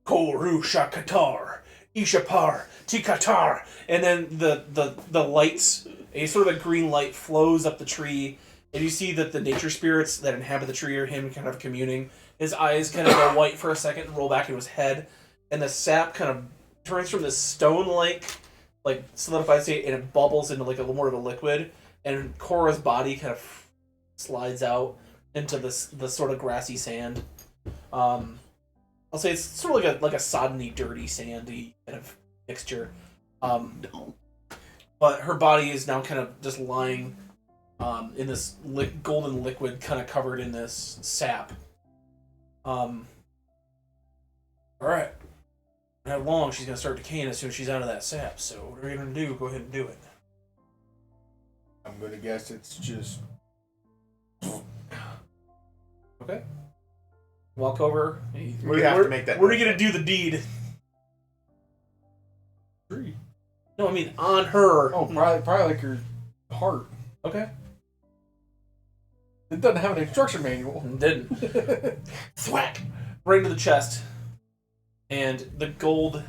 Koru Shakatar, Ishapar, Tikatar. And then the lights, a sort of a green light flows up the tree, and you see that the nature spirits that inhabit the tree are him kind of communing. His eyes kind of go white for a second and roll back into his head, and the sap kind of turns from this stone-like, like solidified state, and it bubbles into like a little more of a liquid, and Cora's body kind of slides out into the sort of grassy sand. I'll say it's sort of like a soddeny, dirty, sandy kind of mixture. But her body is now kind of just lying in this golden liquid, kind of covered in this sap. All right. Not long, she's gonna start decaying as soon as she's out of that sap. So what are you gonna do? Go ahead and do it. I'm gonna guess it's just. Okay. Walk over. We have to make that. Where are you gonna do the deed? Tree. No, I mean on her. Oh, probably like her heart. Okay. It doesn't have an instruction manual. Didn't. Thwack! Right into the chest. And the gold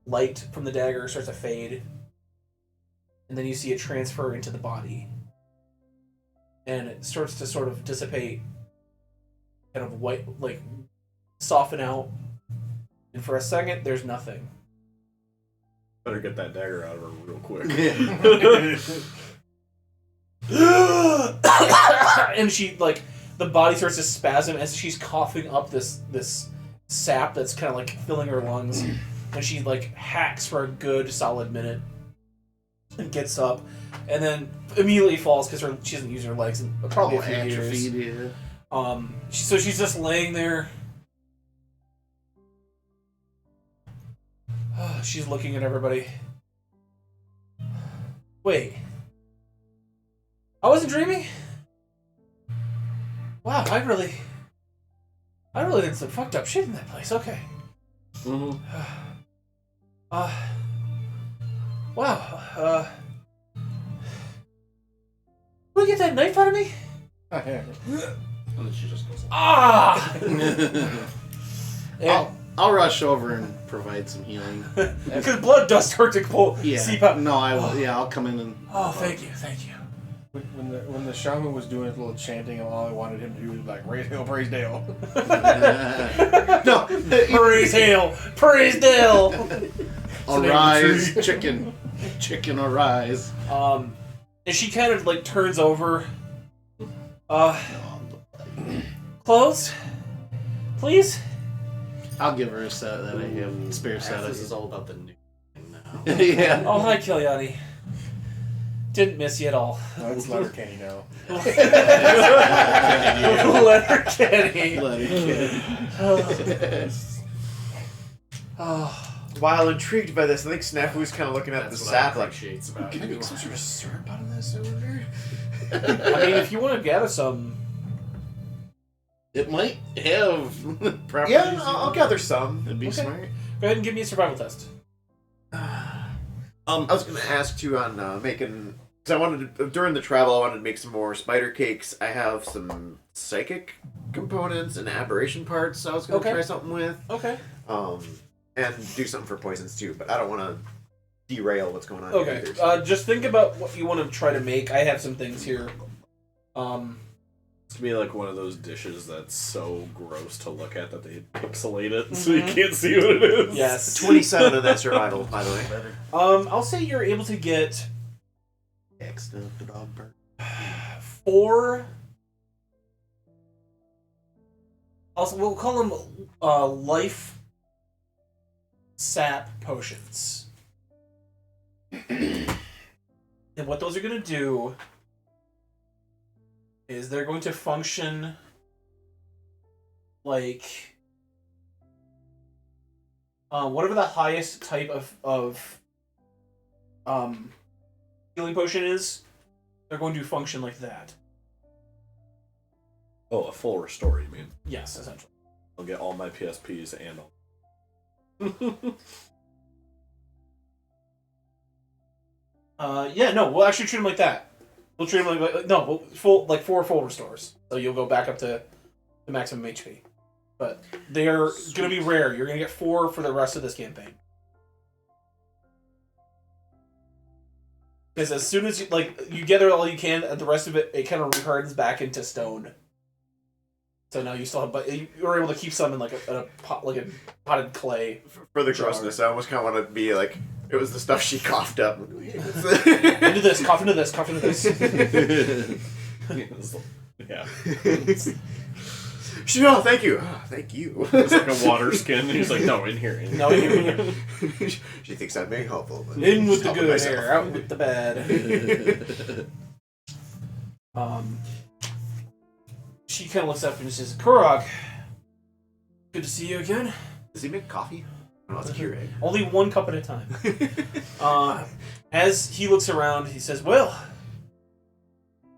light from the dagger starts to fade. And then you see it transfer into the body. And it starts to sort of dissipate. Kind of white, like, soften out. And for a second, there's nothing. Better get that dagger out of her real quick. And she, like, the body starts to spasm as she's coughing up this sap that's kind of like filling her lungs, and she like hacks for a good solid minute and gets up and then immediately falls because she hasn't used her legs in probably a few years. So she's just laying there. She's looking at everybody. Wait. I wasn't dreaming? Wow, I really did some fucked up shit in that place. Okay. Mm-hmm. Wow. Will you get that knife out of me? Yeah. And then she just goes. Ah! I'll rush over and provide some healing. Because blood does start to seep out. No, I will. Yeah, I'll come in and. Oh, thank you. When the shaman was doing his little chanting, all I wanted him to do was like, "Raise Hail, praise Dale." No, Praise Hail, praise Dale. Arise, chicken, arise. And she kind of like turns over. Clothes, please. I'll give her a set that I have spare set. This is all about the new thing now. Yeah. Oh, hi, Kiliani. Didn't miss you at all. No, it's Letterkenny now. Letterkenny. While intrigued by this, I think Snafu's kind of looking at That's the what sap I like, appreciate about can I you. make some sort of syrup out of this over? I mean, if you want to gather some. It might have properties. Yeah, I'll gather some. It'd be Okay. smart. Go ahead and give me a survival test. I was going to ask you on making, because I wanted to, during the travel, I wanted to make some more spider cakes. I have some psychic components and aberration parts I was going to Okay. try something with. Okay. And do something for poisons too, but I don't want to derail what's going on Okay. here either. Just think about what you want to try to make. I have some things here. It's gonna be like one of those dishes that's so gross to look at that they pixelate it so you can't see what it is. Yes. 27 of that survival, by the way. I'll say you're able to get Excellent, the dog bird. 4. Also, we'll call them life sap potions. And what those are going to do is they're going to function like whatever the highest type of healing potion is, they're going to function like that. Oh, a full restore, you mean? Yes, essentially. I'll get all my PSPs and all. Yeah, no, we'll actually treat them like that. We'll treat them like no, full like 4 full restores. So you'll go back up to the maximum HP. But they're gonna be rare. You're gonna get 4 for the rest of this campaign. Because as soon as you gather all you can, the rest of it kind of rehardens back into stone. So now you still have, but you're able to keep some in like a potted clay. For the grossness, I almost kind of want to be like, it was the stuff she coughed up. Into this, cough into this, cough into this. Yeah. No, thank you. Oh, thank you. It's like a water skin. He's like, no, in here. No, in here. She thinks I'm being helpful. But In with the stopping good myself. air, out with the bad. She kind of looks up and says, "Kurog, good to see you again. Does he make coffee? No, it's Keurig. Only 1 cup at a time." As he looks around, he says, "Well,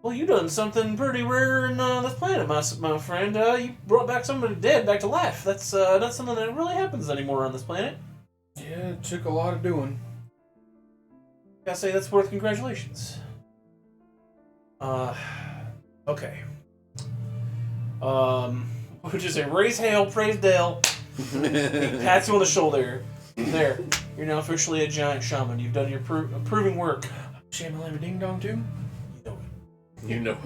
you done something pretty rare in this planet, my friend. You brought back somebody dead back to life. That's not something that really happens anymore on this planet. Yeah, it took a lot of doing. Gotta say that's worth congratulations." Okay. What would you say? Raise hail, praise Dale. He pats you on the shoulder. There. You're now officially a giant shaman. You've done your proving work. Shamalama Ding Dong too? You know it. You know.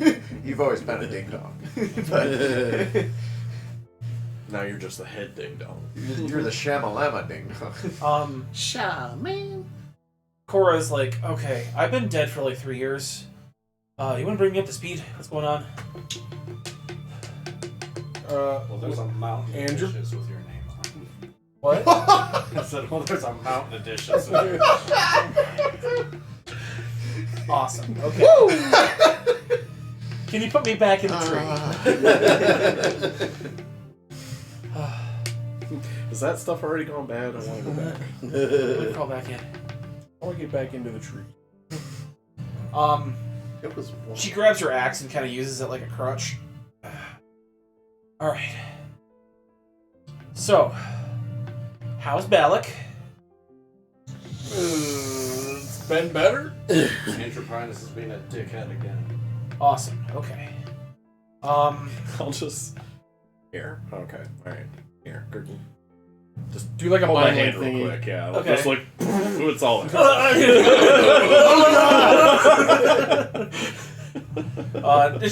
You've always been a ding dong. But Now you're just the head ding dong. you're the shamalama ding dong. Shaman. Cora's like, okay, I've been dead for like 3 years. You want to bring me up to speed? What's going on? Well, there's a mountain of Andrew? dishes with your name on. What? I said, well, there's a mountain of dishes with your Awesome. Okay. Can you put me back in the tree? Is that stuff already gone bad? I want to go back. Let me crawl back in. I want to get back into the tree. It was. She grabs her axe and kind of uses it like a crutch. All right. So, how's Balak? It's been better. Enterprise is being a dickhead again. Awesome. Okay. I'll just... Here. Okay. Alright. Here. Gurgle. Just Do like a hold my mind hand thingy. real quick, yeah. Okay. Just like... it's all in. And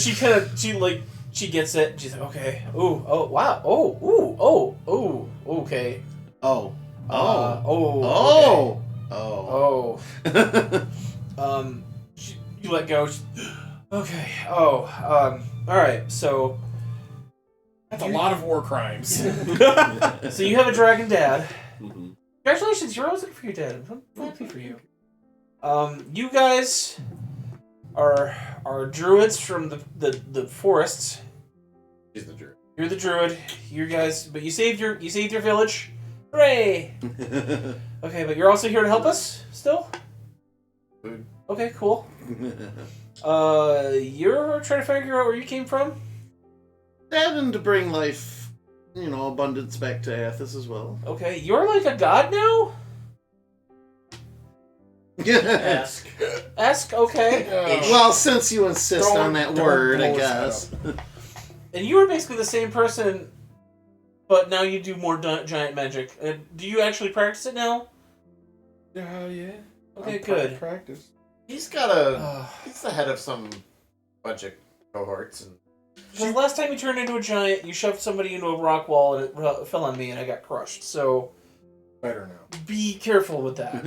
she gets it. And she's like, okay. Ooh. Oh. Wow. Oh. Ooh. Oh. Ooh. Okay. Oh. Oh. Oh. Oh. You let go. Okay. Oh. All right. So. That's a lot of war crimes. So you have a dragon dad. Mhm. Congratulations, you're always looking for your dad. I'm happy for you. You guys are druids from the forests. She's the jerk. You're the druid. You guys, but you saved your village. Hooray! Okay, but you're also here to help us still. Food. Okay, cool. You're trying to figure out where you came from. And to bring life, abundance back to Athos as well. Okay, you're like a god now. Ask. Ask. Okay. Well, since you insist on that Don't word, I blow us guess. And you were basically the same person, but now you do more giant magic. Do you actually practice it now? Yeah. Okay, good. Practice. He's got a. He's the head of some bunch of cohorts, and Because last time you turned into a giant, you shoved somebody into a rock wall and it fell on me and I got crushed. So Better now. be careful with that.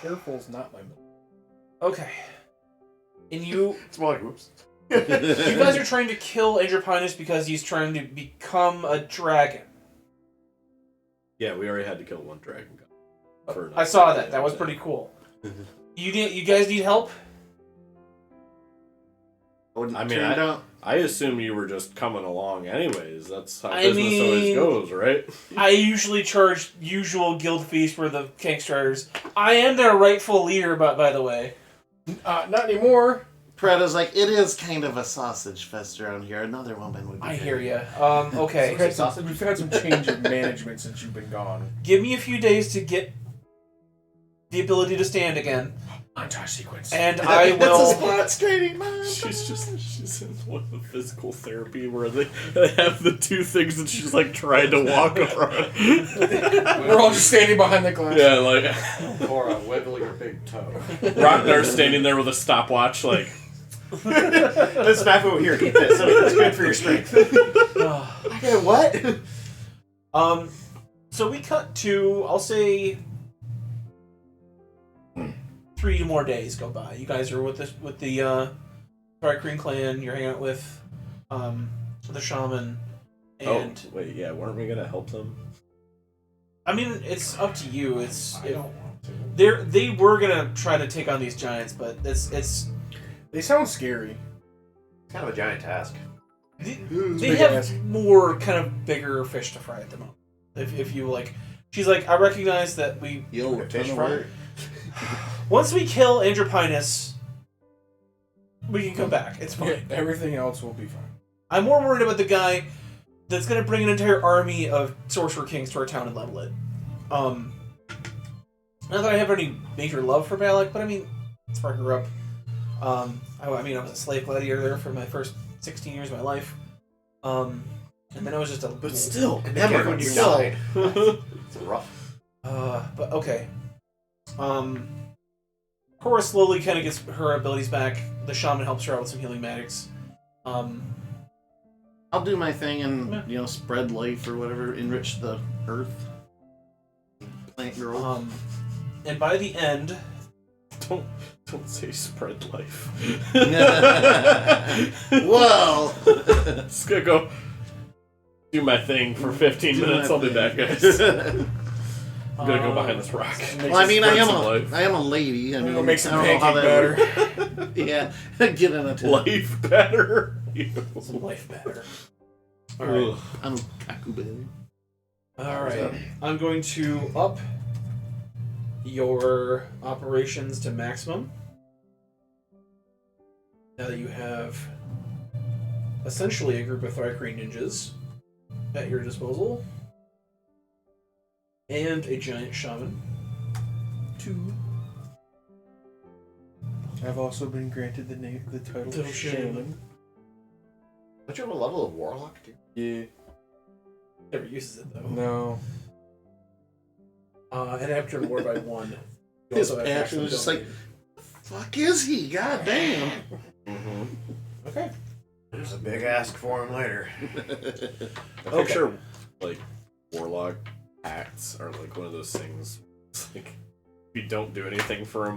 Careful's not my move. Okay. And you it's more like whoops. you guys are trying to kill Andropinus because he's trying to become a dragon. Yeah, we already had to kill one dragon. I saw that. That was pretty cool. You guys need help? I assume you were just coming along anyways. That's how I business always goes, right? I usually charge usual guild fees for the tank starters. I am their rightful leader, by the way. Not anymore. Preda's like, it is kind of a sausage fest around here. Another woman would be I good. hear you. Okay. We've had some change of management since you've been gone. Give me a few days to get the ability to stand again. Montage sequence. And I It's a will... spot training, man. She's in one of the physical therapy where they have the two things and she's like trying to walk around. We're all just standing behind the glass. Yeah, like Cora, wiggle your big toe. Ragnar standing there with a stopwatch, like This Mafu here, eat this. It's good for your strength. Okay, what? So we cut to, I'll say, 3 more days go by. You guys are with the Tri-Kreen clan. You're hanging out with the shaman. And wait, yeah, weren't we gonna help them? I mean, it's up to you. I don't want to. They were gonna try to take on these giants, but it's They sound scary. It's kind of a giant task. they have more kind of bigger fish to fry at the moment. If you like, she's like, I recognize that we Fish fry. once we kill Andropinus, we can come back. It's fine. Everything else will be fine. I'm more worried about the guy that's gonna bring an entire army of Sorcerer Kings to our town and level it. Not that I have any major love for Balak, but I mean, that's where I grew up. I was a slave gladiator there for my first 16 years of my life. And then I was just a... But still, Remember when you still. died. It's rough. But okay. Cora slowly kind of gets her abilities back. The shaman helps her out with some healing magics. I'll do my thing and, spread life or whatever, enrich the earth. Plant growth. And by the end... Don't say spread life. Well, Just gonna go do my thing for 15 minutes. I'll be back, guys. I'm gonna go behind this rock. Well, I mean, I Spread some life. am a lady. I mean, Go make some I don't know how pancake that batter. yeah, get in a tent. Life better. Ew. Some life better. Alright. Ugh. I'm kaku baby. Alright. I'm going to up your operations to maximum. Now that you have essentially a group of Thrycreen ninjas at your disposal. And a giant shaman. 2. I've also been granted the title Little of shaman. shaman. Don't you have a level of warlock too? Yeah. Never uses it though. No. And after war by 1. you His also have passion maximum is just like, domain. fuck is he? God damn. Okay. There's a big ask for him later. I picture like warlock acts are like one of those things. It's like if you don't do anything for a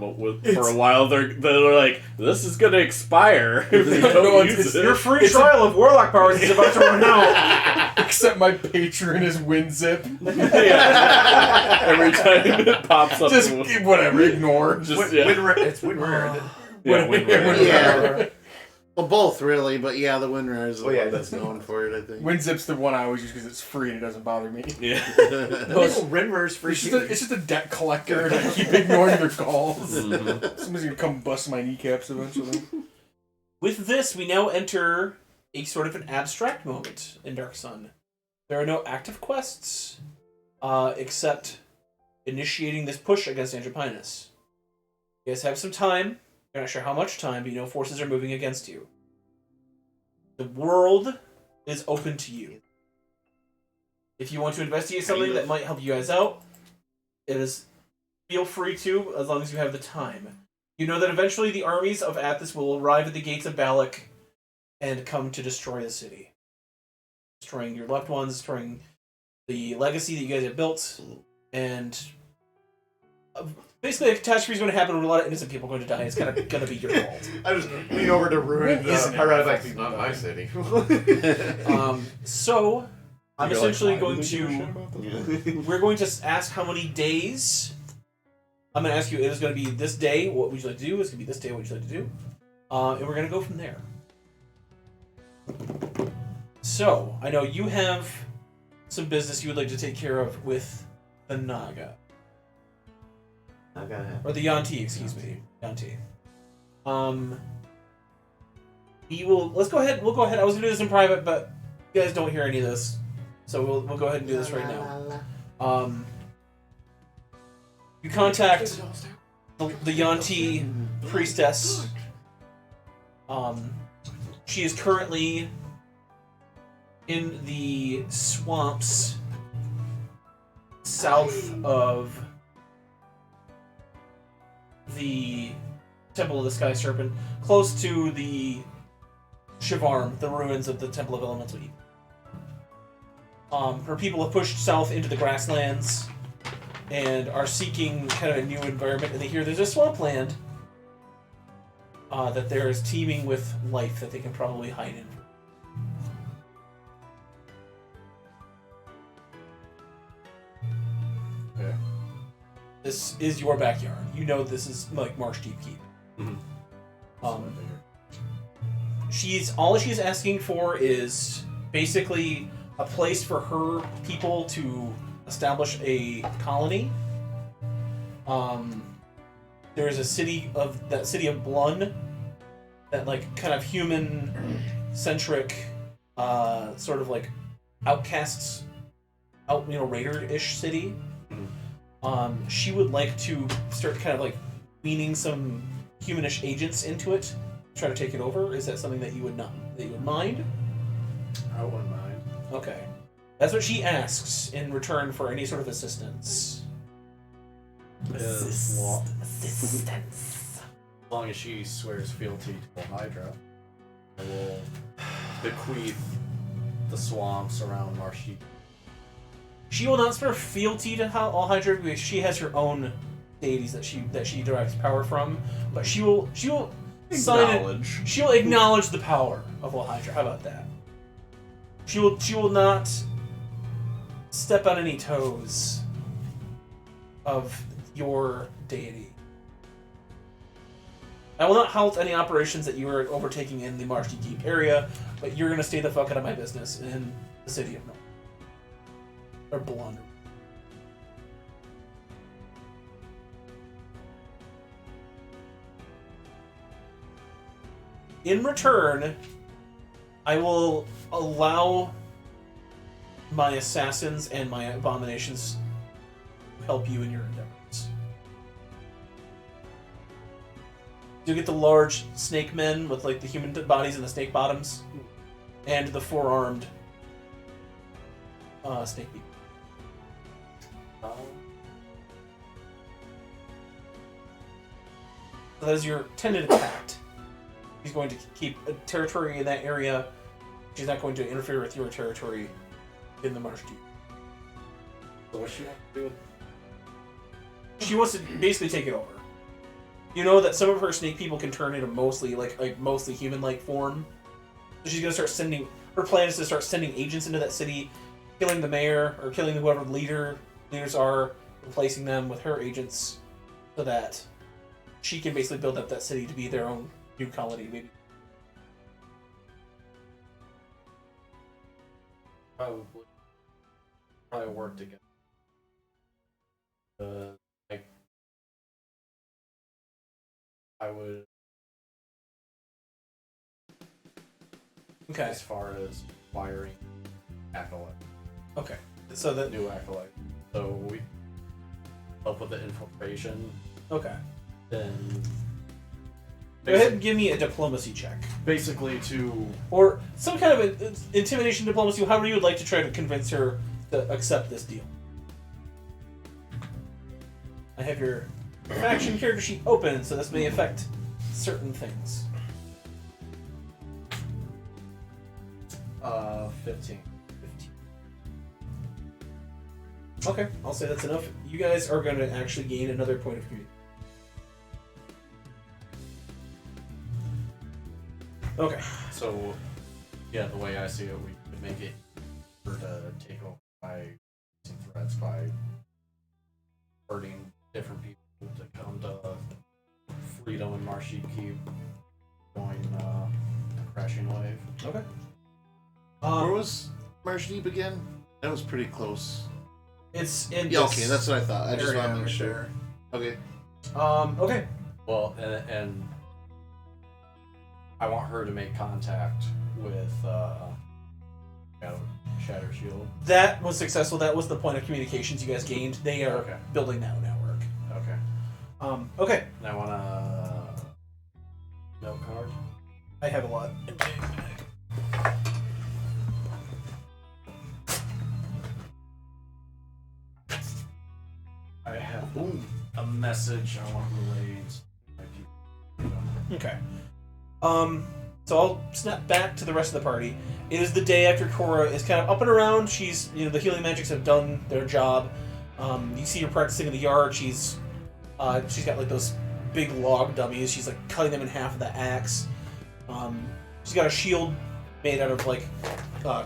while, they're like, this is gonna expire if you don't use it. Your free trial of warlock powers is about to run out. Except my patron is WinZip. Yeah. Every time it pops up, Just whatever, ignore. just It's WinRare. Yeah. Well, both really, but yeah, the WinRAR is the Oh, yeah, one that's known for it, I think. WinZip's the one I always use because it's free and it doesn't bother me. yeah. WinRare's free. It's just a debt collector and I keep ignoring their calls. Mhm. Somebody's gonna come bust my kneecaps eventually. With this, we now enter a sort of an abstract moment in Dark Sun. There are no active quests, except initiating this push against Angiopinas. You guys have some time. You're not sure how much time, but you know forces are moving against you. The world is open to you. If you want to investigate something that might help you guys out, feel free to, as long as you have the time. You know that eventually the armies of Athos will arrive at the gates of Balak and come to destroy the city. Destroying your loved ones, destroying the legacy that you guys have built, and basically a catastrophe is going to happen with a lot of innocent people going to die. It's kind of going to be your fault. I just lean over to ruin Isn't it? Pirate like, not my city. So, I'm You're essentially like, why going would we give a shit to... about this? We're going to ask how many days. I'm going to ask you, it is going to be this day, what would you like to do? It's going to be this day, what would you like to do? And we're going to go from there. So, I know you have some business you would like to take care of with the Naga. Or the Yanti, excuse me. Yanti. Let's go ahead, we'll go ahead. I was going to do this in private, but you guys don't hear any of this. So we'll go ahead and do this right now. You contact the Yanti priestess. She is currently in the swamps south of the Temple of the Sky Serpent, close to the Shivarm, the ruins of the Temple of Elemental Eve. Her people have pushed south into the grasslands and are seeking kind of a new environment, and they hear there's a swampland that there is teeming with life that they can probably hide in. Okay. This is your backyard. You know this is like Marsh Deep Keep. Mhm. All she's asking for is basically a place for her people to establish a colony. There's a city of Blun, that like kind of human centric sort of like outcasts raider-ish city. She would like to start kind of like weaning some humanish agents into it, try to take it over. Is that something that you would mind? I wouldn't mind. Okay. That's what she asks in return for any sort of assistance. Assistance. As long as she swears fealty to Hydra, I will bequeath the swamps around Marshy. She will not swear fealty to all Hydra because she has her own deities that she derives power from, but she will sign it. She will acknowledge the power of all Hydra. How about that? She will not step on any toes. of your deity. I will not halt any operations that you are overtaking in the Marshy Keep area, but you're going to stay the fuck out of my business in the city of North. Or Blunder. In return, I will allow my assassins and my abominations to help you in your endeavors. You get the large snake men with like the human bodies and the snake bottoms, and the four-armed snake people. So that is your tentative pact. He's going to keep a territory in that area. She's not going to interfere with your territory in the Marsh Deep. So what she want to do? She wants to basically take it over. You know that some of her snake people can turn into mostly mostly human-like form. So she's gonna start sending. Her plan is to start sending agents into that city, killing the mayor or killing whoever leaders are, replacing them with her agents, so that she can basically build up that city to be their own new colony, maybe. Probably work together. Like, I would. Okay. As far as wiring acolyte, Okay. So that. new acolyte. So we help with the infiltration. Okay. Then Go ahead and give me a diplomacy check, basically to or some kind of intimidation diplomacy. However you would like to try to convince her to accept this deal. I have your faction character sheet open, so this may affect certain things. 15. 15. Okay, I'll say that's enough. You guys are going to actually gain another point of community. Okay. So, yeah, the way I see it, we could make it for to take over by using threats, by hurting different people to come to Freedom and Marshy Keep, join the crashing wave. Okay. Where was Marsh Deep again? That was pretty close. It's in. Yeah, this okay, that's what I thought. I just area want to make right sure. Okay. Okay. Well, and I want her to make contact with Shatter Shield. That was successful. That was the point of communications you guys gained. They are Okay. building that network. Okay. Okay. And I want a note card. I have a lot. I have a message I want relayed to my people. Okay. So I'll snap back to the rest of the party. It is the day after Cora is kind of up and around. She's, the healing magics have done their job. You see her practicing in the yard. She's got like those big log dummies. She's like cutting them in half with the axe. She's got a shield made out of like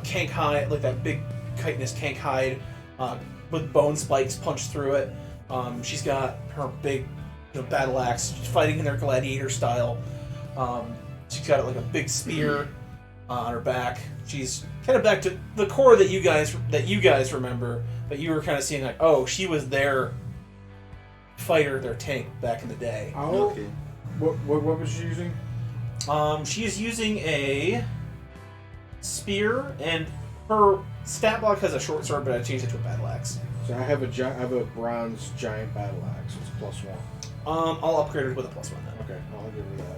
kank hide, like that big chitinous kank hide, with bone spikes punched through it. She's got her big, battle axe. She's fighting in their gladiator style. She's got like a big spear on her back. She's kind of back to the core that you guys remember, but you were kind of seeing like, oh, she was their fighter, their tank back in the day. Oh, Okay. what was she using? She is using a spear, and her stat block has a short sword, but I changed it to a battle axe. So I have a bronze giant battle axe. It's +1. I'll upgrade it with a +1 then. Okay, I'll give her that.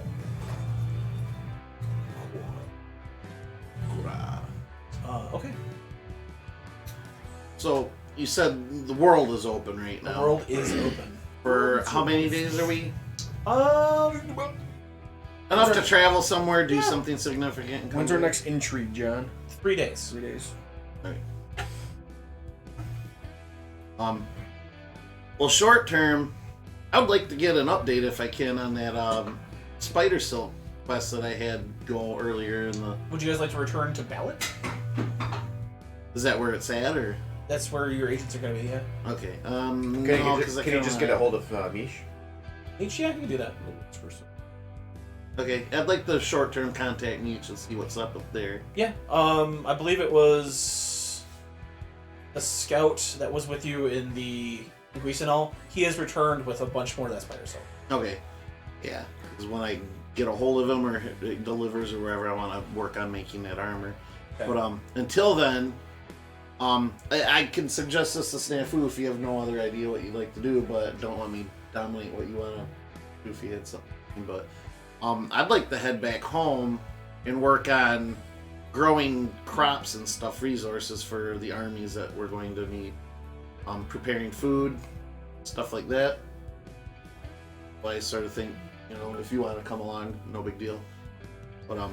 Okay. So you said the world is open right The now. world is open. For how many days are we? Enough to travel somewhere, do something significant. And come When's our back? next intrigue, John? 3 days. 3 days. Well, short term, I would like to get an update if I can on that spider silk quest that I had go earlier in the. Would you guys like to return to Ballot? Is that where it's at, or? That's where your agents are going to be. Yeah. Okay. Can no, you 'cause I just, can you kinda just get a hold of Mish? Each, yeah, you can do that. Okay, I'd like the short-term contact Nietzsche and see what's up there. Yeah. I believe it was a scout that was with you in the Greece and all. He has returned with a bunch more of that spider silk. Okay. Yeah, because when I get a hold of him or it delivers or wherever, I want to work on making that armor. Okay. But until then, I can suggest this to Snafu if you have no other idea what you'd like to do, but don't let me dominate what you want to do if you had something. But I'd like to head back home and work on growing crops and stuff, resources for the armies that we're going to need. Preparing food, stuff like that. I sort of think, if you want to come along, no big deal. But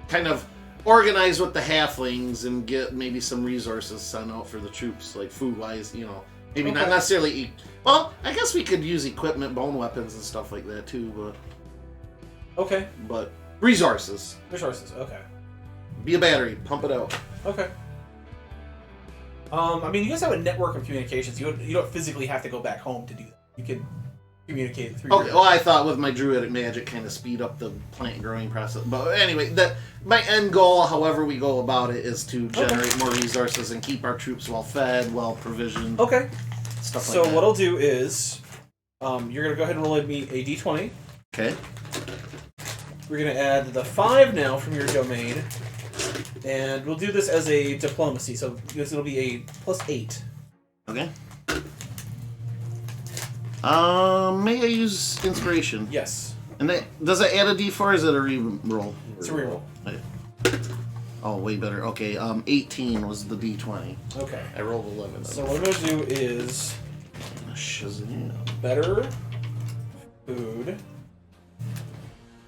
kind of organize with the halflings and get maybe some resources sent out for the troops, like food-wise, maybe not Okay. necessarily eat. Well, I guess we could use equipment, bone weapons and stuff like that too, Okay. but resources. Resources. Okay. Be a battery, pump it out. Okay. I mean, you guys have a network of communications. You don't physically have to go back home to do that. You can communicate through. Okay, well, I thought with my druidic magic kind of speed up the plant growing process. But anyway, my end goal, however we go about it, is to generate more resources and keep our troops well fed, well provisioned, Okay. stuff like So that. what I'll do is, you're gonna go ahead and roll me a d20. Okay. We're gonna add the 5 now from your domain, and we'll do this as a diplomacy. So this will be a +8. Okay. May I use inspiration? Yes. And does that add a d4 or is it a re-roll? It's a reroll. Oh, way better. Okay, 18 was the d20. Okay. I rolled 11. So what I'm gonna do is Shazam. better food.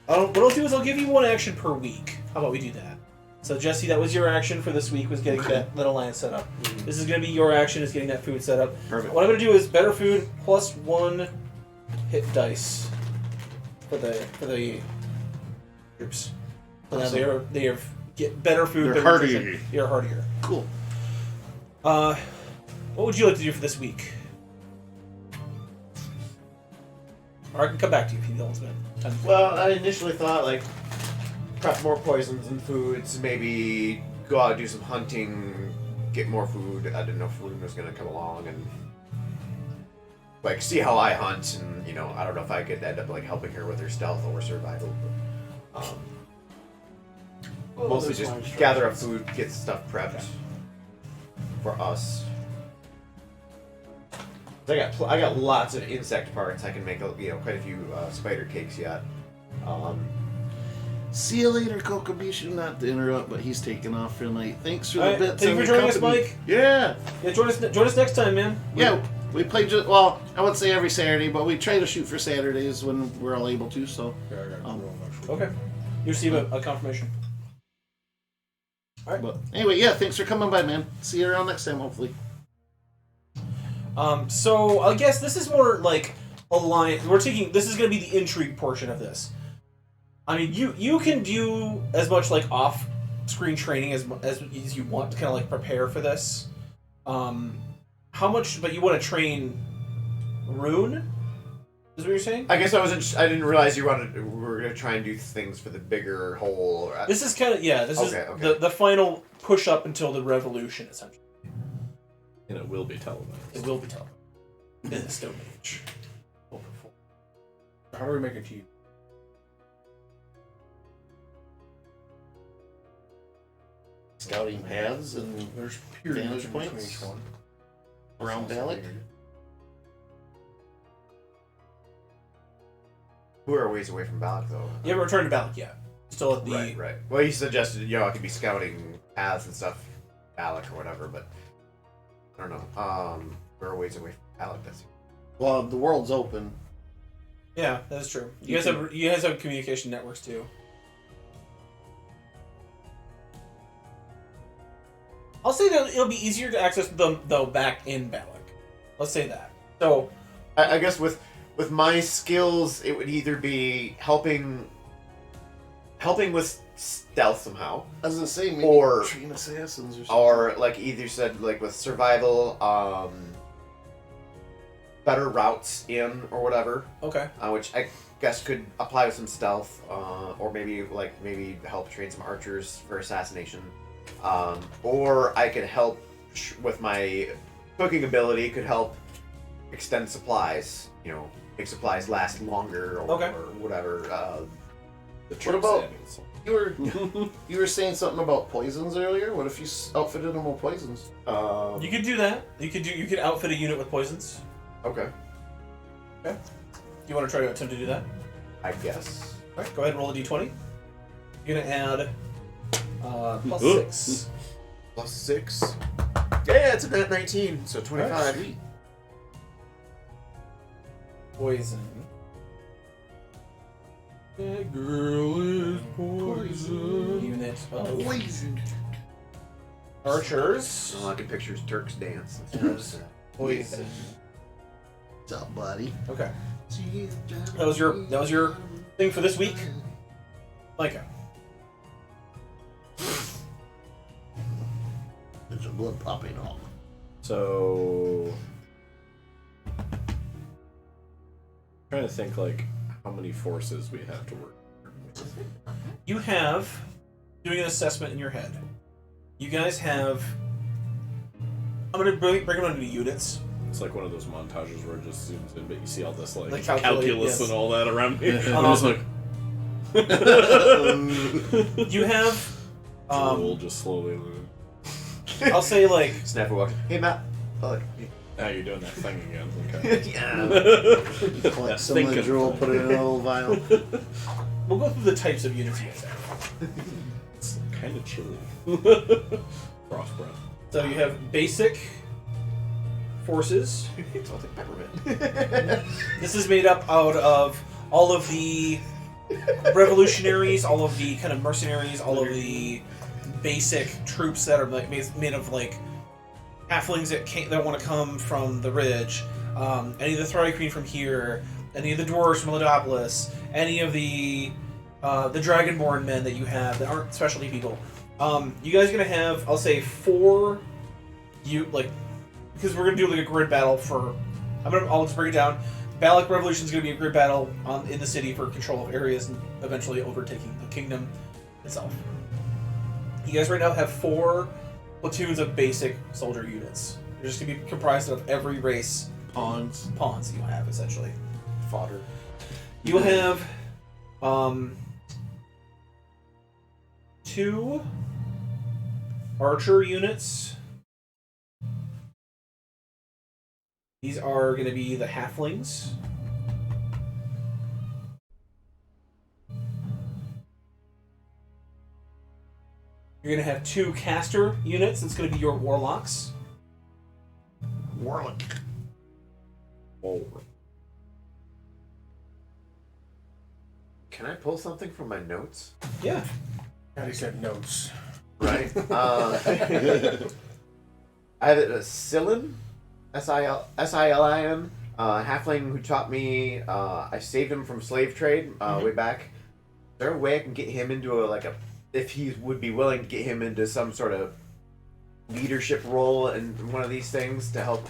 What I'll do is I'll give you 1 action per week. How about we do that? So Jesse, that was your action for this week, was getting that little land set up. This is going to be your action, is getting that food set up. Perfect. What I'm going to do is better food plus 1 hit dice for the troops. So now Awesome. they are get better food. They're better hardier. nutrition. They are hardier. Cool. What would you like to do for this week? Or I can come back to you if you don't spend time. Well, I initially thought prep more poisons and foods, maybe go out and do some hunting, get more food. I didn't know if Rune was gonna come along and see how I hunt, and I don't know if I could end up helping her with her stealth or survival. But, mostly just gather up food, get stuff prepped for us. I got lots of insect parts. I can make quite a few spider cakes yet. See you later, Kokobishu. Not to interrupt, but he's taking off for the night. Thanks for the Alright, bits. thank you on for your joining us, company. Mike. Yeah. Yeah, join us next time, man. Yeah, we play well, I wouldn't say every Saturday, but we try to shoot for Saturdays when we're all able to, so. Yeah, I got roll actually. Okay. You receive a confirmation. Alright. But anyway, yeah, thanks for coming by, man. See you around next time, hopefully. So I guess this is more like alliance. This is going to be the intrigue portion of this. I mean, you can do as much off-screen training as you want to kind of prepare for this. How much? But you want to train Rune? Is what you're saying? I guess I didn't realize we were gonna try and do things for the bigger whole. This is kind of This is okay. the final push up until the revolution, essentially. And it will be televised. It will be televised in the Stone Age. How do we make a team? Scouting paths and There's periods Vantage in between points? each one. around Dalek. Who are ways away from Balak though? You haven't returned to Balak yet. Still at the Right. Well, he suggested I could be scouting paths and stuff, Balak or whatever, but I don't know. We're ways away from Balak. That's Well, the world's open. Yeah, that is true. You guys have communication networks too. I'll say that it'll be easier to access them though back in Balak. Let's say that. So I guess with my skills, it would either be helping with stealth somehow, I was gonna say maybe Or- train assassins or something. or like either said like with survival, better routes in or whatever, Okay. which I guess could apply with some stealth, or maybe help train some archers for assassination, or I could help with my cooking ability. Could help extend supplies. Make supplies last longer or, Okay. or whatever. The What about- trips in. You were saying something about poisons earlier. What if you outfitted them with poisons? You could do that. You could outfit a unit with poisons. Okay, You want to try to attempt to do that? I guess. All right. Go ahead and roll a d20. You're gonna add plus Ooh. 6. Plus 6. Yeah, it's a net 19, so 25. Sweet. Poison. That girl is poison. Unit of Poison. archers. All I can picture is Turks dance. Poison. What's up, buddy? Okay. That was your thing for this week, Micah. There's some blood popping off. So, trying to think like how many forces we have to work. You have doing an assessment in your head. You guys have. I'm gonna break them into units. It's like one of those montages where it just zooms in, but you see all this like Like calculate, calculus yes. and all that around me. Uh-huh. I'm just like, You have. drool just slowly. I'll say like. Snapper walks. Hey, Matt. Oh, Now you're doing that thing again. Okay. yeah. Collect some of the Thinking. drool, put it in a little vial. We'll go through the types of units you guys have. It's kind of chilly. Frost breath. So you have basic forces. It's all like peppermint. This is made up out of all of the revolutionaries, all of the kind of mercenaries, all of the basic troops that are like made of like halflings that want to come from the ridge, any of the Thry Queen from here, any of the dwarves from Ledopolis, any of the Dragonborn men that you have that aren't specialty people. You guys are gonna have, I'll say, 4. Because we're gonna do like a grid battle for. I'll just break it down. Balak Revolution is gonna be a grid battle in the city for control of areas and eventually overtaking the kingdom itself. You guys right now have 4 platoons of basic soldier units. They're just gonna be comprised of every race pawns you have essentially. Fodder. You'll have 2 archer units. These are going to be the halflings. You're going to have 2 caster units. That's going to be your warlocks. Warlock. Can I pull something from my notes? Yeah. God, he said notes. Right. I have a Silin, Silin, halfling who taught me. I saved him from slave trade way back. Is there a way I can get him into if he would be willing to get him into some sort of leadership role in one of these things to help?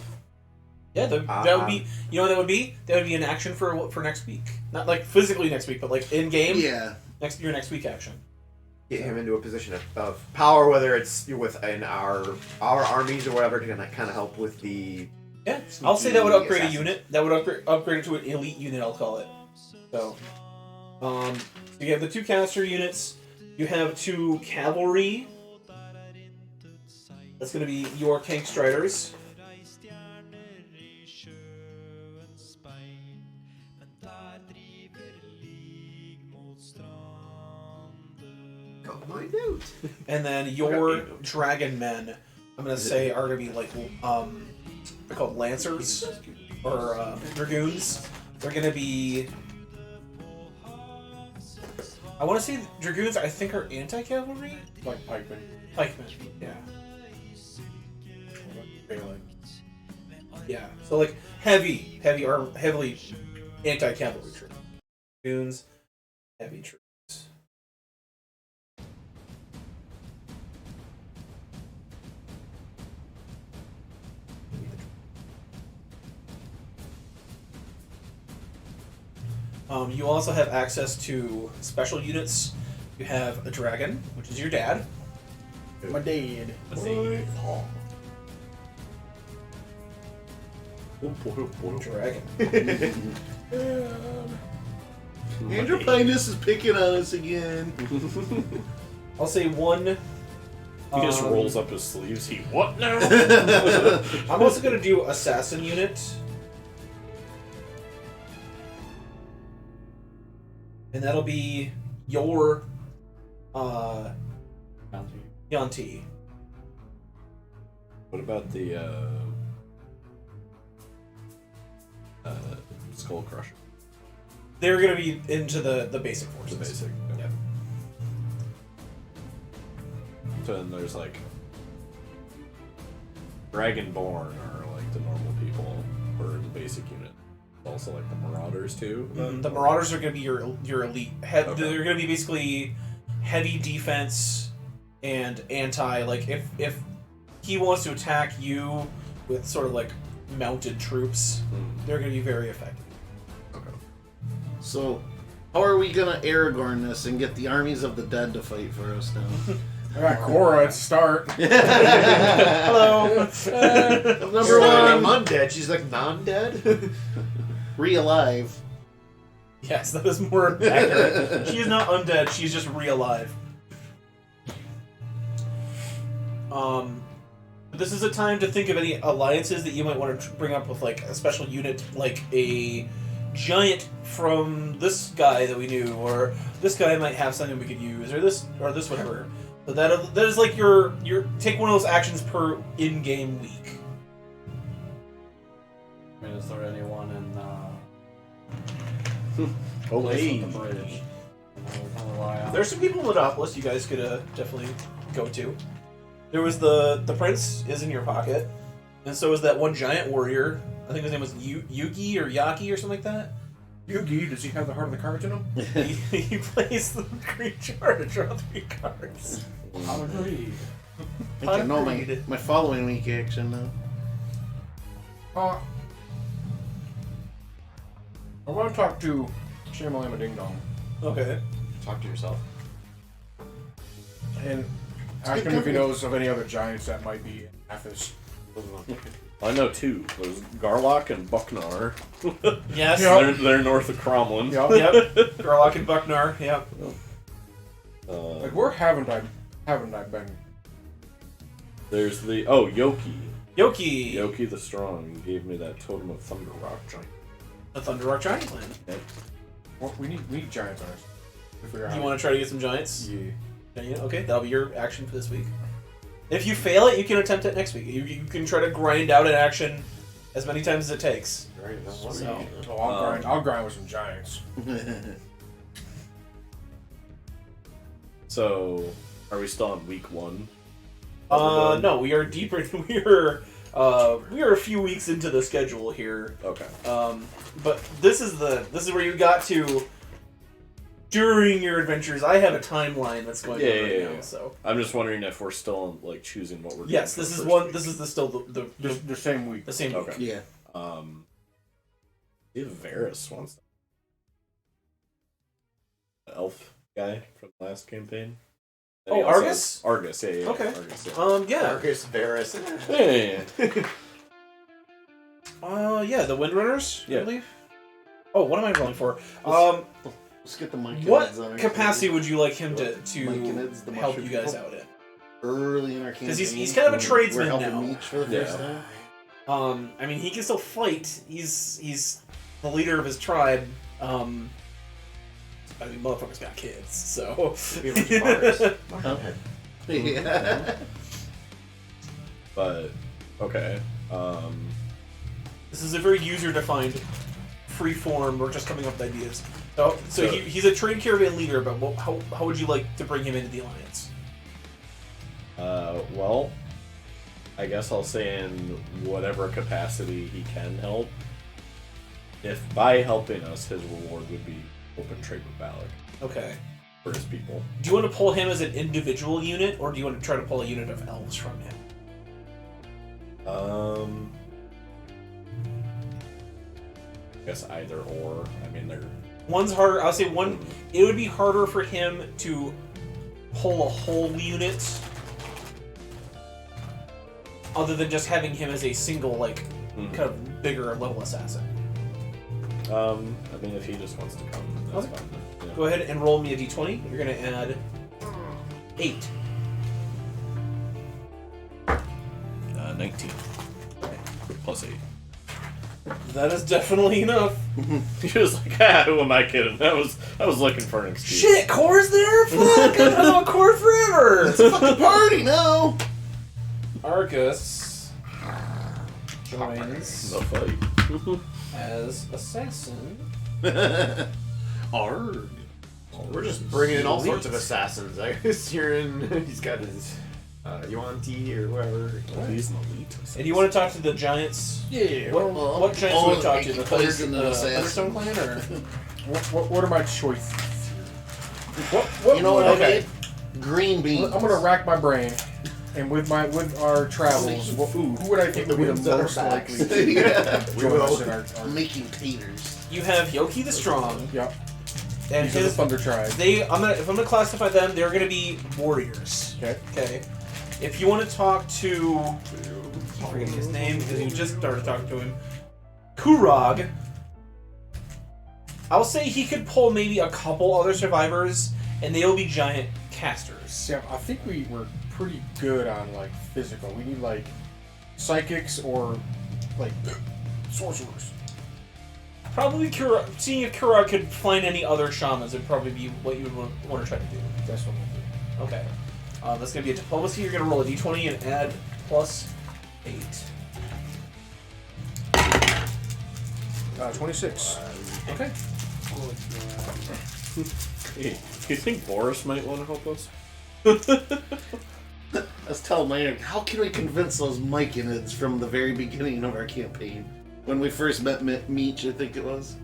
Yeah, that would be. You know what that would be? That would be an action for next week. Not like physically next week, but like in game. Yeah. Your next week action. Get him into a position of power, whether it's within our armies or whatever, to kind of help with the. Yeah, I'll say that would upgrade a assassins. unit. That would upgrade it to an elite unit. I'll call it. So, you have the 2 caster units. You have 2 cavalry. That's going to be your tank striders. Got my note. And then your dragon men, I'm going to say, are going to be like, they're called lancers or dragoons. They're going to be. I want to say dragoons. I think are anti-cavalry. Like pikemen. Pikemen. Yeah. Yeah. So like heavily anti-cavalry troops. Dragoons, heavy troops. You also have access to special units. You have a dragon, which is your dad. My dad. Dragon. Andrew Pinus is picking on us again. I'll say one. He just rolls up his sleeves. He what now? I'm also gonna do assassin unit. And that'll be your Yanti. What about the Skull Crusher? They're gonna be into the basic The forces. basic. Yep. So then there's like Dragonborn are like the normal people for the basic unit. Also like the Marauders too. The Marauders are going to be your elite. Okay. They're going to be basically heavy defense and anti. Like if he wants to attack you with sort of like mounted troops, they're going to be very effective. So, how are we gonna Aragorn this and get the armies of the dead to fight for us now? I got Cora at start. Hello. Number She's not one, undead. She's like non-dead. re-alive. Yes, that is more accurate. She is not undead. She's just re-alive. This is a time to think of any alliances that you might want to bring up with like a special unit, like a giant from this guy that we knew, or this guy might have something we could use, or this whatever. So that is like your take one of those actions per in-game week. I mean, is there anyone in Oh, the hey. bridge? Rely on? There's some people in Lodopolis you guys could definitely go to. There was the prince is in your pocket, and so is that one giant warrior. I think his name was Yugi or Yaki or something like that. Yugi, does he have the heart of the cards in him? He plays the creature to draw 3 cards. Agreed. I think I know Agreed. my following week action now. I want to talk to Shamalama Ding Dong Okay. Talk to yourself. and ask him if he knows of any other giants that might be in Athos. I know two. There's Garlock and Bucknar. Yes. Yeah. They're north of Cromlin. Yeah. Yep. Garlock and Bucknar. Yep. Like, where haven't I been? There's the Yoki. Yoki. Yoki the Strong gave me that totem of Thunder Rock Giant. The Thunder Rock Giant Clan. Yep. Well, we need giants on us. To figure out. You want to try to get some giants? Yeah. Yeah, okay, that'll be your action for this week. If you fail it, you can attempt it next week. You can try to grind out an action as many times as it takes. Right. That's what So- Oh, I'll grind with some giants. So, are we still on week 1? No, we are deeper. We are a few weeks into the schedule here. Okay. But this is where you got to during your adventures. I have a timeline that's going on right now. Yeah. So I'm just wondering if we're still like choosing what we're. yes, doing this for is the one. first This week. is still The same week. the same. Okay. Week. Yeah. If Varys wants the elf guy from the last campaign. And he Oh, also Argus? has- Argus, yeah. Okay. Argus, yeah. Yeah. Marcus Varys. Yeah. Yeah. The Windrunners. Yeah. I believe. Oh, what am I rolling for? Let's get the Mike What on our capacity side. would you like him to Myconids, the help mushroom you guys people? out in? Early in our campaign. 'Cause he's kind of a tradesman We're helping now. Meech for the first Yeah. time. I mean, he can still fight. He's the leader of his tribe. I mean, motherfucker's got kids, so. Be a bunch of bars. Yeah. But okay. This is a very user-defined, free-form. We're just coming up with ideas. So So- he's a trade caravan leader, but how would you like to bring him into the alliance? Well, I guess I'll say in whatever capacity he can help. If by helping us, his reward would be open trade with Balak Okay. for his people. Do you want to pull him as an individual unit, or do you want to try to pull a unit of elves from him? I guess either or. I mean, they're One's harder. I'll say one. It would be harder for him to pull a whole unit, other than just having him as a single, like, kind of bigger level assassin. I mean, if he just wants to come, that's Okay. fine. Yeah. Go ahead and roll me a d20. You're gonna add 8. 19. Plus 8. That is definitely enough. He was like, who am I kidding? I was looking for an excuse. Shit, Core's there? Fuck, I've known Core forever. It's a fucking party now. Argus joins The fight. as assassin. Arg. We're just bringing in all sorts of assassins. I guess you're in. He's got his Yuan-Ti or whoever. He's an elite. And you want to talk to the giants? Yeah. What giants do you want to talk to? The players in the Thunderstone clan, or What are my choices? what? You know what Okay. I mean? Green beans. I'm gonna rack my brain, and with our travels, who would I think would be the wind's at our most backs. likely to Yeah. join us in our Making taters. You have Yoki the Strong, Yep. and These are the his. Thunder Tribe. If I'm gonna classify them, they're gonna be warriors. Okay. Okay. If you want to talk to, I'm forgetting his name because you just started talking to him, Kurog. I'll say he could pull maybe a couple other survivors, and they'll be giant casters. Yeah, I think we were pretty good on like physical. We need like psychics or like sorcerers. Probably Kurog. Seeing if Kurog could find any other shamans would probably be what you would want to try to do. That's what we'll do. Okay. That's going to be a diplomacy. You're going to roll a d20 and add plus 8. 26. Okay. Hey, do you think Boris might want to help us? Let's tell Maynard, how can we convince those Myconids from the very beginning of our campaign? When we first met Meech, I think it was.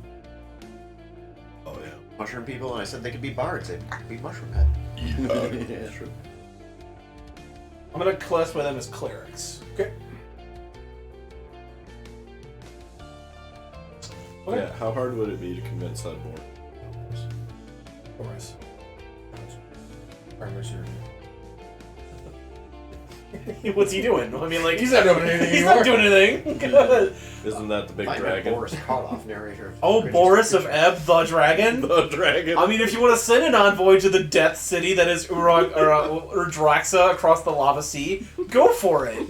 Oh yeah. Mushroom people, and I said they could be bards. They could be mushroom head. Yeah. True. I'm going to classify them as clerics. Okay. Okay. Yeah, how hard would it be to convince that board? Boris. Primary surgery. What's he doing? I mean, like, He's not doing anything He's anymore. not doing anything. Good. Isn't that the big I met dragon? Boris Karloff, narrator. Oh, Boris of Ebb, the dragon. The dragon. I mean, if you want to send an envoy to the Death City that is Urdraxa across the Lava Sea, go for it.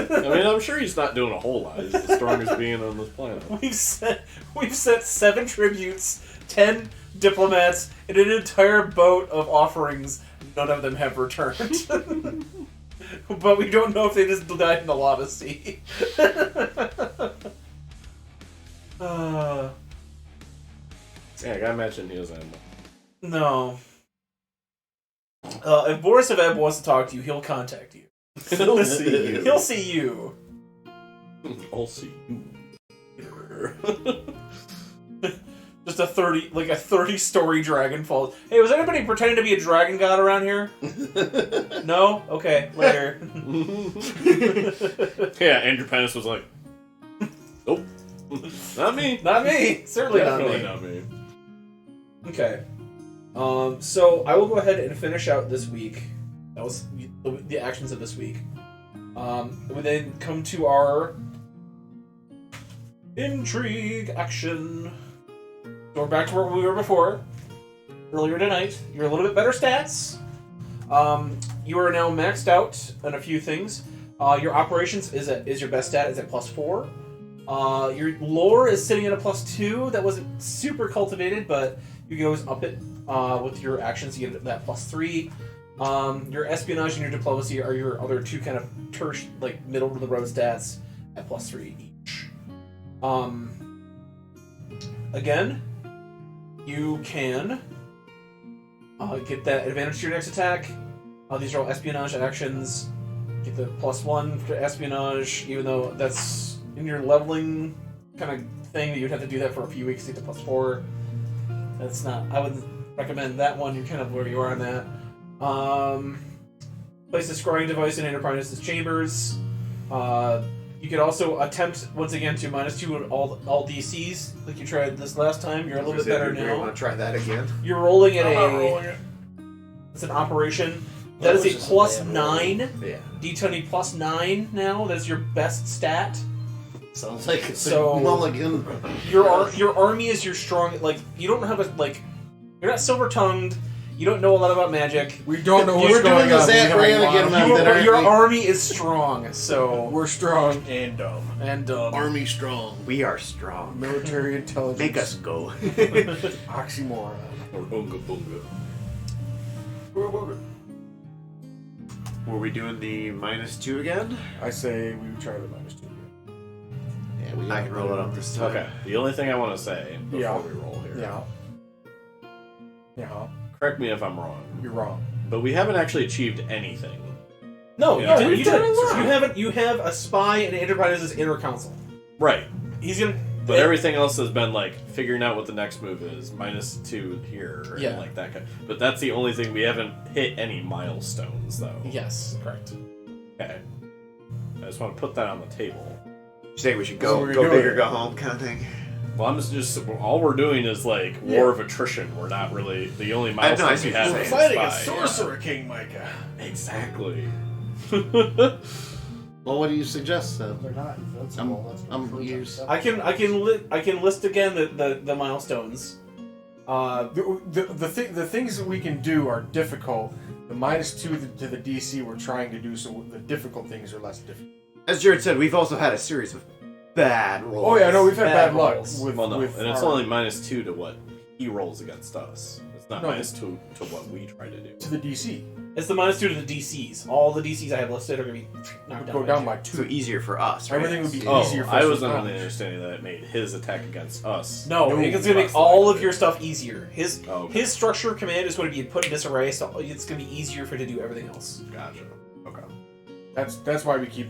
I mean, I'm sure he's not doing a whole lot. He's the strongest being on this planet. We've sent 7 tributes, 10 diplomats, and an entire boat of offerings. None of them have returned. But we don't know if they just died in the lava sea. Yeah, I gotta imagine he doesn't have much. No. If Boris of Ebb wants to talk to you, he'll contact you. He'll see you. He'll see you. I'll see you. Just a 30-story dragon falls. Hey, was anybody pretending to be a dragon god around here? No? Okay, later. Yeah, Andrew Pennis was like, nope. Not me. Not me. Certainly Definitely not not me. Okay. So I will go ahead and finish out this week. That was the actions of this week. We then come to our intrigue action. So we're back to where we were before. Earlier tonight, you're a little bit better stats. You are now maxed out on a few things. Your operations is your best stat is at +4. Your lore is sitting at a +2. That wasn't super cultivated, but you can always up it with your actions. You get that +3. Your espionage and your diplomacy are your other two kind of middle of the road stats at +3 each. Again, you can get that advantage to your next attack. These are all espionage actions. Get the +1 for espionage, even though that's in your leveling kind of thing that you'd have to do that for a few weeks to get the +4. That's not. I wouldn't recommend that one. You're kind of where you are on that. Place a scrying device in Enterprise's chambers. You could also attempt once again to -2 on all DCs like you tried this last time. You're a little bit better You now. want to try that again? You're rolling at I'm not a. rolling it. It's an operation. That is was a just plus a bad 9. Yeah. D20 plus 9 now. That's your best stat. Sounds like it's So- a mulligan. Your army is your strong. Like you don't have a like. You're not silver tongued. You don't know a lot about magic. We don't know We're what's doing going the on. We Zach have a lot Brannigan of- method, aren't Your we? army is strong. So We're strong and dumb. and Army strong. We are strong. Military intelligence. Make us go. Oxymoron. Or Unga Bunga. Were we doing the -2 again? I say we would try the -2. Yeah, we I can roll it up this time. Okay. The only thing I want to say before Yeah. we roll here. Yeah. Yeah. Correct me if I'm wrong, You're wrong. but we haven't actually achieved anything. no, Yeah. you didn't. You've done a lot. You haven't. You have a spy and Enterprise's inner council. Right. He's gonna. But everything else has been like figuring out what the next move is, -2 here, and Yeah. like that. But that's the only thing we haven't hit any milestones though. Yes, correct. Okay. I just want to put that on the table. You think we should So go we're go doing big or it. go home kind of thing? Well, I'm just all we're doing is like war of attrition. We're not really the only I milestone see we what have. you're is saying. spy. King Micah. Exactly. Well, what do you suggest then? They're not invincible. That's what I'm proves years. them. I can list again the milestones. The things that we can do are difficult. The -2 to the DC we're trying to do, so the difficult things are less difficult. As Jared said, we've also had a series of bad rolls. Oh yeah, no, we've had Bad bad luck rolls. with, Well, no, with and it's our- only -2 to what he rolls against us. It's not No. -2 to what we try to do. to the DC. It's the -2 to the DCs. All the DCs I have listed are gonna be knocked Would go down by by So 2. easy for us, right? Everything would be Oh, easier for I us was to under the accomplish. understanding that it made his attack against us. No, No, it's gonna make less all likely. of your stuff easier. His Oh, okay. his structure of command is going to be put in disarray, so it's gonna be easier for it to do everything else. Gotcha. Okay. That's why we keep.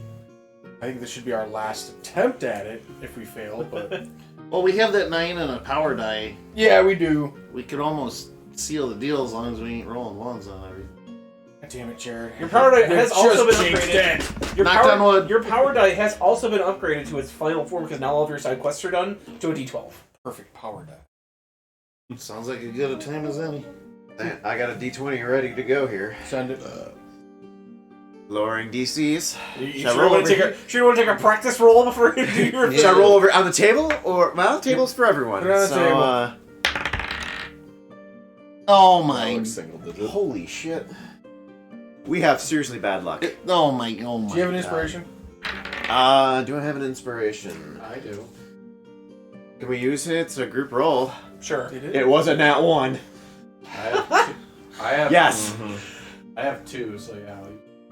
I think this should be our last attempt at it if we fail. But Well, we have that 9 and a power die. yeah, we do. We could almost seal the deal as long as we ain't rolling ones on everything. God damn it, Jared. Your power die They has also been just jinxed upgraded. it. Your Knocked power, on wood. Your power die has also been upgraded to its final form because now all of your side quests are done to a D12. Perfect power die. Sounds like as good a time as any. I got a D20 ready to go here. Send it. Lowering DCs. You Should I sure roll want to over take a practice roll before you do your? Should I roll over on the table or well, tables for everyone. Put it on the so, table. Oh That my! looks single digit. Holy shit. We have seriously bad luck. Oh my! Oh my! Do you have an God. inspiration? Do I have an inspiration? I do. Can we use it? It's a group roll. Sure. It was a nat 1. I have Yes. I have 2, so yeah.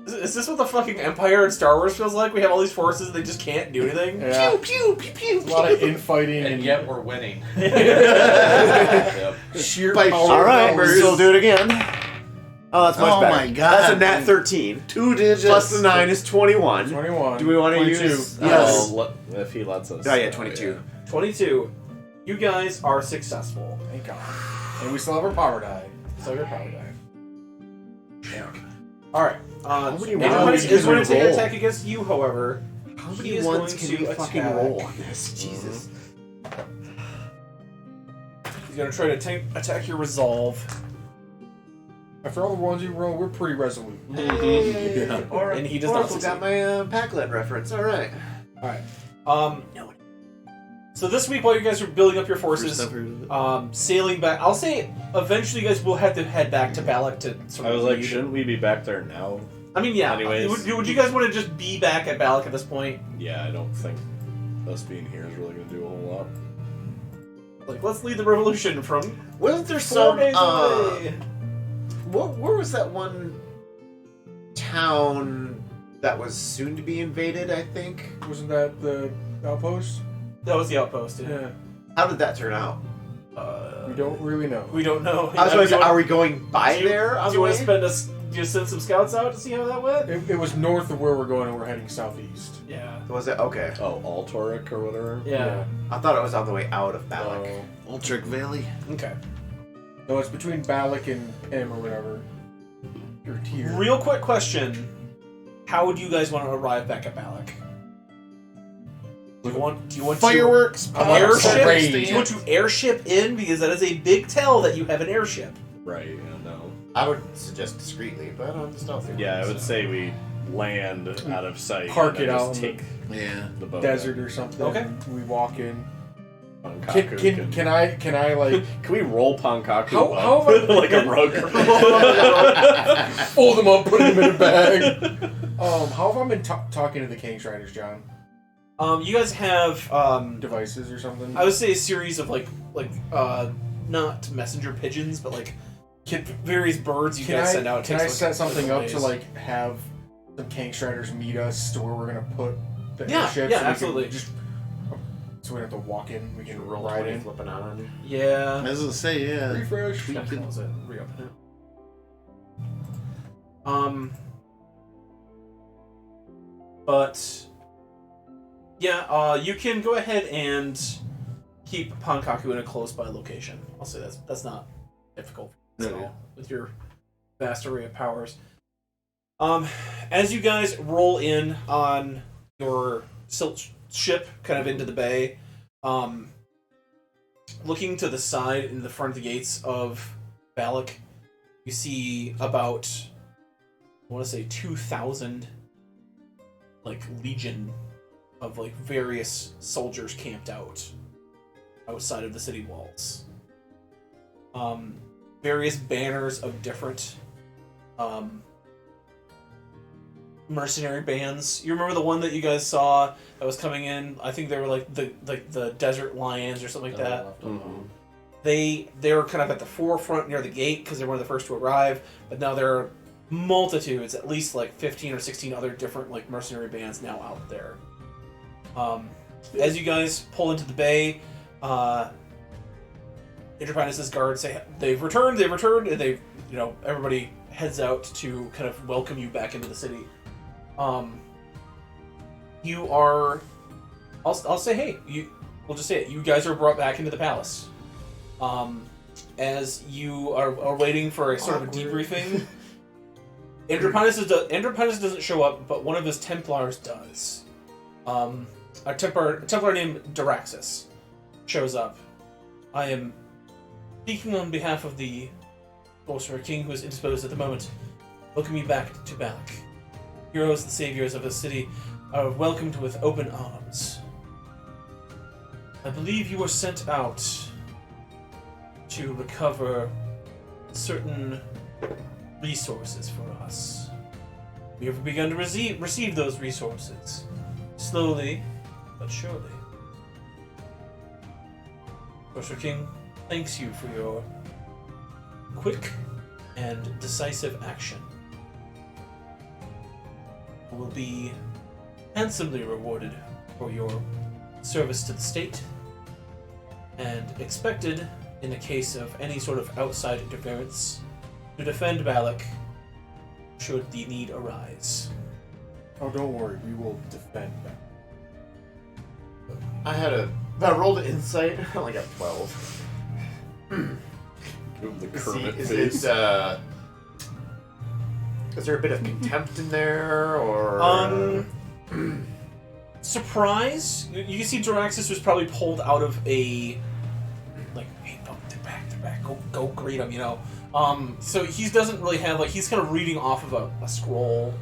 Is this what the fucking Empire in Star Wars feels like? We have all these forces and they just can't do anything. Yeah. Pew pew pew A lot of infighting And and yet we're winning. Yep. sheer By power. All right, numbers. so we'll do it again. Oh, that's much Oh better. my God. That's a nat 13. 2 digits. Plus the 9 is 21. 21. Do we want to 22. use... Yes. Well, if he lets us. Oh, yeah, 22. 22. You guys are successful. Thank God. And we still have our power die. So you're probably dying. Alright. many Enterprise ones is can going we to take an roll? attack against you, however. How He many is ones going can we to fucking attack. roll on this? Jesus. He's going to try to attack your resolve. After all the ones you roll, we're pretty resolute. Or, And he does or not also succeed. got my Pac-Let reference. All right. Alright. So this week, while you guys are building up your forces, First ever of it. sailing back, I'll say eventually you guys will have to head back to Balak to sort I of was like, lead. shouldn't we be back there now? I mean, yeah. Anyways. Would you guys want to just be back at Balak at this point? Yeah, I don't think us being here is really going to do a whole lot. Like, let's lead the revolution from Wasn't there 4 some... days away. Where was that one town that was soon to be invaded, I think? Wasn't that the outpost? That was the outpost. Yeah. Yeah. How did that turn out? We don't really know. We don't know. I was going to say, Do you are we going by do you- there on Do the you want way? to spend us? Do you send some scouts out to see how that went? It was north of where we're going, and we're heading southeast. Yeah. Was it? Okay. Oh, Altoric or whatever? Yeah. I thought it was on the way out of Balak. Oh. Ultric Valley. Okay. No, it's between Balak and Pim or whatever. Your tier. Real quick question: how would you guys want to arrive back at Balak? Do you want Fireworks, to pops, airship? parade. Do you want to airship in because that is a big tell that you have an airship. Right, yeah, no. I would suggest discreetly, but on the stealthy. Yeah, I one, would so. say we land out of sight. Park and then it out just in take Yeah. the boat. Desert or something. Okay. We walk in. Pankaku Can I like Can we roll Pankaku How- up how am I- like a rug? fold them up, put them in a bag? How have I been talking to the King Shriners, John? You guys have Devices or something? I would say a series of not messenger pigeons, but like various birds you guys send out. Can I set something up days. to like have the King Shriners meet us to where we're gonna put the Yeah, airships? yeah, so we can absolutely. So we don't have to walk in. We You can roll ride 20 in. flipping out on you. Yeah. I was gonna say, yeah. Refresh. We That can- calls it. Reopen it. But yeah, you can go ahead and keep Pankaku in a close by location. I'll say that's not difficult at all with your vast array of powers. As you guys roll in on your silt ship, kind of into the bay, looking to the side in the front of the gates of Balak, you see about, I want to say 2,000 like legion of like various soldiers camped outside of the city walls. Various banners of different mercenary bands. You remember the one that you guys saw that was coming in? I think they were like the Desert Lions or something like that. Mhm. They were kind of at the forefront near the gate because they were one of the first to arrive, but now there are multitudes, at least like 15 or 16 other different like mercenary bands now out there. As you guys pull into the bay, Interpinus' guards say they've returned, and they, everybody heads out to kind of welcome you back into the city. You are, I'll say, hey, we'll just say it. You guys are brought back into the palace. As you are waiting for a sort of a debriefing, Andropinus doesn't show up, but one of his Templars does. A Templar named Daraxus shows up. I am speaking on behalf of the Sorcerer King, who is indisposed at the moment. Welcome you back to Balak. Heroes, the saviors of the city, are welcomed with open arms. I believe you were sent out to recover certain resources for us. We have begun to receive those resources. Slowly, but surely. Sorcerer King thanks you for your quick and decisive action. You will be handsomely rewarded for your service to the state, and expected, in the case of any sort of outside interference, to defend Balak should the need arise. Oh, don't worry. We will defend them. I rolled an insight. I only got 12. Give him the Is Kermit is face. is there a bit of contempt in there, or Surprise? You can see Daraxus was probably pulled out of a hey, no, they're back. Go greet them, So he doesn't really have he's kind of reading off of a scroll,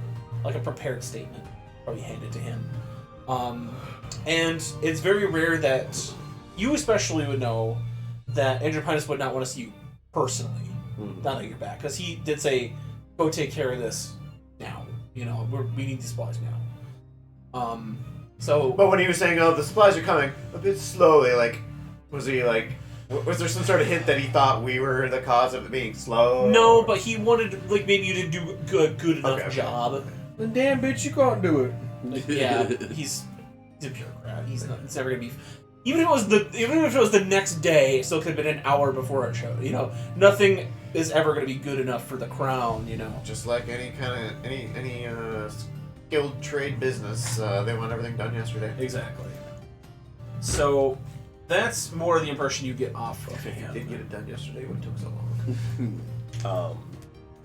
like a prepared statement, probably handed to him. And it's very rare that you especially would know that Andropinus would not want to see you personally, now that you're back, because he did say, "Go take care of this now. We need the supplies now." But when he was saying, "Oh, the supplies are coming a bit slowly," was he was there some sort of hint that he thought we were the cause of it being slow? No, but he wanted maybe you to do a good enough Okay. job. Then damn bitch, you can't do it. Yeah, he's a bureaucrat. He's never gonna be. Even if it was the next day, it still could have been an hour before it showed. Nothing is ever gonna be good enough for the crown. Just like any kind of any skilled trade business, they want everything done yesterday. Exactly. So that's more the impression you get off of If you him. did get it done yesterday, it wouldn't took so long.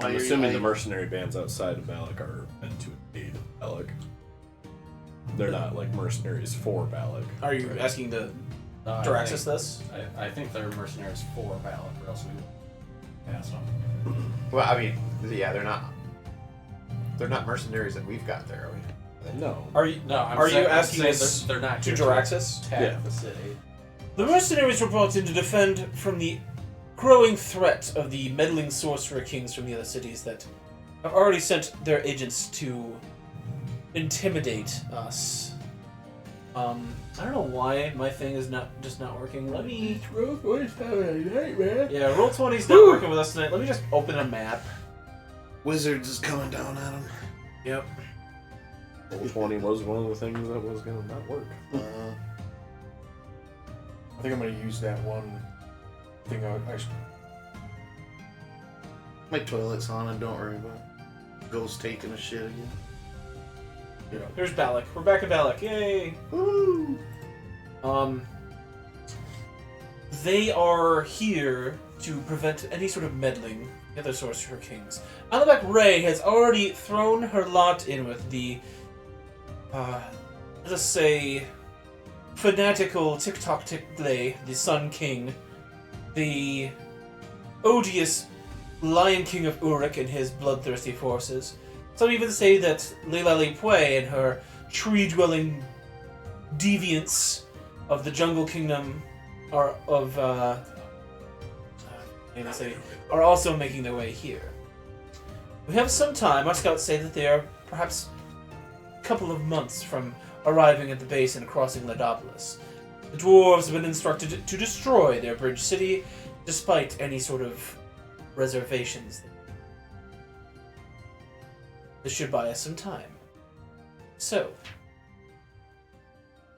I'm assuming the mercenary bands outside of Balak are meant to invade Balak. they're not like mercenaries for Balak. Are you asking to No, direct us this? I think they're mercenaries for Balak, or else we would pass them. Well, I mean, yeah, they're not. They're not mercenaries that we've got there, are we? No. Are you No, Are you asking us they're not to here Diraxis? attack Yeah. the city? The mercenaries were brought in to defend from the growing threat of the meddling sorcerer kings from the other cities that have already sent their agents to intimidate us. I don't know why my thing is not working. Let me. Yeah, Roll20's not working with us tonight. Let me just open a map. Wizards is coming down on him. Yep. Roll 20 was one of the things that was gonna not work. I think I'm gonna use that one thing My toilet's on and don't worry about it. Ghost taking a shit again. Here's Balak. We're back at Balak. Yay! Woo! They are here to prevent any sort of meddling with the other sorcerer kings. Alabak Ray has already thrown her lot in with the, let us say, fanatical TikTok Tiklay, the Sun King, the odious Lion King of Uruk and his bloodthirsty forces. Some even say that Leila Li Pui and her tree-dwelling deviants of the Jungle Kingdom are also making their way here. We have some time. Our scouts say that they are perhaps a couple of months from arriving at the base and crossing Ledopolis. The dwarves have been instructed to destroy their bridge city, despite any sort of reservations. This should buy us some time. So,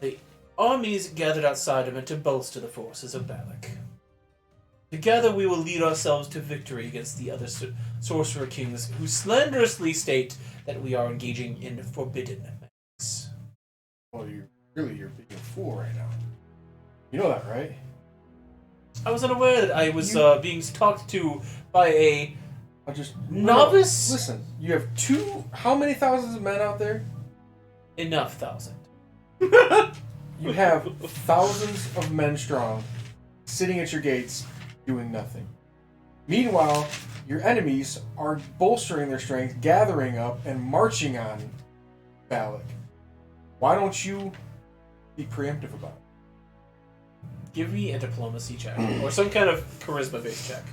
the armies gathered outside of it to bolster the forces of Balak. Together we will lead ourselves to victory against the other sorcerer kings who slanderously state that we are engaging in forbidden magics. Well, you're being a fool right now. You know that, right? I was unaware that I was being talked to by a novice. Listen, you have how many thousands of men out there? Enough thousand. You have thousands of men strong, sitting at your gates, doing nothing. Meanwhile, your enemies are bolstering their strength, gathering up, and marching on Balak. Why don't you be preemptive about it? Give me a diplomacy check, or some kind of charisma-based check.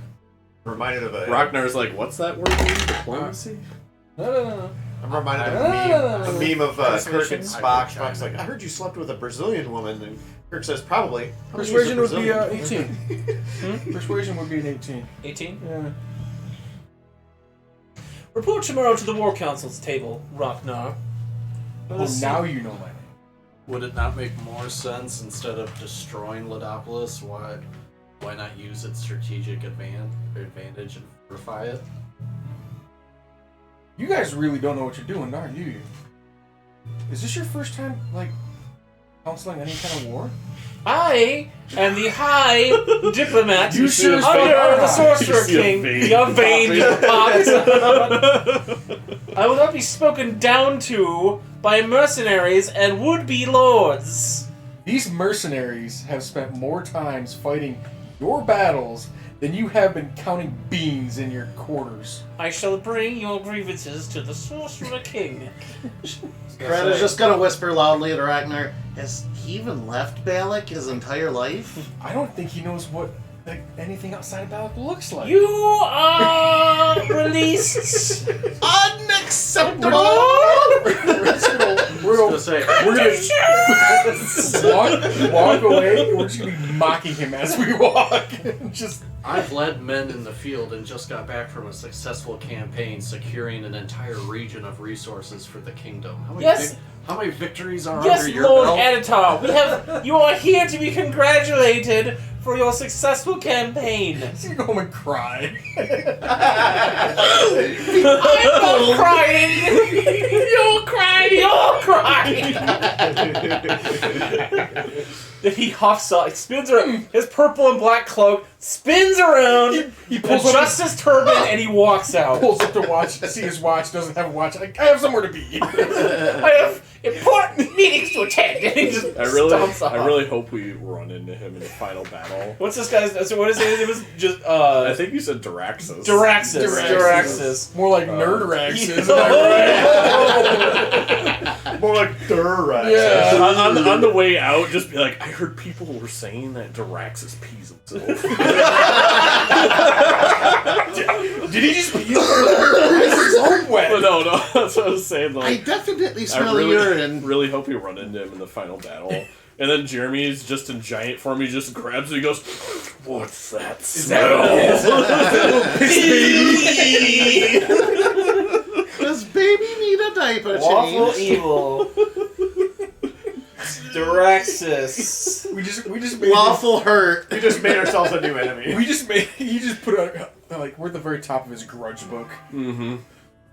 Reminded of a. Ragnar's like, what's that word mean? Diplomacy? No. I'm reminded of a meme of Kirk and Spock. I Spock's like, I heard you slept with a Brazilian woman, and Kirk says, probably. How many Persuasion years would of be Brazilian? 18. Persuasion would be an 18. 18? Yeah. Report tomorrow to the War Council's table, Ragnar. Oh, now you know my name. Would it not make more sense, instead of destroying Ledopolis, why not use its strategic advantage and fortify it? You guys really don't know what you're doing, are you? Is this your first time, counseling any kind of war? I am the High Diplomat You sure as under fuck the are. Sorcerer You see a King. vein Your vein popping. pops. I will not be spoken down to by mercenaries and would-be lords. These mercenaries have spent more times fighting your battles than you have been counting beans in your quarters. I shall bring your grievances to the Sorcerer King. Greta's just gonna whisper loudly to Ragnar, has he even left Balak his entire life? I don't think he knows what anything outside of Balak looks like. You are released. Unacceptable! We're gonna walk away, and we're just gonna be mocking him as we walk. Just I've led men in the field and just got back from a successful campaign securing an entire region of resources for the kingdom. How many victories are Yes, under your Lord belt? Editor, you are here to be congratulated for your successful campaign. he's gonna go home and cry. I'm not crying. You're crying. baby! Oh, cry! Then he huffs up, he spins around, his purple and black cloak spins around, He pulls up, adjusts his turban, and he walks out. pulls up to watch. See his watch. Doesn't have a watch. Like, I have somewhere to be. I have important meetings to attend, and he just stomps off. I really hope we run into him in the final battle. What's this guy's? So what is his name? It was just I think you said Daraxus. Daraxus. More like Nerdrax. Isn't More like Durax. Yeah. On the way out, just be like, I heard people were saying that Daraxus pees himself. Did he just pee his own wet? But no, that's what I was saying. I Like, definitely smell really, urine. really hope we run into him in the final battle. And then Jeremy's just in giant form. He just grabs it. He goes, "What's that smell?" Does baby need a diaper Waffle change? evil. Daraxus. We just made Waffle hurt. We just made ourselves a new enemy. He just put like we're at the very top of his grudge book. Mm-hmm.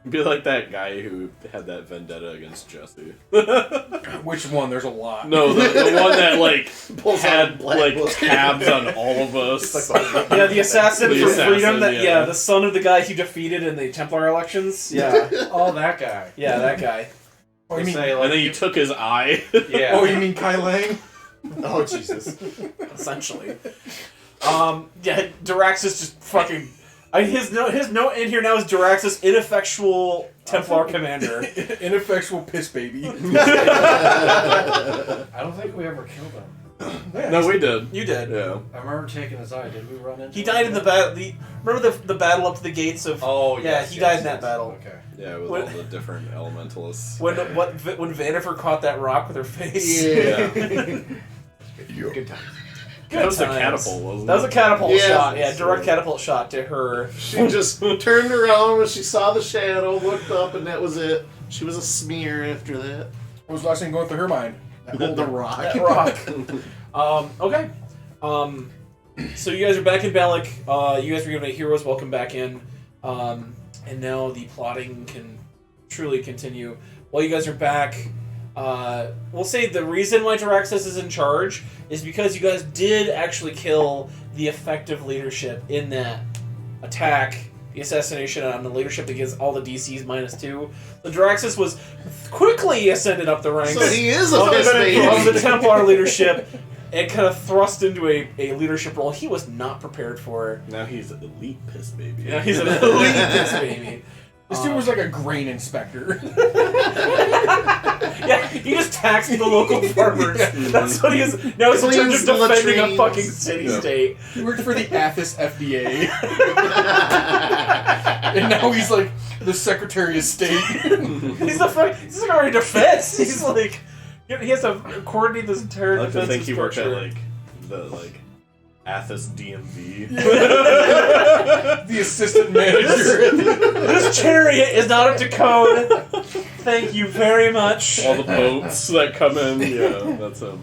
Be like that guy who had that vendetta against Jesse. Which one? There's a lot. No, the one that like Pulls out had a black like book. tabs on all of us. Yeah, the assassin The for assassin, freedom. That yeah. the son of the guy he defeated in the Templar elections. Yeah, Oh, that guy. yeah, that guy. Oh, you mean, Say, like, And then you took his eye. yeah. oh, you mean Kai Lang? Oh, Jesus. Essentially. Yeah, Daraxus just fucking. His note in here now is Daraxus ineffectual Templar commander. Ineffectual piss baby. I don't think we ever killed him. No, we did. You did. Yeah. I remember taking his eye. Did we run into He him? died in the battle. Remember the battle up to the gates of. Oh, Yeah, yes, he yes, died in that yes. battle. Okay. Yeah, with What- all the different elementalists. When Vannifer caught that rock with her face. Yeah. Good time. Good That was a times. catapult, wasn't it? That was a catapult Yeah. shot. Yeah, direct catapult shot to her. She just turned around when she saw the shadow, looked up, and that was it. She was a smear after that. What was the last thing going through her mind? The rock. That rock. Okay. So you guys are back in Bellic. You guys were given a hero's welcome back in. And now the plotting can truly continue. While you guys are back, we'll say the reason why Daraxus is in charge is because you guys did actually kill the effective leadership in that attack, the assassination on the leadership that gives all the DCs -2. So Daraxus was quickly ascended up the ranks So he is a of piss the baby. Templar leadership and kind of thrust into a leadership role he was not prepared for. Now he's an elite piss baby. You know, he's an elite piss baby. This dude was like a grain inspector. Yeah, he just taxed the local farmers. That's what he is. Now he's in charge of Cleans the defending a latrines. fucking city-state. He worked for the Athos FDA. And now he's like the Secretary of State. He's the Secretary of Defense. He's like, he has to coordinate this entire I like to defensive think he worked at structure. the Athos DMV. The assistant manager. This chariot is not up to code. Thank you very much. All the boats that come in. Yeah, that's him.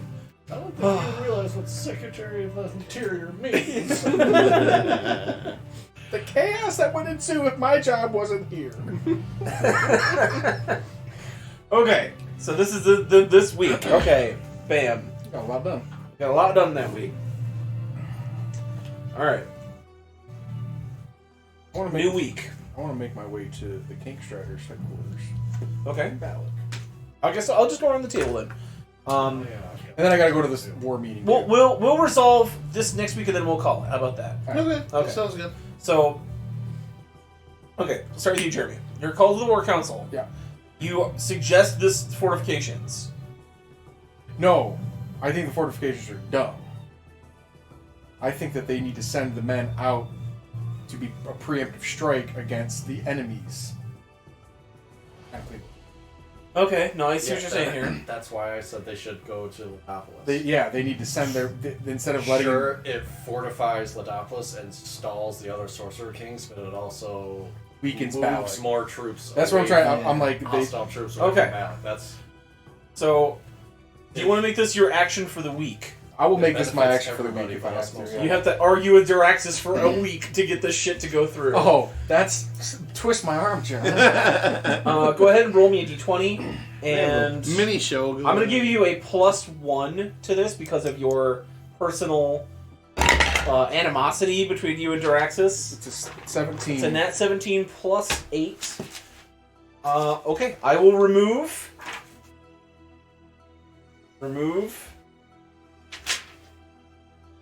I don't think you realize what Secretary of the Interior means. The chaos that went into if my job wasn't here. Okay, so this is this week. Okay, bam. Got a lot done. Got a lot done that week. All right, I want to new week. I want to make my way to the Kink Striders headquarters. Okay, Ballot. I guess I'll just go around the table then. And then I gotta go to this war meeting. We'll resolve this next week and then we'll call it. How about that? Okay, Okay. sounds good. So, okay, start with you, Jeremy. You're called to the War Council. Yeah. You suggest this fortifications. No, I think the fortifications are dumb. I think that they need to send the men out to be a preemptive strike against the enemies. Okay, no, I see what you're saying here. That's why I said they should go to Ledopolis. They need to send instead of letting. Sure, it fortifies Ledopolis and stalls the other Sorcerer Kings, but it also Weakens moves Balak. more troops. That's what I'm away trying. from I'm like, hostile troops. Away Okay. from Balak. That's So, do you want to make this your action for the week? I will It make this my benefits action for the week everybody if I but have us to. mostly. Yeah. You have to argue with Duraxis for a week to get this shit to go through. Oh, that's twist my arm, John. Go ahead and roll me a d20, and Mini show. I'm gonna give you a +1 to this because of your personal animosity between you and Duraxis. It's a 17. It's a nat 17 plus 8. Okay, I will remove.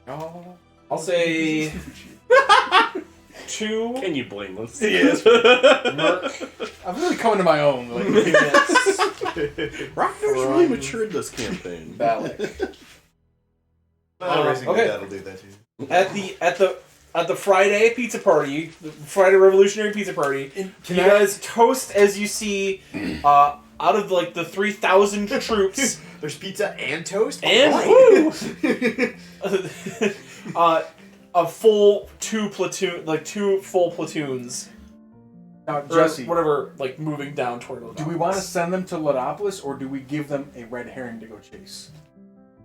Oh. I'll say 2. Can you blame us? Yes. I'm really coming to my own. Like, Rocko's really matured this campaign. Balak. Okay. That'll do that too. At the Friday pizza party, the Friday Revolutionary Pizza Party, you guys toast as you see out of like the 3,000 troops There's pizza and toast? and Alright. a full 2 full platoons. Now, Or Jesse, whatever, like moving down toward Lodopolis. do we want to send them to Lodopolis, or do we give them a red herring to go chase?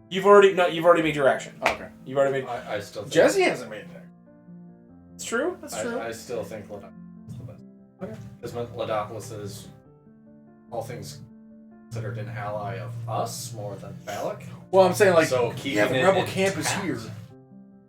You've already made your action. Okay. You've already made. I still think, Jesse hasn't made that. It's true. That's true. I still think Lodopolis is the best. Okay. Because Lodopolis is, all things considered, an ally of us more than Balak. Well, I'm saying, like, So keeping yeah, the it rebel intact. camp is here.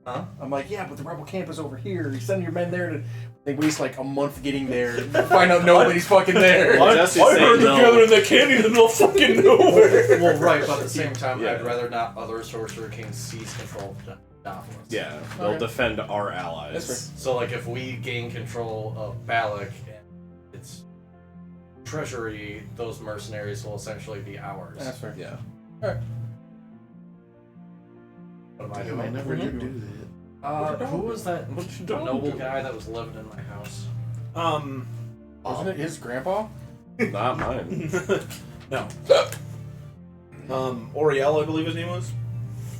Huh? I'm like, yeah, but the rebel camp is over here. You send your men there to. They waste like a month getting there. Find out nobody's fucking there. Well, Jesse's I heard saying they're no. gathering in the canyon in the middle of fucking nowhere. Well, right, but at the same time, Yeah. I'd rather not other Sorcerer Kings seize control of Lodopolis. Yeah, they'll Okay. defend our allies. That's So, like, if we gain control of Balak and its treasury, those mercenaries will essentially be ours. That's fair. Yeah. What am I I doing? never did do that. Who was that don't noble do? guy that was living in my house? Wasn't it his grandpa? Not mine. No. Oriel, I believe his name was.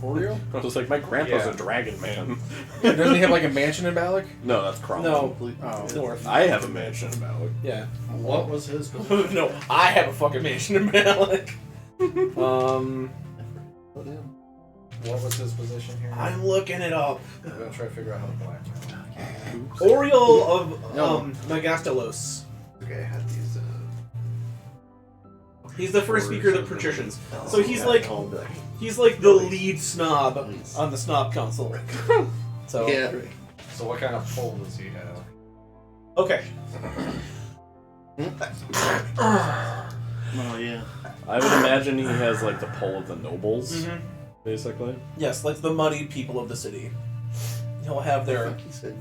Oreo? I was like, my grandpa's Yeah. a dragon man. Yeah, doesn't he have like a mansion in Balak? No, that's Cromwell. No, Oh. north. I have a mansion in Balak. Yeah. What was his? No, I have a fucking mansion in Malik. What was his position here? I'm looking it up. I'm gonna try to figure out how to blackmail. Oriel of No. Megastolos. Okay, I had these. He's the first speaker of the patricians. So he's like Oh, he's like the lead snob on the snob council. So Yeah. So what kind of pull does he have? okay. Oh yeah. I would imagine he has like the pull of the nobles, Mhm. basically. Yes, like the muddied people of the city. He'll have I their think he said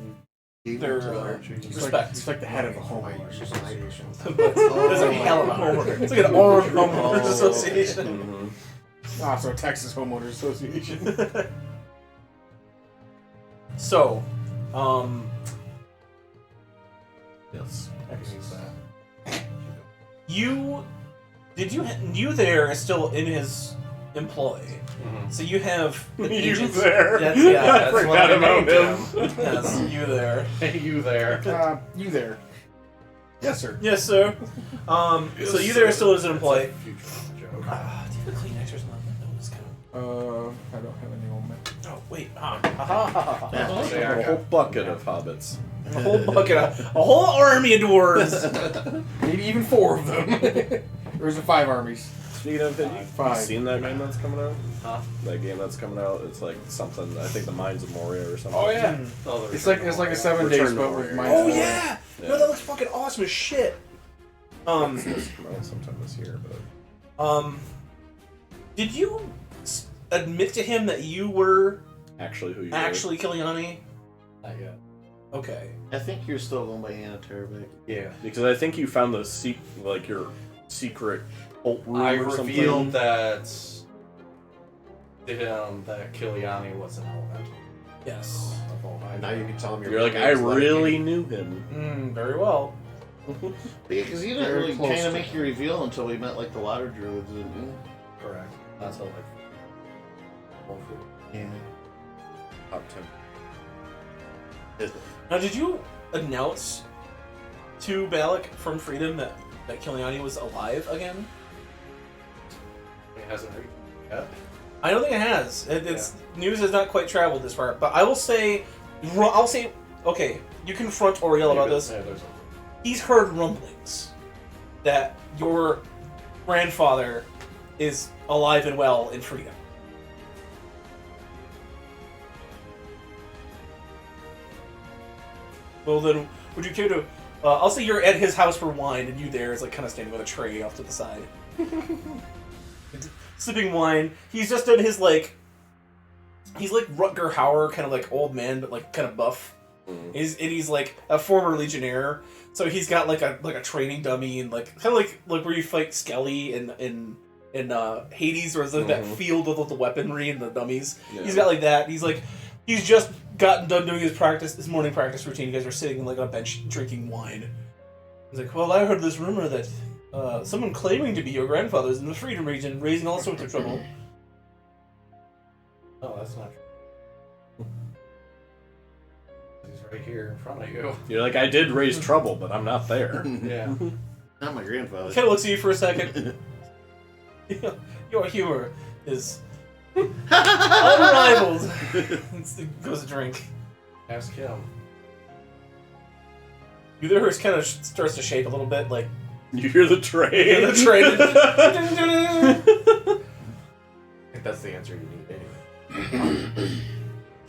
you gave their them to Archie. respect. He's like the head of a homeowners association. There's a hell of a homeowner. It's like an armed homeowners association. Mm-hmm. Ah, so Texas Homeowners Association. So, Yes. I can use that. you there is still in his employ. So you have an You agent. there. That's, yeah, I that's forgot what I about named him. Yes, you there. Hey, you there? You there? Yes, sir. Yes, sir. So you there still is an employee. Future joke. Do you have a Kleenex or something? No, it's kind I don't have any on me. of. Oh wait. Say I A whole got- bucket of hobbits. A whole bucket, a whole army of dwarves. Maybe even 4 of them. Or is it 5 armies? Speaking of, have you 5. seen that game that's coming out? Huh? That game that's coming out, it's like something. I think the Mines of Moria or something. Oh yeah. It's like a 7 Return days, to but with Warrior. mine. Oh yeah. No, that looks fucking awesome as shit. It's supposed to come out sometime this year, but Did you admit to him that you were actually, who you actually Kiliani? Not yet. Okay. I think you're still going by Anna Terabek. Yeah. Because I think you found the your secret cult room I or revealed something. that to him that Kiliani was an elemental. Yes. Of all my Now you can tell him You're like, I really knew him. Very well. Because you didn't Very really close kind of to make your reveal until we met like the water druids, didn't you? Correct. That's how like. Yeah. Top 10. Now, did you announce to Balak from Freedom that Kiliani was alive again? It hasn't reached yet. I don't think it has. It's news has not quite traveled this far. But I will say, okay, you confront Oriel about this. He's heard rumblings that your grandfather is alive and well in freedom. Well then, would you care to... I'll say you're at his house for wine, and you there is like kind of standing with a tray off to the side. Sipping wine. He's just done his like... He's like Rutger Hauer, kind of like old man, but like kind of buff. He's like a former legionnaire, so he's got like a training dummy and like kind of like where you fight Skelly in Hades, or is like that field with all the weaponry and the dummies. Yeah. He's got like that. He's just gotten done doing his morning practice routine. You guys are sitting like on a bench drinking wine. He's like, well, I heard this rumor that someone claiming to be your grandfather is in the Freedom region, raising all sorts of trouble. No, that's not true. He's right here in front of you. You're like, I did raise trouble, but I'm not there. Yeah. Not my grandfather. Kind of looks at you for a second. Your humor is unrivaled. Goes to drink. Ask him. Yours kind of starts to shake a little bit, like You hear the train. you hear the train. I think that's the answer you need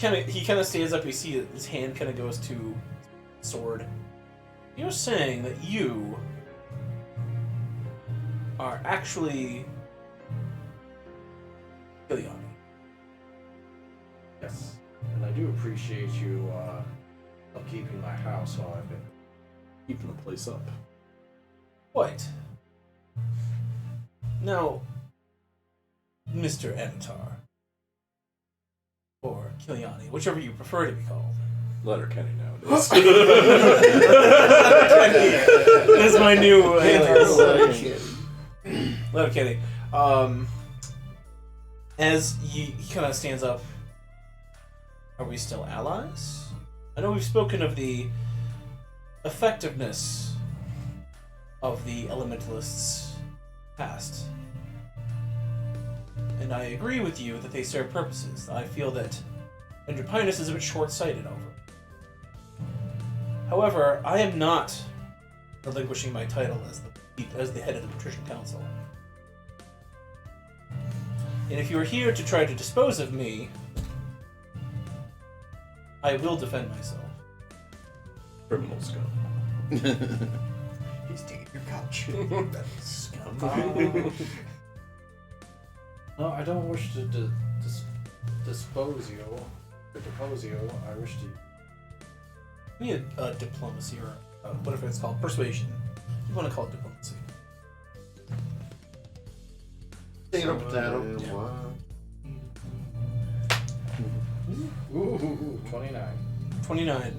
anyway. He kind of stands up. You see that his hand kind of goes to sword. You're saying that you are actually Giuliani. Yes. And I do appreciate you upkeeping my house while I've been Keeping the place up. What? Now, Mr. Avatar, or Giuliani, whichever you prefer to be called. Letterkenny nowadays. That's my new alias. Letterkenny. As he kind of stands up, are we still allies? I know we've spoken of the effectiveness of the elementalists past. And I agree with you that they serve purposes. I feel that Andropinus is a bit short-sighted over. However, I am not relinquishing my title as the head of the Patrician Council. And if you are here to try to dispose of me, I will defend myself. Criminal scum. He's digging your couch. No, I don't wish to dispose you or depose you. I wish to. We need a diplomacy or whatever it's called, persuasion. You want to call it diplomacy? Potato, potato. Ooh, 29. 29.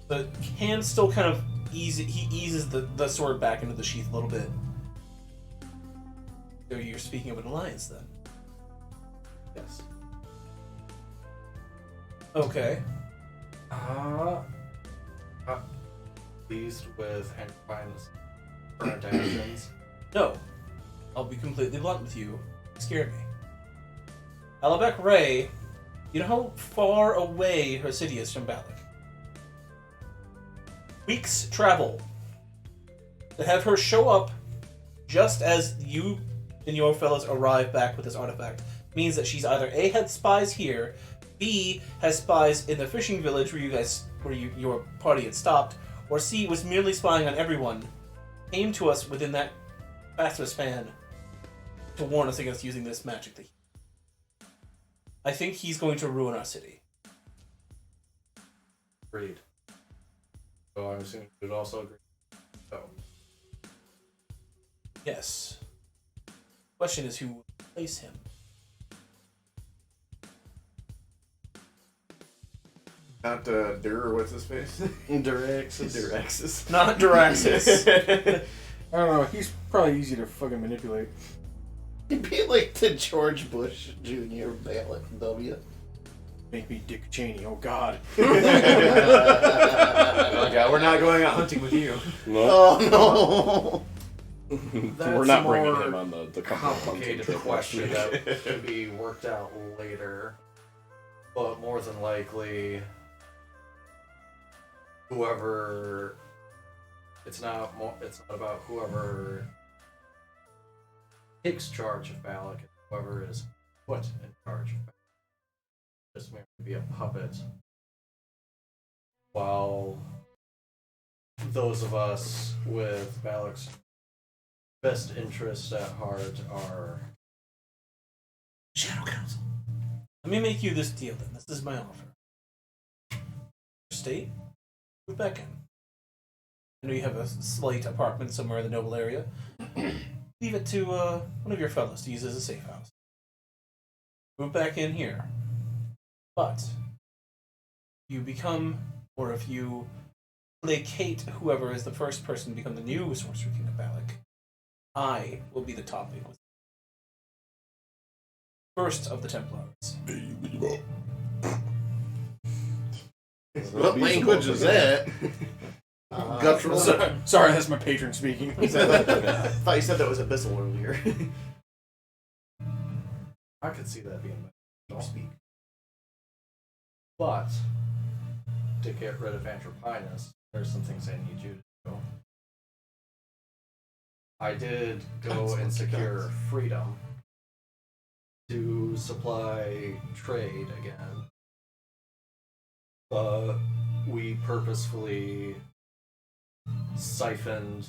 The hand still kind of eases the sword back into the sheath a little bit. So you're speaking of an alliance then? Yes. Okay. Pleased with Andropinus' current actions. No. I'll be completely blunt with you. You scared me. Alabek Ray, you know how far away her city is from Balak? Weeks travel. To have her show up just as you and your fellows arrive back with this artifact means that she's either A, had spies here, B, has spies in the fishing village where your party had stopped, or C, was merely spying on everyone, came to us within that fast of a span to warn us against using this magic that I think he's going to ruin our city. Agreed. So I'm assuming you would also agree. So. Yes. Question is who will replace him. Not Dur, what's his face? Duraxis. Not Duraxis. I don't know. He's probably easy to fucking manipulate. He'd be like the George Bush Jr. Balak W. Make me Dick Cheney. Oh God. Oh God, we're not going out hunting with you. Oh no. We're not bringing him on the complicated question that can be worked out later, but more than likely, whoever it's not about whoever takes charge of Balak, it's whoever is put in charge of Balak. Just merely be a puppet, while those of us with Balak's best interests at heart are Shadow Council. Let me make you this deal then. This is my offer. State, move back in. I know you have a slight apartment somewhere in the noble area. Leave it to one of your fellows to use as a safe house. Move back in here. But you become, or if you placate whoever is the first person to become the new Sorcerer King of Balak, I will be the topic. First of the Templars. What language is that? Guttural. Sorry, that's my patron speaking. I thought you said that was abyssal earlier. I could see that being my speak. But to get rid of Andropinus, there's some things I need you to do. I did go and secure freedom to supply trade again. But we purposefully siphoned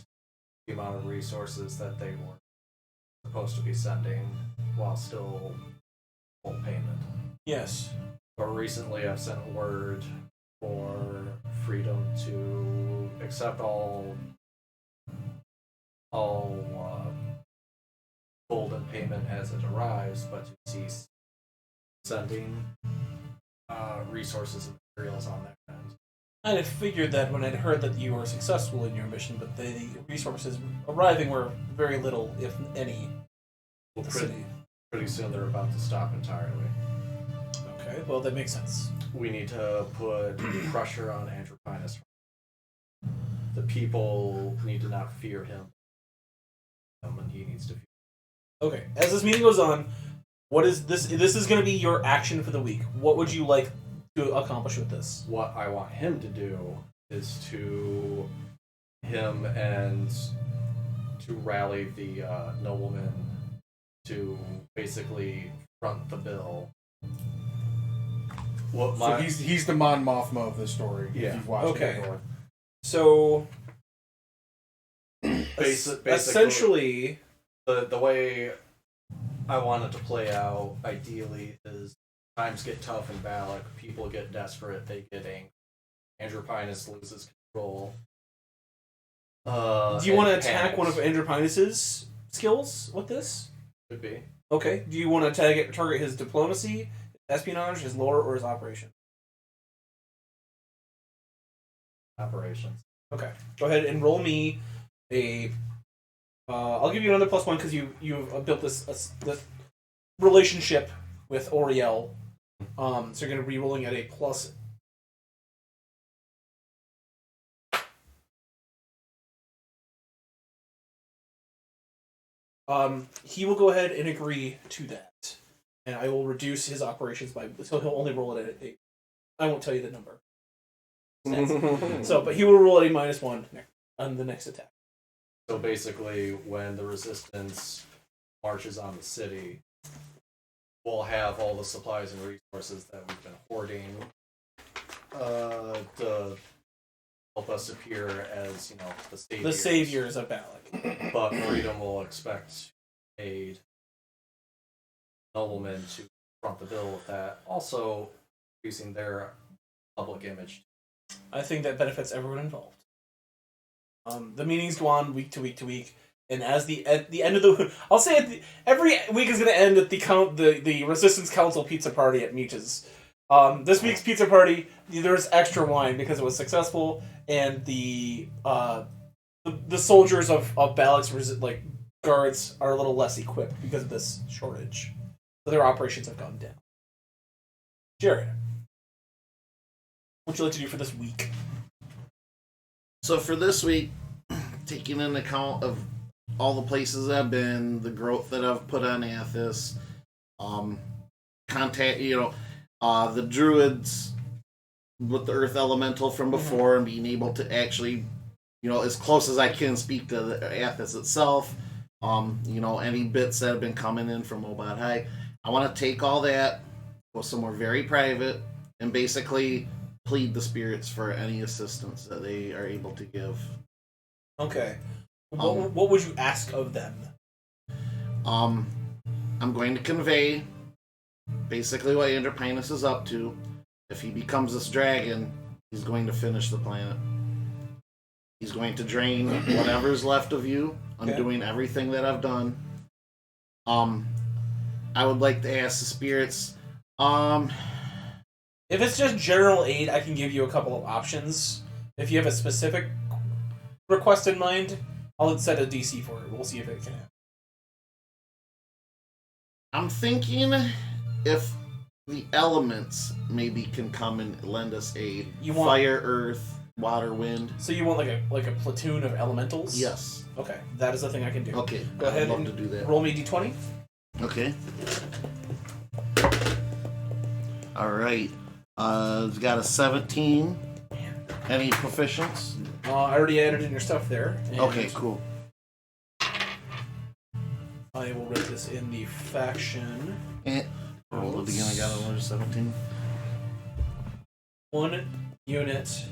the amount of resources that they were supposed to be sending while still full payment. Yes. But recently I've sent word for freedom to accept all golden payment as it arrives, but to cease sending resources and materials on their end. I had figured that when I'd heard that you were successful in your mission, but the resources arriving were very little, if any, Well, the city. pretty soon they're about to stop entirely. Okay, well that makes sense. We need to put pressure on Andropinus. The people need to not fear him, and he needs to fear. Okay, as this meeting goes on, what is this? This is going to be your action for the week. What would you like to accomplish with this? What I want him to do is to rally the noblemen to basically front the bill. So he's the Mon Mothma of this story. Yeah. If you've watched Okay. it before. So, Basically, essentially, the way I want it to play out, ideally, is times get tough in Balak, people get desperate, they get angry. Andropinus loses control. do you want to attack one of Andropinus's skills with this? Could be. Okay. Do you want to target his diplomacy, espionage, his lore, or his operation? Operations. Okay. Go ahead and roll me a. I'll give you another +1 because you've built this relationship with Oriel. So you're going to be rolling at a plus. He will go ahead and agree to that, and I will reduce his operations by. So he'll only roll it at 8. I won't tell you the number. So, but he will roll at a -1 on the next attack. So basically, when the resistance marches on the city, we'll have all the supplies and resources that we've been hoarding to help us appear as, the saviors of Balak. But freedom will expect aid noblemen to front the bill with that. Also, increasing their public image. I think that benefits everyone involved. The meetings go on week to week to week, and as at the end of the, I'll say every week is going to end at the Resistance Council pizza party at Meech's. This week's pizza party, there's extra wine because it was successful, and the soldiers of Balak's guards are a little less equipped because of this shortage, so their operations have gone down. Jared, what would you like to do for this week? So for this week, taking into account of all the places I've been, the growth that I've put on Athos, contact, the druids with the earth elemental from before, and being able to actually, as close as I can speak to the Athos itself. Any bits that have been coming in from Obad High. I want to take all that, go somewhere very private, and basically plead the spirits for any assistance that they are able to give. Okay. What would you ask of them? I'm going to convey basically what Andrew Pinus is up to. If he becomes this dragon, he's going to finish the planet. He's going to drain whatever's left of you. I'm doing everything that I've done. I would like to ask the spirits. If it's just general aid, I can give you a couple of options. If you have a specific request in mind, I'll set a DC for it. We'll see if it can happen. I'm thinking if the elements maybe can come and lend us aid. Fire, earth, water, wind. So you want like a platoon of elementals? Yes. Okay, that is the thing I can do. Okay, go ahead I'd love and to do that. Roll me d20. Okay. All right. It's got a 17. Any proficients? I already added in your stuff there. Okay, cool. I will write this in the faction. Roll it again. I got another 17. 1 unit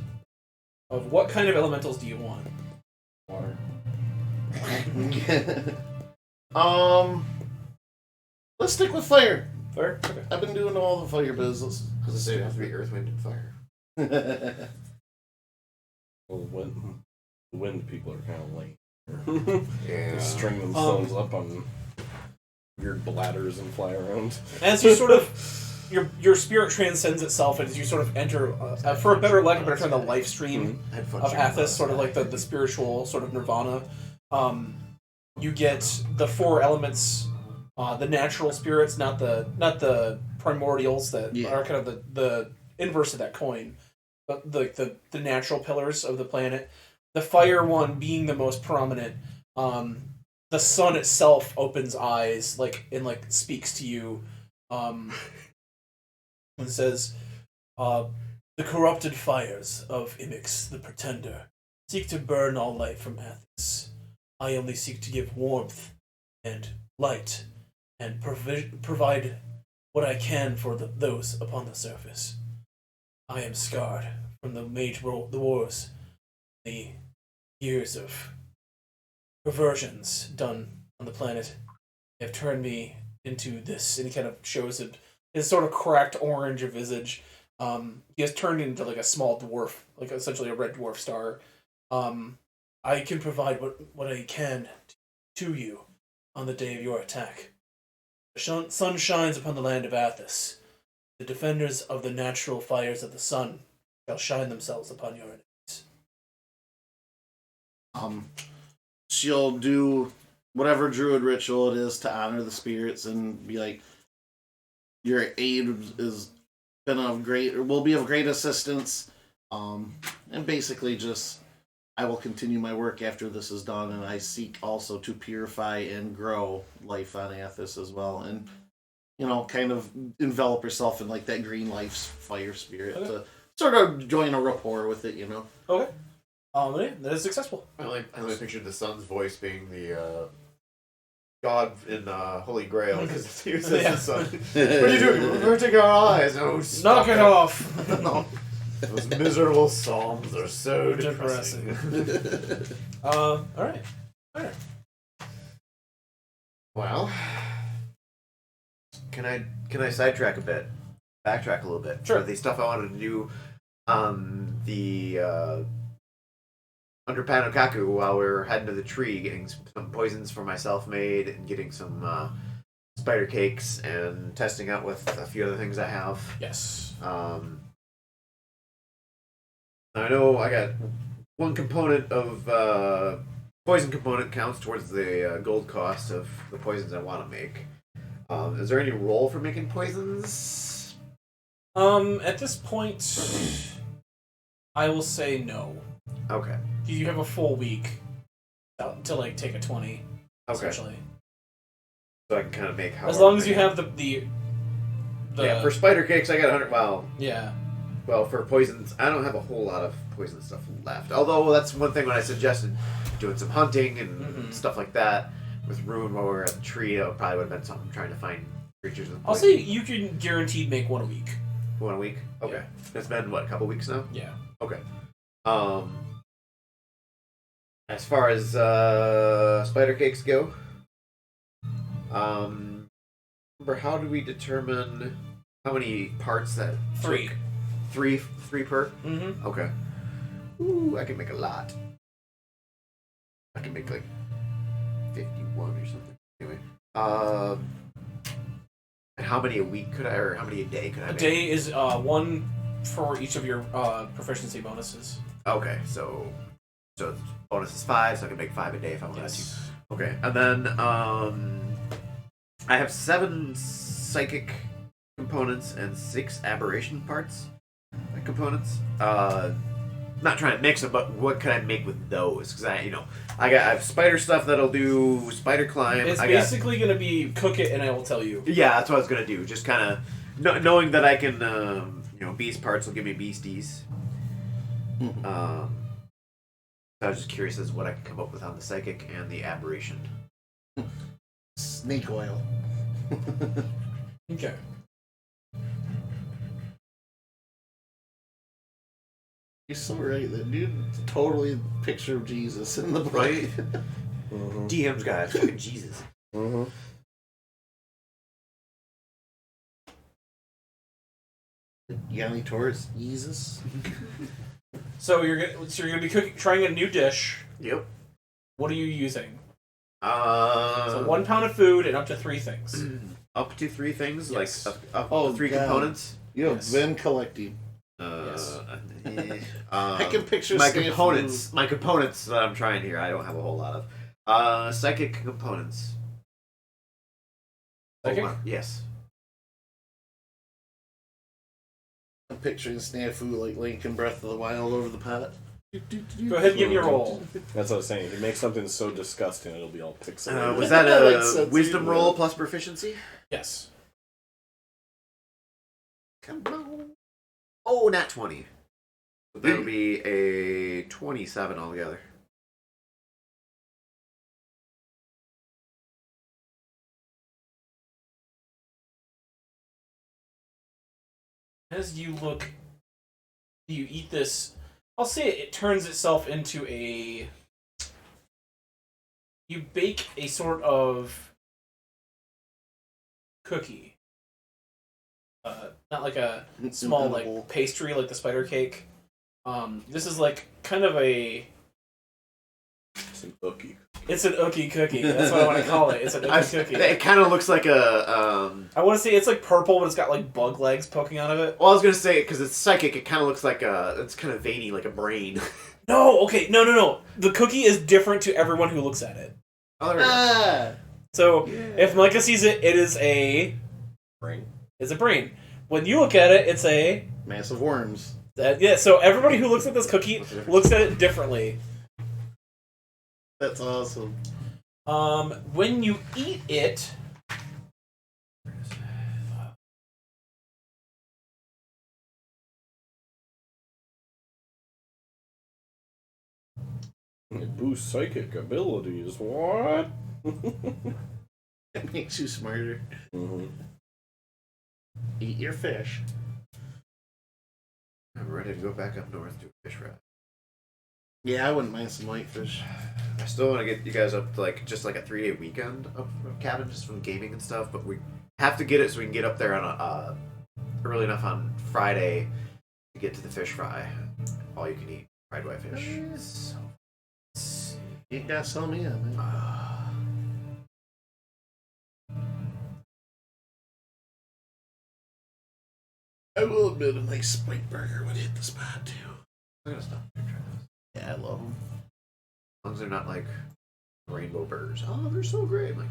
of what kind of elementals do you want? Water. Let's stick with fire. Fire? Okay. I've been doing all the fire business. Because it has to be earth, wind, and fire. Well, the wind people are kind of lame. Yeah. They string themselves up on weird bladders and fly around. As you sort of, your spirit transcends itself as you sort of enter, for a better lack of a better term, the life stream of Athos, sort of like the spiritual sort of nirvana. You get the 4 elements, the natural spirits, not the primordials that are kind of the inverse of that coin, but the natural pillars of the planet. The fire one being the most prominent. The sun itself opens eyes, and speaks to you, and says, "The corrupted fires of Imix, the Pretender, seek to burn all light from Athos. I only seek to give warmth and light, and provide what I can for those upon the surface. I am scarred from the the wars, the years of perversions done on the planet have turned me into this." And he kind of shows it, his sort of cracked orange visage. He has turned into like a small dwarf, like essentially a red dwarf star. I can provide what I can to you on the day of your attack. The sun shines upon the land of Athos. The defenders of the natural fires of the sun shall shine themselves upon your enemies. She'll do whatever druid ritual it is to honor the spirits and be like, your aid will be of great assistance. And basically just, I will continue my work after this is done, and I seek also to purify and grow life on Athos as well, and kind of envelop yourself in like that green life fire spirit to sort of join a rapport with it, Okay. That is successable. I only pictured the sun's voice being the god in Holy Grail, because he says the sun. What are you doing? We're averting our eyes. Oh, knock it off. No. Those miserable psalms are so depressing. All right. Well, can I sidetrack a bit? Backtrack a little bit. Sure. For the stuff I wanted to do on the under Panokaku while we were heading to the tree, getting some poisons for myself made, and getting some spider cakes, and testing out with a few other things I have. Yes. I know I got one component of poison component counts towards the gold cost of the poisons I want to make. Is there any role for making poisons? At this point, I will say no. Okay. You have a full week to take a 20. Okay. Essentially. So I can kind of make how. As long as you have the Yeah, for spider cakes, I got 100. yeah. Well, for poisons, I don't have a whole lot of poison stuff left. Although that's one thing when I suggested doing some hunting and stuff like that with Rune while we were at the tree, it probably would have been something trying to find creatures with I'll poison. say you can guaranteed make one a week. 1 week? Okay. It's been, what, a couple weeks now? Yeah. Okay. As far as spider cakes go, remember how do we determine how many parts that 3. took? Three per? Mm-hmm. Okay. Ooh, I can make a lot. I can make like 51 or something. Anyway. And how many a week could I, or how many a day could I A make? day is 1 for each of your proficiency bonuses. Okay, so bonus is 5, so I can make 5 a day if I wanted Yes. to. Okay, and then I have 7 psychic components and 6 aberration parts components. Not trying to mix them, but what can I make with those? Because I have spider stuff that'll do spider climb. It's basically going to be cook it and I will tell you. Yeah, that's what I was gonna do. Just kind of knowing that I can, beast parts will give me beasties. So I was just curious as to what I could come up with on the psychic and the aberration. Snake oil. Okay. You're so right. That dude totally picture of Jesus in the book. Right? Mm-hmm. DM's guy, fucking Jesus. Mm-hmm. Yanni Taurus, Jesus. So you're gonna be trying a new dish. Yep. What are you using? So So 1 pound of food and up to 3 things. up to 3 things, Yes. like up Oh, to 3 God. components. You have Yes. been collecting. Yes. I can picture my Stan components. My components that I'm trying here, I don't have a whole lot of. Psychic components. Psychic? Hold on. Yes. I'm picturing Snafu like Link in Breath of the Wild over the pot. Go ahead and give me a roll. That's what I was saying. If you make something so disgusting, it'll be all pixelated. Was that That a makes sense, wisdom yeah. roll plus proficiency? Yes. Come on. Oh, nat 20. So that would be a 27 altogether. As you eat this, I'll say it turns itself into a. You bake a sort of cookie. Not like a small like pastry like the spider cake. This is like kind of a. It's an ookie. It's an ookie cookie. That's what I want to call it. It's an ookie cookie. It kind of looks like a. I want to say it's like purple, but it's got like bug legs poking out of it. Well, I was gonna say because it's psychic. It kind of looks like a. It's kind of veiny, like a brain. No, okay, no. The cookie is different to everyone who looks at it. Oh, there we go. So if Micah sees it, it is a Brain. It's a brain. When you look at it, it's a Massive worms. yeah. So everybody who looks at this cookie What's the difference? looks at it differently. That's awesome. When you eat it, It boosts psychic abilities. What? It makes you smarter. Mm-hmm. Eat your fish. I'm ready to go back up north to fish fry. Yeah, I wouldn't mind some whitefish. I still want to get you guys up to just like a 3-day weekend of cabin just from gaming and stuff, but we have to get it so we can get up there on early enough on Friday to get to the fish fry. All you can eat fried whitefish. You gotta sell me in, man. I will admit a nice spike burger would hit the spot too. I'm gonna stop there and try those. Yeah, I love them. As long as they're not like rainbow burgers. Oh, they're so great. I'm like,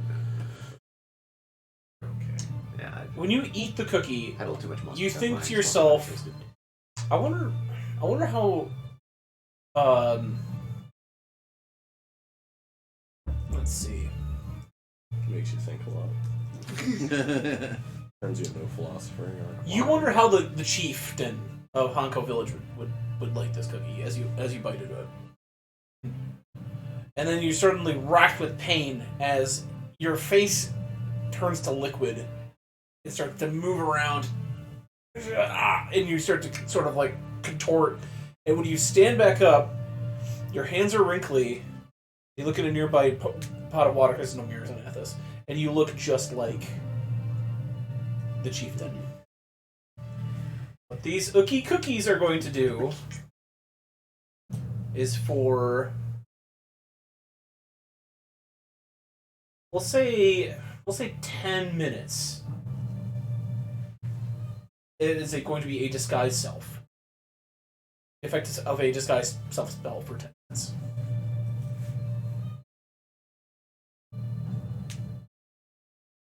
no. Okay. Yeah. when you eat the cookie, had a little too much mustard. you That's think why to I just yourself, wanted to taste it. I wonder how let's see. makes you think a lot. Turns you into a philosopher. And you're like, You wow. wonder how the chieftain of Hanko Village would like this cookie as you bite into it. And then you're suddenly racked with pain as your face turns to liquid. It starts to move around. And you start to sort of like contort. And when you stand back up, your hands are wrinkly. You look at a nearby pot of water, because there's no mirrors in Athos, and you look just like the chieftain. What these Ookie cookies are going to do is for, we'll say 10 minutes. It is going to be a disguise self. Effect of a disguise self spell for 10 minutes.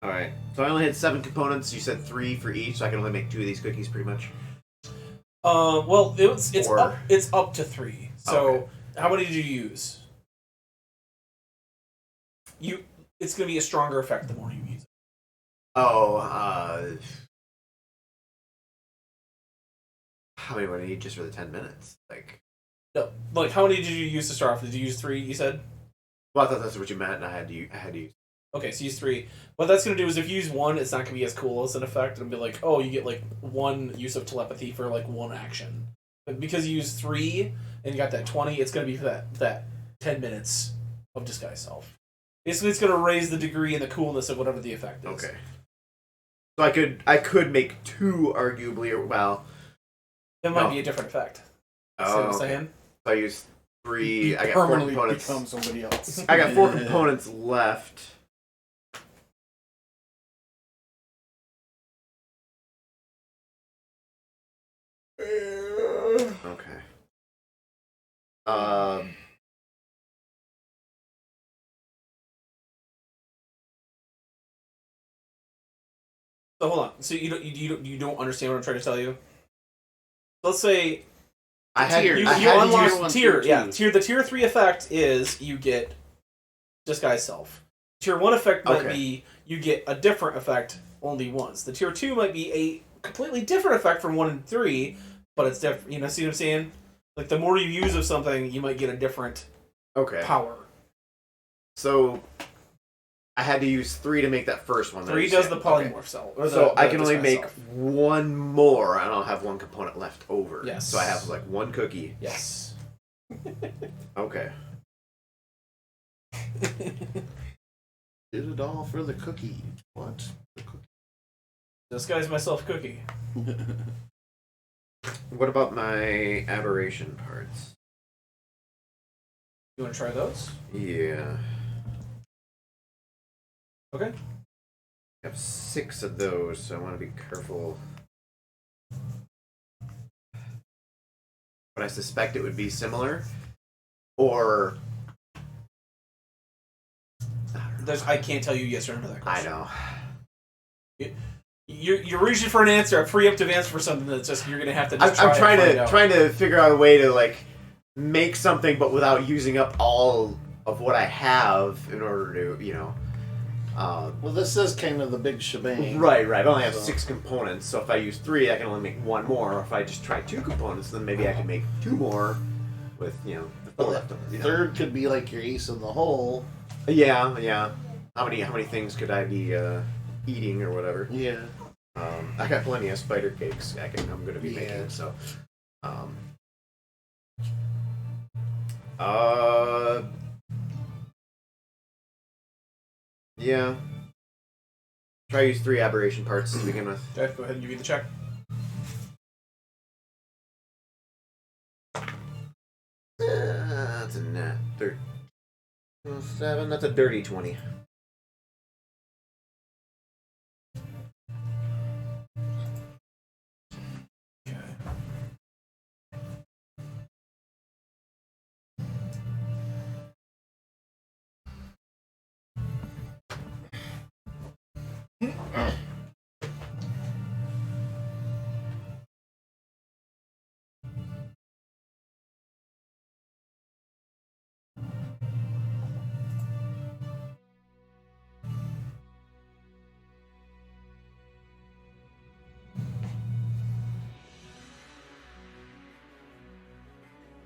Alright. So I only had 7 components. You said 3 for each, so I can only make 2 of these cookies pretty much. Well, it's Or- up to 3. So Okay. how many did you use? It's going to be a stronger effect the more you use it. Oh, how many would I need just for the 10 minutes? Like, No, like how many did you use to start off? Did you use 3? You said. well, I thought that's what you meant, and I had to use. Okay, so use 3. What that's going to do is if you use 1, it's not going to be as cool as an effect. It'll be like, oh, you get like 1 use of telepathy for like 1 action. But because you use 3 and you got that 20, it's going to be for that 10 minutes of disguise self. Basically, it's going to raise the degree and the coolness of whatever the effect is. Okay. So I could make 2 arguably, or well. That might No. be a different effect. See Oh, what I'm okay. saying? So I used 3. I got 4 Permanently components. become somebody else. I got 4 components left. Okay. So hold on. So you don't understand what I'm trying to tell you? Let's say I had Tier. you I had to unlock use tier one, tier. tier Yeah, two. the tier 3 effect is you get disguise self. Tier 1 effect might Okay. be you get a different effect only once. The tier 2 might be a completely different effect from 1 and 3, but it's different. You know, see what I'm saying? Like the more you use of something, you might get a different Okay. power. So I had to use 3 to make that first one. that 3 you does said. the polymorph Okay. cell. Or So the I can only disguise make self. 1 more, and I'll have 1 component left over. Yes. So I have like 1 cookie. Yes. Okay. Did it all for the cookie. What? The cookie. Disguise myself cookie. What about my aberration parts? You want to try those? Yeah. Okay. I have 6 of those, so I want to be careful. But I suspect it would be similar. Or I can't tell you yes or no to that I question. know. You're reaching for an answer, a preemptive answer for something that's just you're gonna have to just I'm try and find out. trying to figure out a way to like make something, but without using up all of what I have in order to, you know. Well, this is kind of the big shebang. Right. I only have So- 6 components, so if I use 3, I can only make 1 more. Or if I just try 2 components, then maybe I can make 2 more with, you know, the 4 Well, left over. You know? Third could be like your ace in the hole. Yeah. How many things could I be eating or whatever? Yeah. I got plenty of spider cakes I'm going to be Yeah. making, so. Yeah. Try to use 3 aberration parts to begin with. Okay, go ahead and give me the check. That's a net 7. That's a dirty 20. Okay.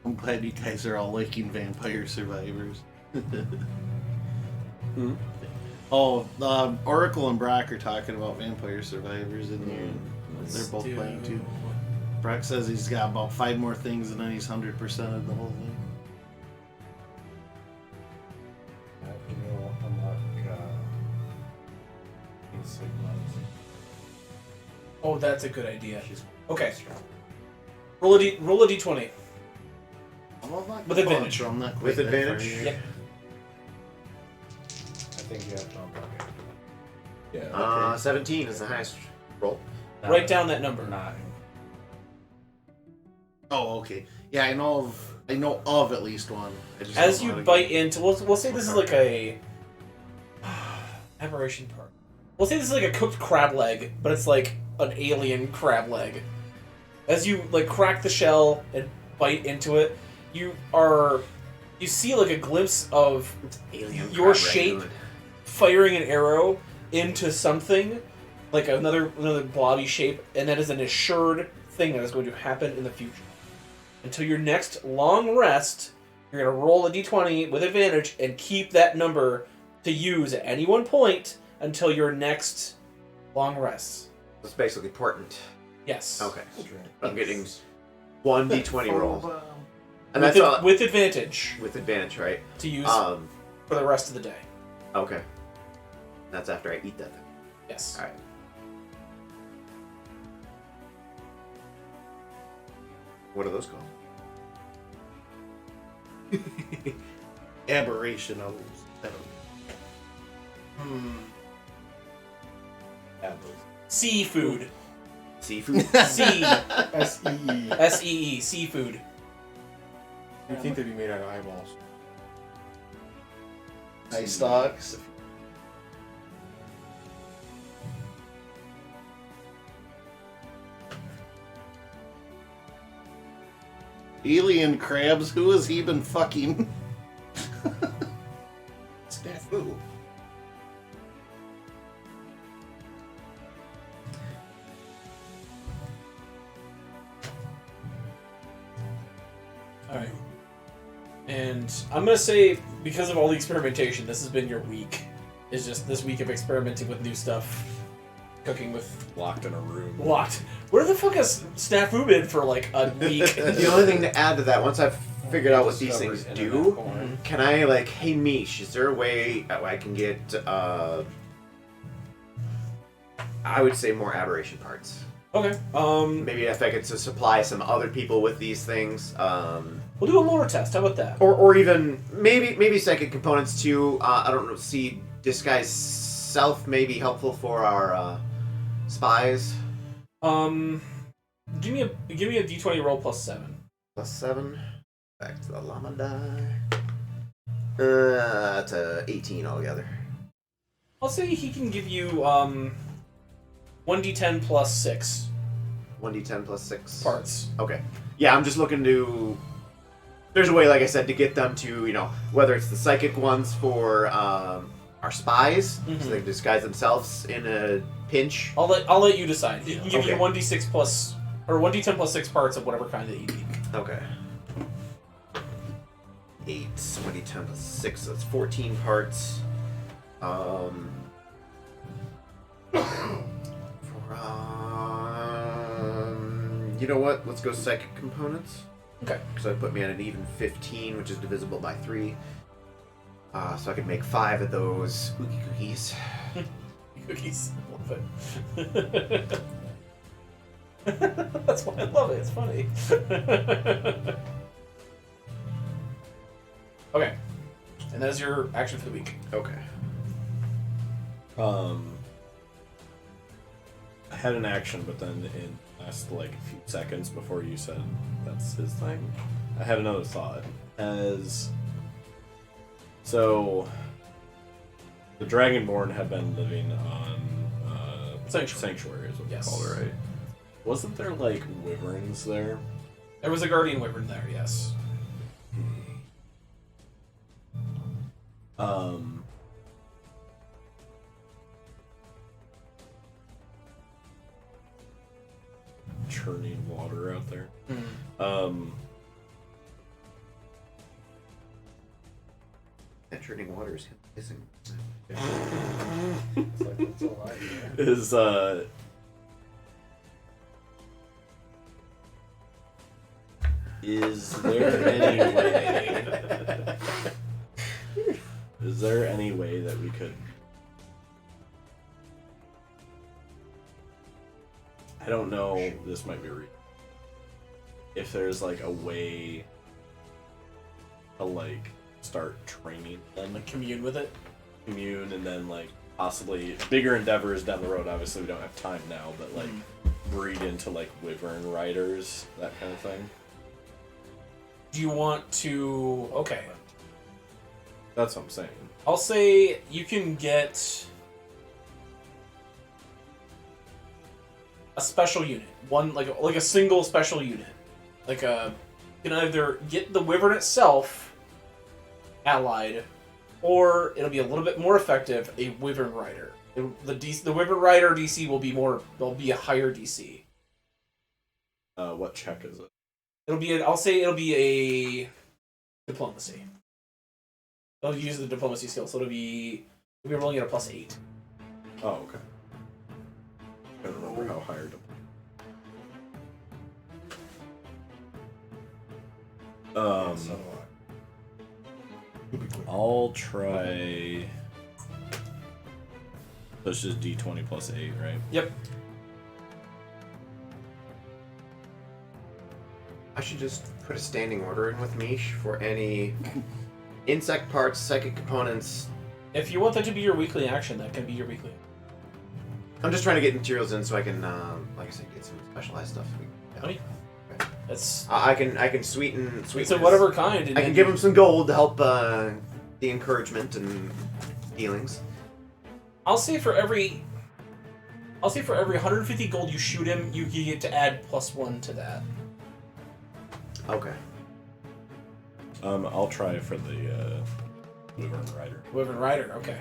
I'm glad you guys are all liking Vampire Survivors. Oh, Oracle and Brock are talking about Vampire Survivors, and they're both playing too. Brock says he's got about 5 more things, and then he's 100% of the whole thing. Oh, that's a good idea. Okay. Roll a d20. With advantage. I'm not quite With that far advantage? yet. Yep. I think you have to unlock it. Yeah. 17 is the highest roll. Write down that number. 9. Oh, okay. Yeah, I know of at least one. I just As don't you know how to bite into, we'll say this is like a aberration part. We'll say this is like a cooked crab leg, but it's like an alien crab leg. As you like crack the shell and bite into it, you see like a glimpse of Alien your crab shape ragoon. firing an arrow into something like another blobby shape, and that is an assured thing that is going to happen in the future. Until your next long rest, you're going to roll a d20 with advantage and keep that number to use at any one point until your next long rest. It's basically portent. Yes. Okay. I'm getting 1 d20 roll. And with, that's all. with advantage With advantage, right? to use Um. for the rest of the day. Okay. That's after I eat that thing. Yes. Alright. What are those called? Aberration of. I don't know. Seafood. Seafood? C S-E-E. S-E-E. Seafood. You'd think they'd be made out of eyeballs. Ice stalks. Alien crabs? Who has he been fucking? Snafu. Alright. And I'm gonna say, because of all the experimentation, this has been your week. Is just this week of experimenting with new stuff. Cooking with Locked in a room. locked. Where the fuck has Snafu been for like a week? The only thing to add to that, once I've figured out what these Discovered things internet do, porn. can I, like, hey Mish, is there a way I can get, I would say more aberration parts? Okay. Maybe if I could supply some other people with these things, We'll do a lore test. How about that? or even maybe psychic components too. I don't know. See, disguise self may be helpful for our spies. Give me a d20 roll plus 7. +7. Back to the llama die. That's a 18 altogether. I'll say he can give you 1d10 plus 6 1d10 plus 6 parts. Okay. Yeah, I'm just looking to. There's a way, like I said, to get them to, whether it's the psychic ones for our spies, so they can disguise themselves in a pinch. I'll let you decide. He can give you Okay. 1d6 plus or 1d10 plus 6 parts of whatever kind that you need. Okay. 8, 1d10 plus 6, so that's 14 parts. You know what? Let's go psychic components. Okay. So that put me at an even 15, which is divisible by 3. So I could make 5 of those oogie cookies. Cookies. Love it. That's why I love it. It's funny. Okay. And that is your action for the week. Okay. I had an action, but then it last like a few seconds before you said that's his thing. I had another thought. So the Dragonborn have been living on Sanctuary is what Yes. they called it, right? Wasn't there like wyverns there? There was a guardian wyvern there, yes. Churning water out there. churning waters, hissing. It's like, that's all I do. Is there any way? Is there any way that we could? I don't know. This might be real. If there's like a way to like start training them, Like commune with it. commune, and then like possibly bigger endeavors down the road. Obviously, we don't have time now, but like breed into like wyvern riders, that kind of thing. Do you want to? Okay, That's what I'm saying. I'll say you can get a special unit, one like a single special unit, like a you can either get the wyvern itself allied, or it'll be a little bit more effective, a wyvern rider. The wyvern rider DC will be a higher DC. What check is it? I'll say it'll be a diplomacy. I'll use the diplomacy skill, so we'll be rolling at a +8. Oh, okay. I don't remember how higher to. So do I'll try. So it's just D20 +8, right? Yep. I should just put a standing order in with Mish for any insect parts, psychic components. If you want that to be your weekly action, that can be your weekly. I'm just trying to get materials in so I can, like I said, get some specialized stuff. Honey? That's I can sweeten. it's a whatever kind. And I can give him some gold to help the encouragement and feelings. I'll say for every 150 gold you shoot him, you get to add +1 to that. Okay. I'll try for the wyvern rider. Wyvern rider, okay.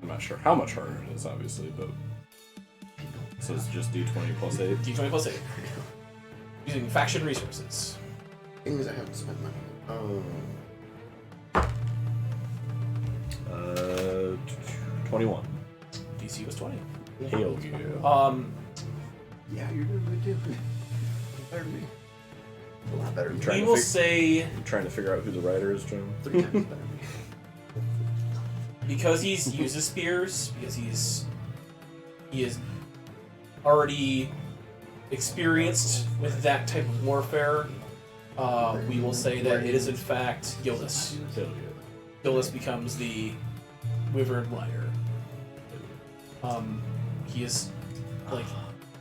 I'm not sure how much harder it is, obviously, but so it's just D20 +8. D20 +8. Using faction resources. Things I haven't spent money on. 21. DC was 20. Hell yeah. Yeah, you're doing good too. Better than me. A lot better than We will say I'm trying to figure out who the rider is, Jim. 3 times better than me. because he uses spears, because he is already experienced with that type of warfare, we will say that it is in fact Gildas. Hell yeah. Gildas becomes the wyvern rider. He is like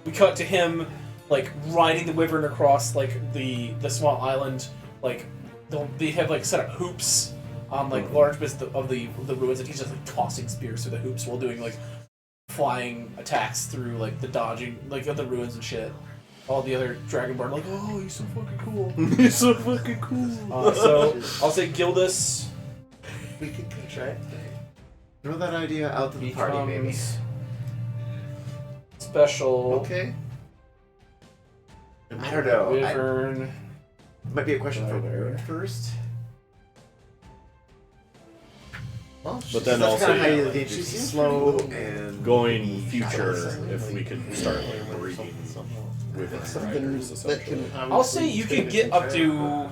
we cut to him like riding the wyvern across like the small island. Like they have like set up hoops on like large bits of the ruins, and he's just like tossing spears through the hoops while doing like flying attacks through like the dodging like of the ruins and shit. All the other Dragonborn are like, oh, he's so fucking cool. He's so fucking cool. So I'll say Gildas We could try it. Throw that idea out to the party, baby. becomes special Okay. I don't know. wyvern. Might be a question for Rider. Wound first. Well, But then That's also kind of how you yeah, need to she be seems slow pretty and going be future, shy. if we could start like breeding wyvern something riders, that essentially. can. I'll say you can get up to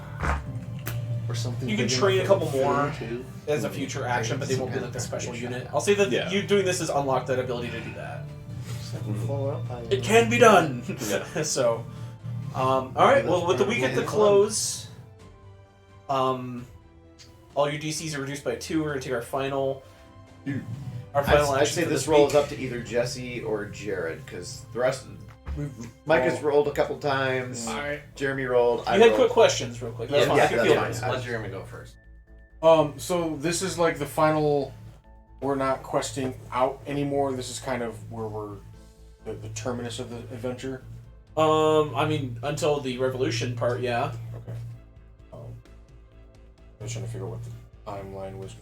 Or something. you can big train a enough couple for more too. as a future action, but they won't be like the special unit. I'll say that Yeah. you doing this has unlocked that ability to do that. Follow up by- It can be done. Yeah. So, all right. Well, with the week at the close, all your DCs are reduced by 2. We're gonna take our final. Our final I'd action say for this this rolls week. up to either Jesse or Jared, because the rest. Mike has rolled a couple times. Alright. Jeremy rolled. I You had rolled. quick questions, real quick. That's Yeah, fine. yeah, I can that's feel fine. it. Let Jeremy go first. So this is like the final. We're not questing out anymore. This is kind of where we're the terminus of the adventure. I mean, until the revolution part, yeah. Okay. I was trying to figure out what the timeline was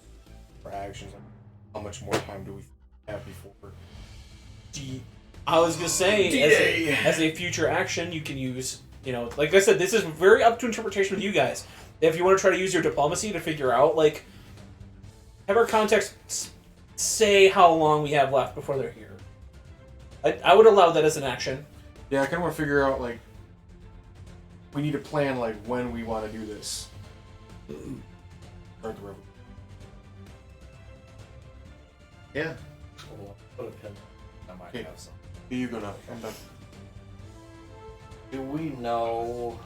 for actions. How much more time do we have before? I was gonna say, as a future action, you can use, like I said, this is very up to interpretation with you guys. If you want to try to use your diplomacy to figure out, like, have our contacts say how long we have left before they're here. I would allow that as an action. Yeah, I kind of want to figure out, like, we need to plan, like, when we want to do this. Start the river. Yeah. We'll put a pin. I might Okay. have some. Here you go now. I'm done. Do we know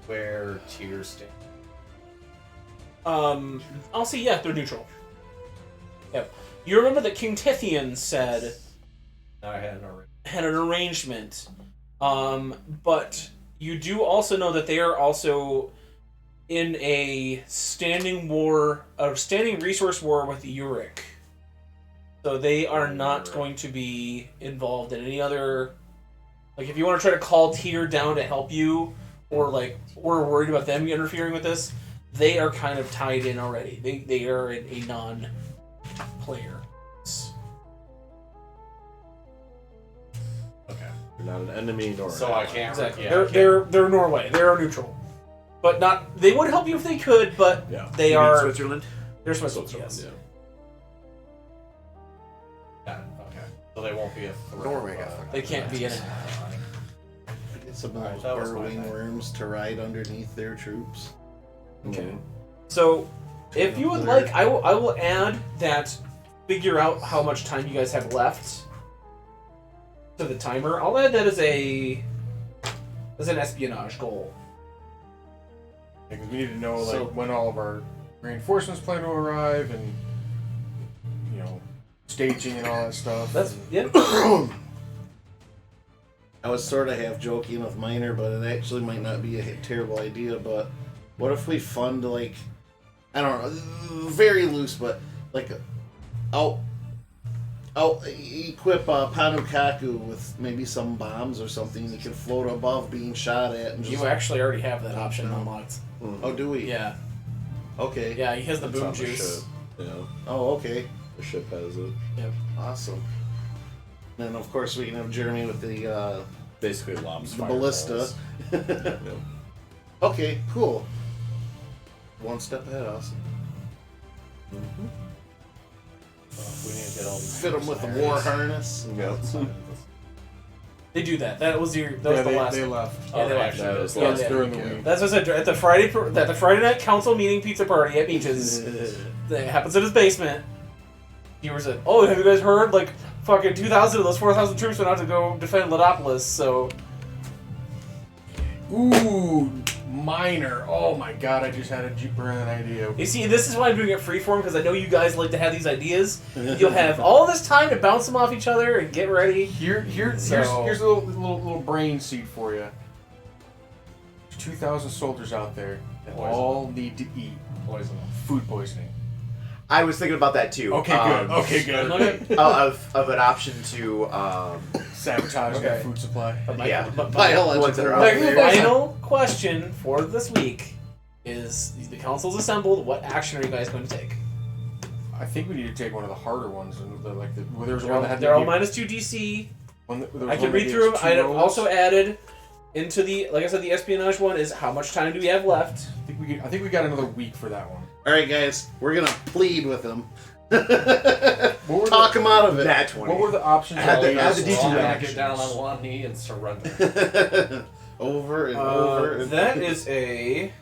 where tiers stand? I'll see. Yeah, they're neutral. Yep. You remember that King Tithian said I hadn't already. had an arrangement, but you do also know that they are also in a standing resource war with Uric. So they are not going to be involved in any other. Like, if you want to try to call Tyr down to help you, or like we're worried about them interfering with this, they are kind of tied in already. They are a non-player. Okay. You're not an enemy nor. So I can't. Exactly. Yeah, They're Norway. They are neutral, but not. They would help you if they could, but Yeah. they You mean are. Switzerland? They're Switzerland. Yes. Yeah. Yeah, okay. So they won't be a threat. Norway got fucked They can't be in it. Get some of Alright, those that was burrowing my thing. worms to ride underneath their troops. Okay. So, if you would like, I will add that. Figure out how much time you guys have left to the timer. I'll add that as an espionage goal. Because we need to know, like, So- when all of our reinforcements plan to arrive and, you know, staging and all that stuff. That's and- yeah. I was sort of half joking with Minor, but it actually might not be a terrible idea. But what if we fund, like, I don't know, very loose, but like, I'll equip Panukaku with maybe some bombs or something that can float above being shot at. And just, You actually already have that option unlocked. oh, do we? Yeah. Okay. Yeah, he has the It's boom on the juice. ship. Yeah. Oh, okay. The ship has it. Awesome. And of course we can have Jeremy with the Basically lobs the ballista. Yeah. Okay, cool. One step ahead, awesome. We need to get all these. Fit them with the war harness. Yeah. They do that. That was the yeah, last. they left. Yeah, they Oh, left. actually, That was Yeah, last yeah. during the week, week. That's what I said at the Friday night council meeting pizza party at Beaches. That happens in his basement. Viewers said, "Oh, have you guys heard? Like, fucking 2,000 of those 4,000 troops went out to go defend Ledopolis." So Ooh, Minor. Oh my god, I just had a brilliant idea. you see, this is why I'm doing it freeform, because I know you guys like to have these ideas. You'll have all this time to bounce them off each other and get ready. Here's So- a little brain seed for you. There's 2,000 soldiers out there that Poison. all need to eat Poison. food poisoning. I was thinking about that too. Okay, good. Okay, good. Okay. Of an option to Sabotage Okay. that food supply. But my, Yeah. but Biological. ones that are out my there. final question for this week is: the council's assembled. What action are you guys going to take? I think we need to take one of the harder ones. And there was They're one all, that had they're all to -2 DC. I can read read through them. I have also added into the, like I said, the espionage one is how much time do we have left? I think we got another week for that one. All right, guys, we're gonna plead with them. What were Talk them out of it. that 20. What were the options? Add the- that add they the used? D2 We're all gonna actions. get down on one knee and surrender. Over and over. And That is a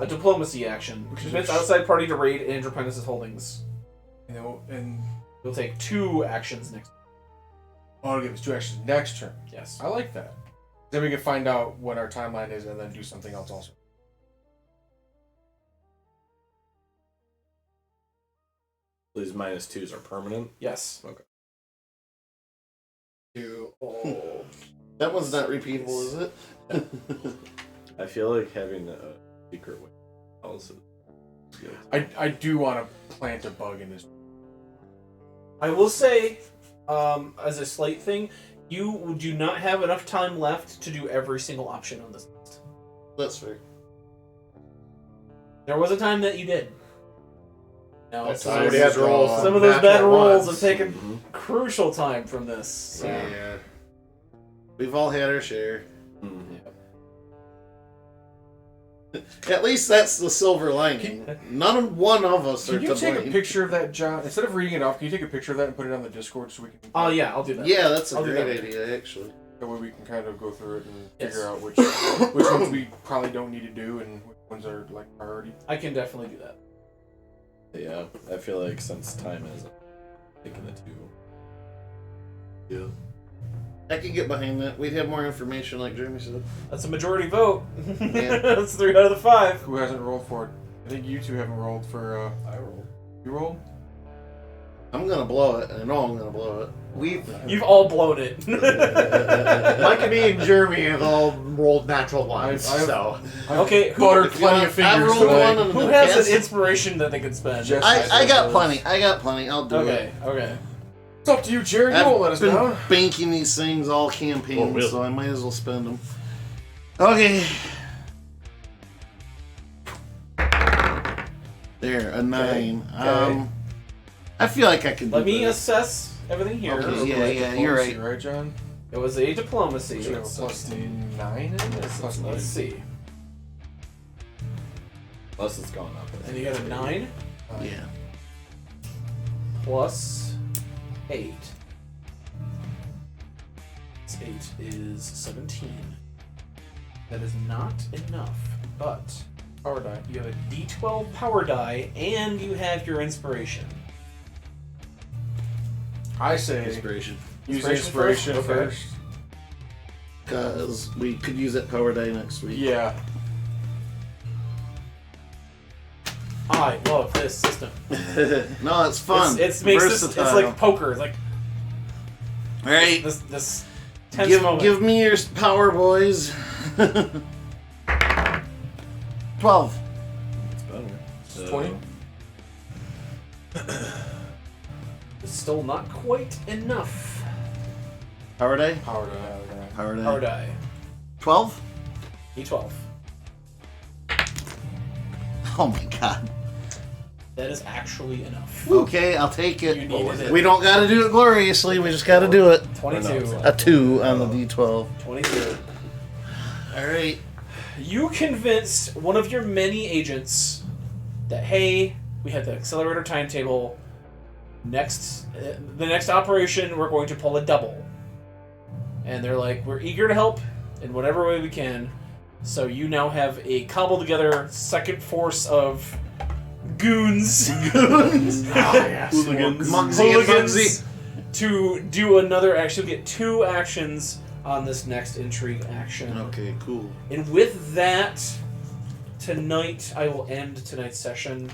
diplomacy action. Convince outside party to raid Andropenis' holdings. And You'll take 2 actions next. oh, give us 2 actions next turn. Yes. I like that. Then we can find out what our timeline is and then do something else also. These -2s are permanent. Yes. Okay. 2. Oh. that one's not repeatable, is it? I feel like having a secret way also. I do want to plant a bug in this. I will say, as a slight thing, you do not have enough time left to do every single option on this list. That's fair. There was a time that you did. Now, That's some, time of is those, gone. some of those bad Natural rolls ones. have taken Mhm. crucial time from this. So. Yeah. We've all had our share. Mhm. At least that's the silver lining. One of us are Can you to take a blame. picture of that, John? Instead of reading it off, can you take a picture of that and put it on the Discord so we can? Oh yeah, I'll do that. Yeah, that's a I'll do great that. idea, actually. That way we can kind of go through it and Yes. figure out which ones we probably don't need to do and which ones are like priority. I can definitely do that. Yeah, I feel like since time is taking the two. Yeah. I can get behind that. We'd have more information, like Jeremy said. That's a majority vote. Yeah. That's 3 out of the 5. Who hasn't rolled for it? I think you two haven't rolled for. I rolled. You rolled? I'm gonna blow it. I know I'm gonna blow it. You've all blown it. Mike and me and Jeremy have all rolled natural ones, I've- so Okay, who, Buttered plenty of I fingers rolled today. one and who the has best- an inspiration that they could spend? Jess- I got plenty. I got plenty. I'll do it. Okay. It's up to you, Jerry. You won't let us I've been down. banking these things all campaign, Oh, really? so I might as well spend them. Okay. There, a 9. Okay. I feel like I can do Let me this. assess everything here. Okay, yeah, you're right. Right, John? It was a diplomacy. So you have a plus 9 in it? Plus Let's see. Plus it's gone up. And you got a 9 Yeah. plus 8. This 8 is 17. That is not enough, but Power die. you have a D12 power die and you have your inspiration. I say Inspiration. use Inspiration inspiration first? first. Because we could use that power die next week. Yeah. I love this system. No, it's fun. It's makes this, it's Versatile. like poker. It's like All right. this tense moment. Give me your power, boys. 12. It's better. So, 20? It's still not quite enough. Power die? Power die. Power die. Power die. 12? D12. Oh my god. That is actually enough. Okay, I'll take You it. needed it. We don't gotta do it gloriously, we just gotta do it. 22. A 2 on the D12. 22. Alright. You convinced one of your many agents that, hey, we have the accelerator timetable. The next operation, we're going to pull a double. And they're like, we're eager to help in whatever way we can. So you now have a cobbled together second force of goons. Hooligans. Hooligans to do another action. You'll get 2 actions on this next intrigue action. Okay, cool. And with that, tonight I will end tonight's session.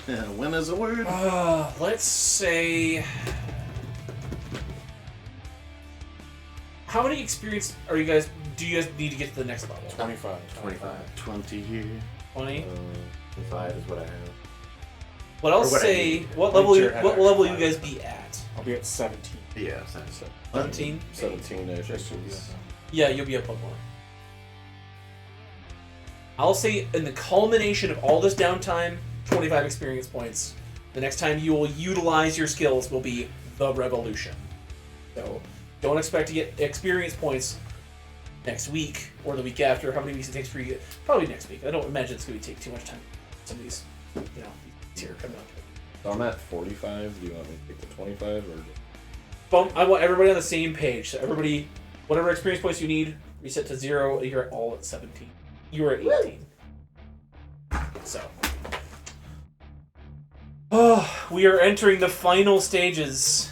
Yeah, when is a word? Let's say, how many experience are you guys? Do you guys need to get to the next level? 25. 20 here. 20. 25 is what I have. What I'll or what I say, need. what level? Nature had What level you five. guys be at? I'll be at 17. Yeah, sounds so. 17. 17 I think is. Yeah, you'll be up one more. I'll say in the culmination of all this downtime, 25 experience points. The next time you will utilize your skills will be the revolution. So don't expect to get experience points next week or the week after. How many weeks it takes for you? Probably next week. I don't imagine it's going to take too much time. Some of these, these here coming up. So I'm at 45. Do you want me to take the 25 or just... I want everybody on the same page. So everybody, whatever experience points you need, reset to 0. You're all at 17. You were at 18. So. Oh, we are entering the final stages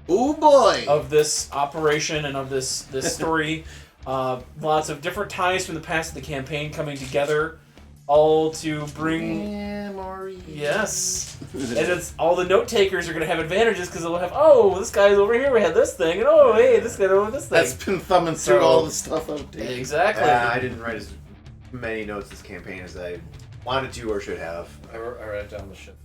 Oh boy! of this operation and of this story. Lots of different ties from the past of the campaign coming together, all to bring. Memory. Yes, and it's all the note takers are going to have advantages because they'll have, oh, this guy's over here. We had this thing, and oh, hey, this guy over this thing. That's been thumbing through So- all the stuff I've taken. Exactly. I didn't write as many notes this campaign as I wanted to or should have. I write down the shit.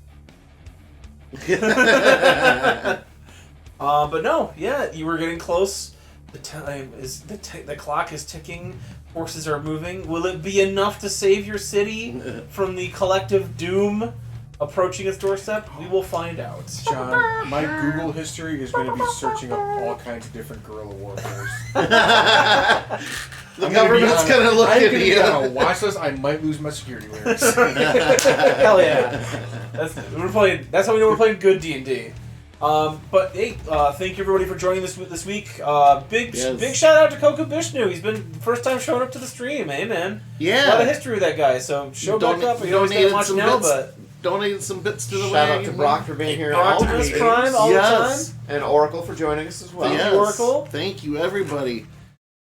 But no, yeah, you were getting close. The time is the clock is ticking. Forces are moving. Will it be enough to save your city from the collective doom approaching its doorstep? We will find out. John, my Google history is going to be searching up all kinds of different guerrilla warfares. The government's gonna look I'm at gonna you. be on a watch list. I might lose my security clearance. Hell yeah. We're playing. That's how we know we're playing good D&D. But hey, thank you everybody for joining this week. Big shout out to Koku Bishnu. He's been first time showing up to the stream. Hey man, Yeah. a lot of history with that guy. So show back up. You know he's not much now, but donated some bits to the Shout out wagon. to Brock for being here. Optimus Prime all the time. And Oracle for joining us as well. Thank you, Oracle. Thank you, everybody.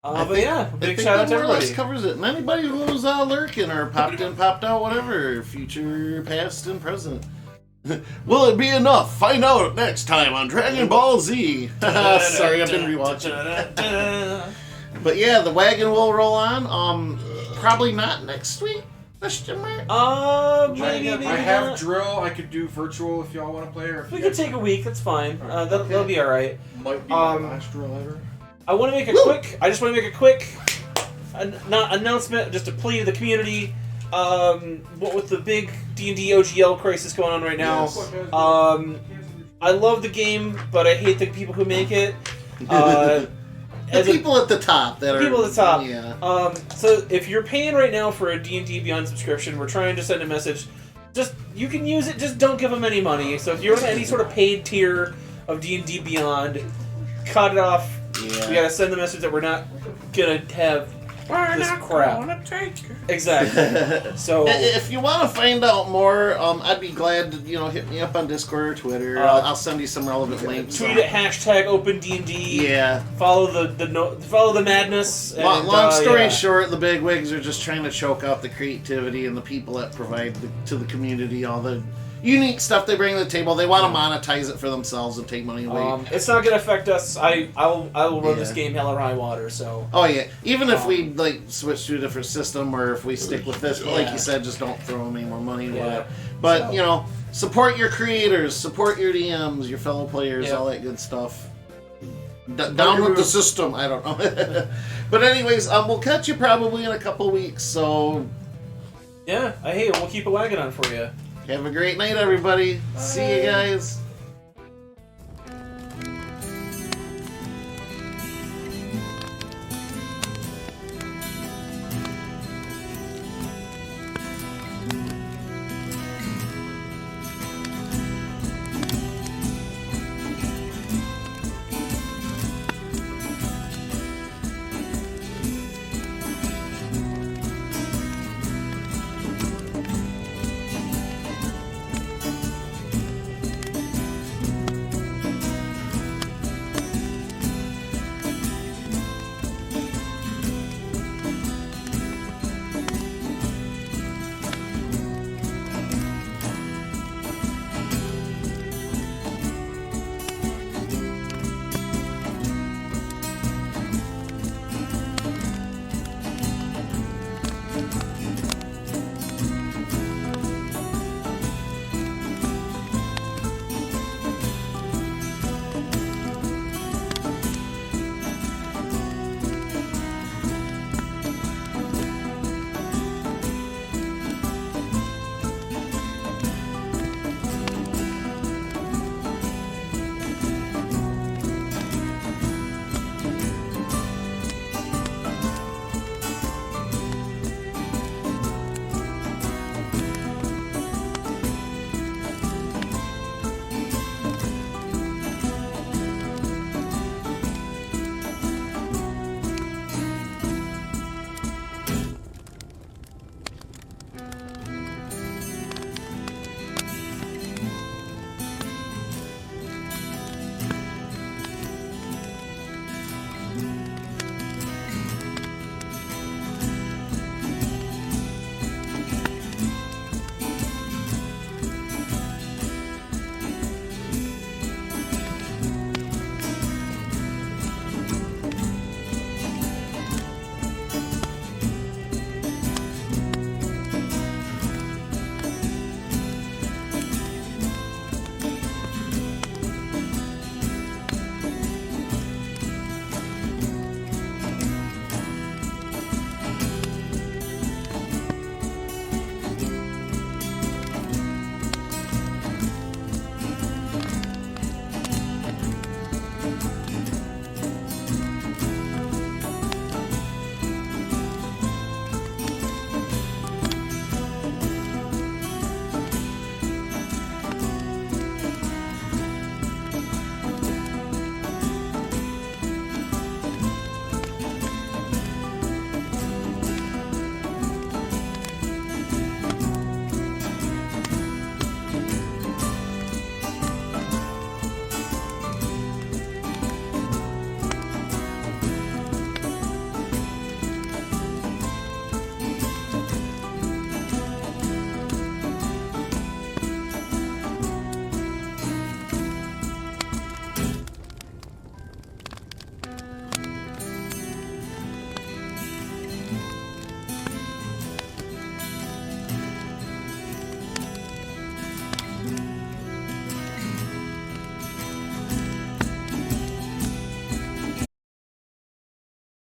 But yeah, I big think shout that out to more or less everybody. covers it. And anybody who's lurking or popped in, popped out, whatever, future, past, and present. Will it be enough? Find out next time on Dragon Ball Z. Sorry, I've been rewatching. But yeah, the wagon will roll on. Probably not next week. Question mark. Maybe I have not. drill. I could do virtual if y'all want to play. Or if We you could guys take a week. That's fine. That'll be all right. might be my last drill ever. I want to make a quick. I just want to make a quick announcement, just a plea to the community. What with the big D&D OGL crisis going on right now. Yes. I love the game, but I hate the people who make it. The people at the top that are people at the top. Yeah. So if you're paying right now for a D&D Beyond subscription, we're trying to send a message. Just you can use it. Just don't give them any money. So if you're on any sort of paid tier of D&D Beyond, cut it off. Yeah. We gotta send the message that we're not gonna have this crap. Exactly. So If you want to find out more, I'd be glad to hit me up on Discord or Twitter. I'll send you some relevant links. tweet at #OpenDND. Yeah. Follow the madness. And, Long story yeah. short, the bigwigs are just trying to choke out the creativity and the people that provide to the community all the unique stuff they bring to the table. They want to monetize it for themselves and take money away. It's not gonna affect us. I will run this Yeah. game hell or high water. So Oh yeah, even if we switch to a different system or if we stick with this, but like you said, just don't throw them any more money. Yeah. Whatever. But So- support your creators, support your DMs, your fellow players, Yeah. all that good stuff. Down with the system. I don't know. But anyways, we'll catch you probably in a couple weeks. So yeah, hey, we'll keep a wagon on for you. have a great night, everybody. See you guys.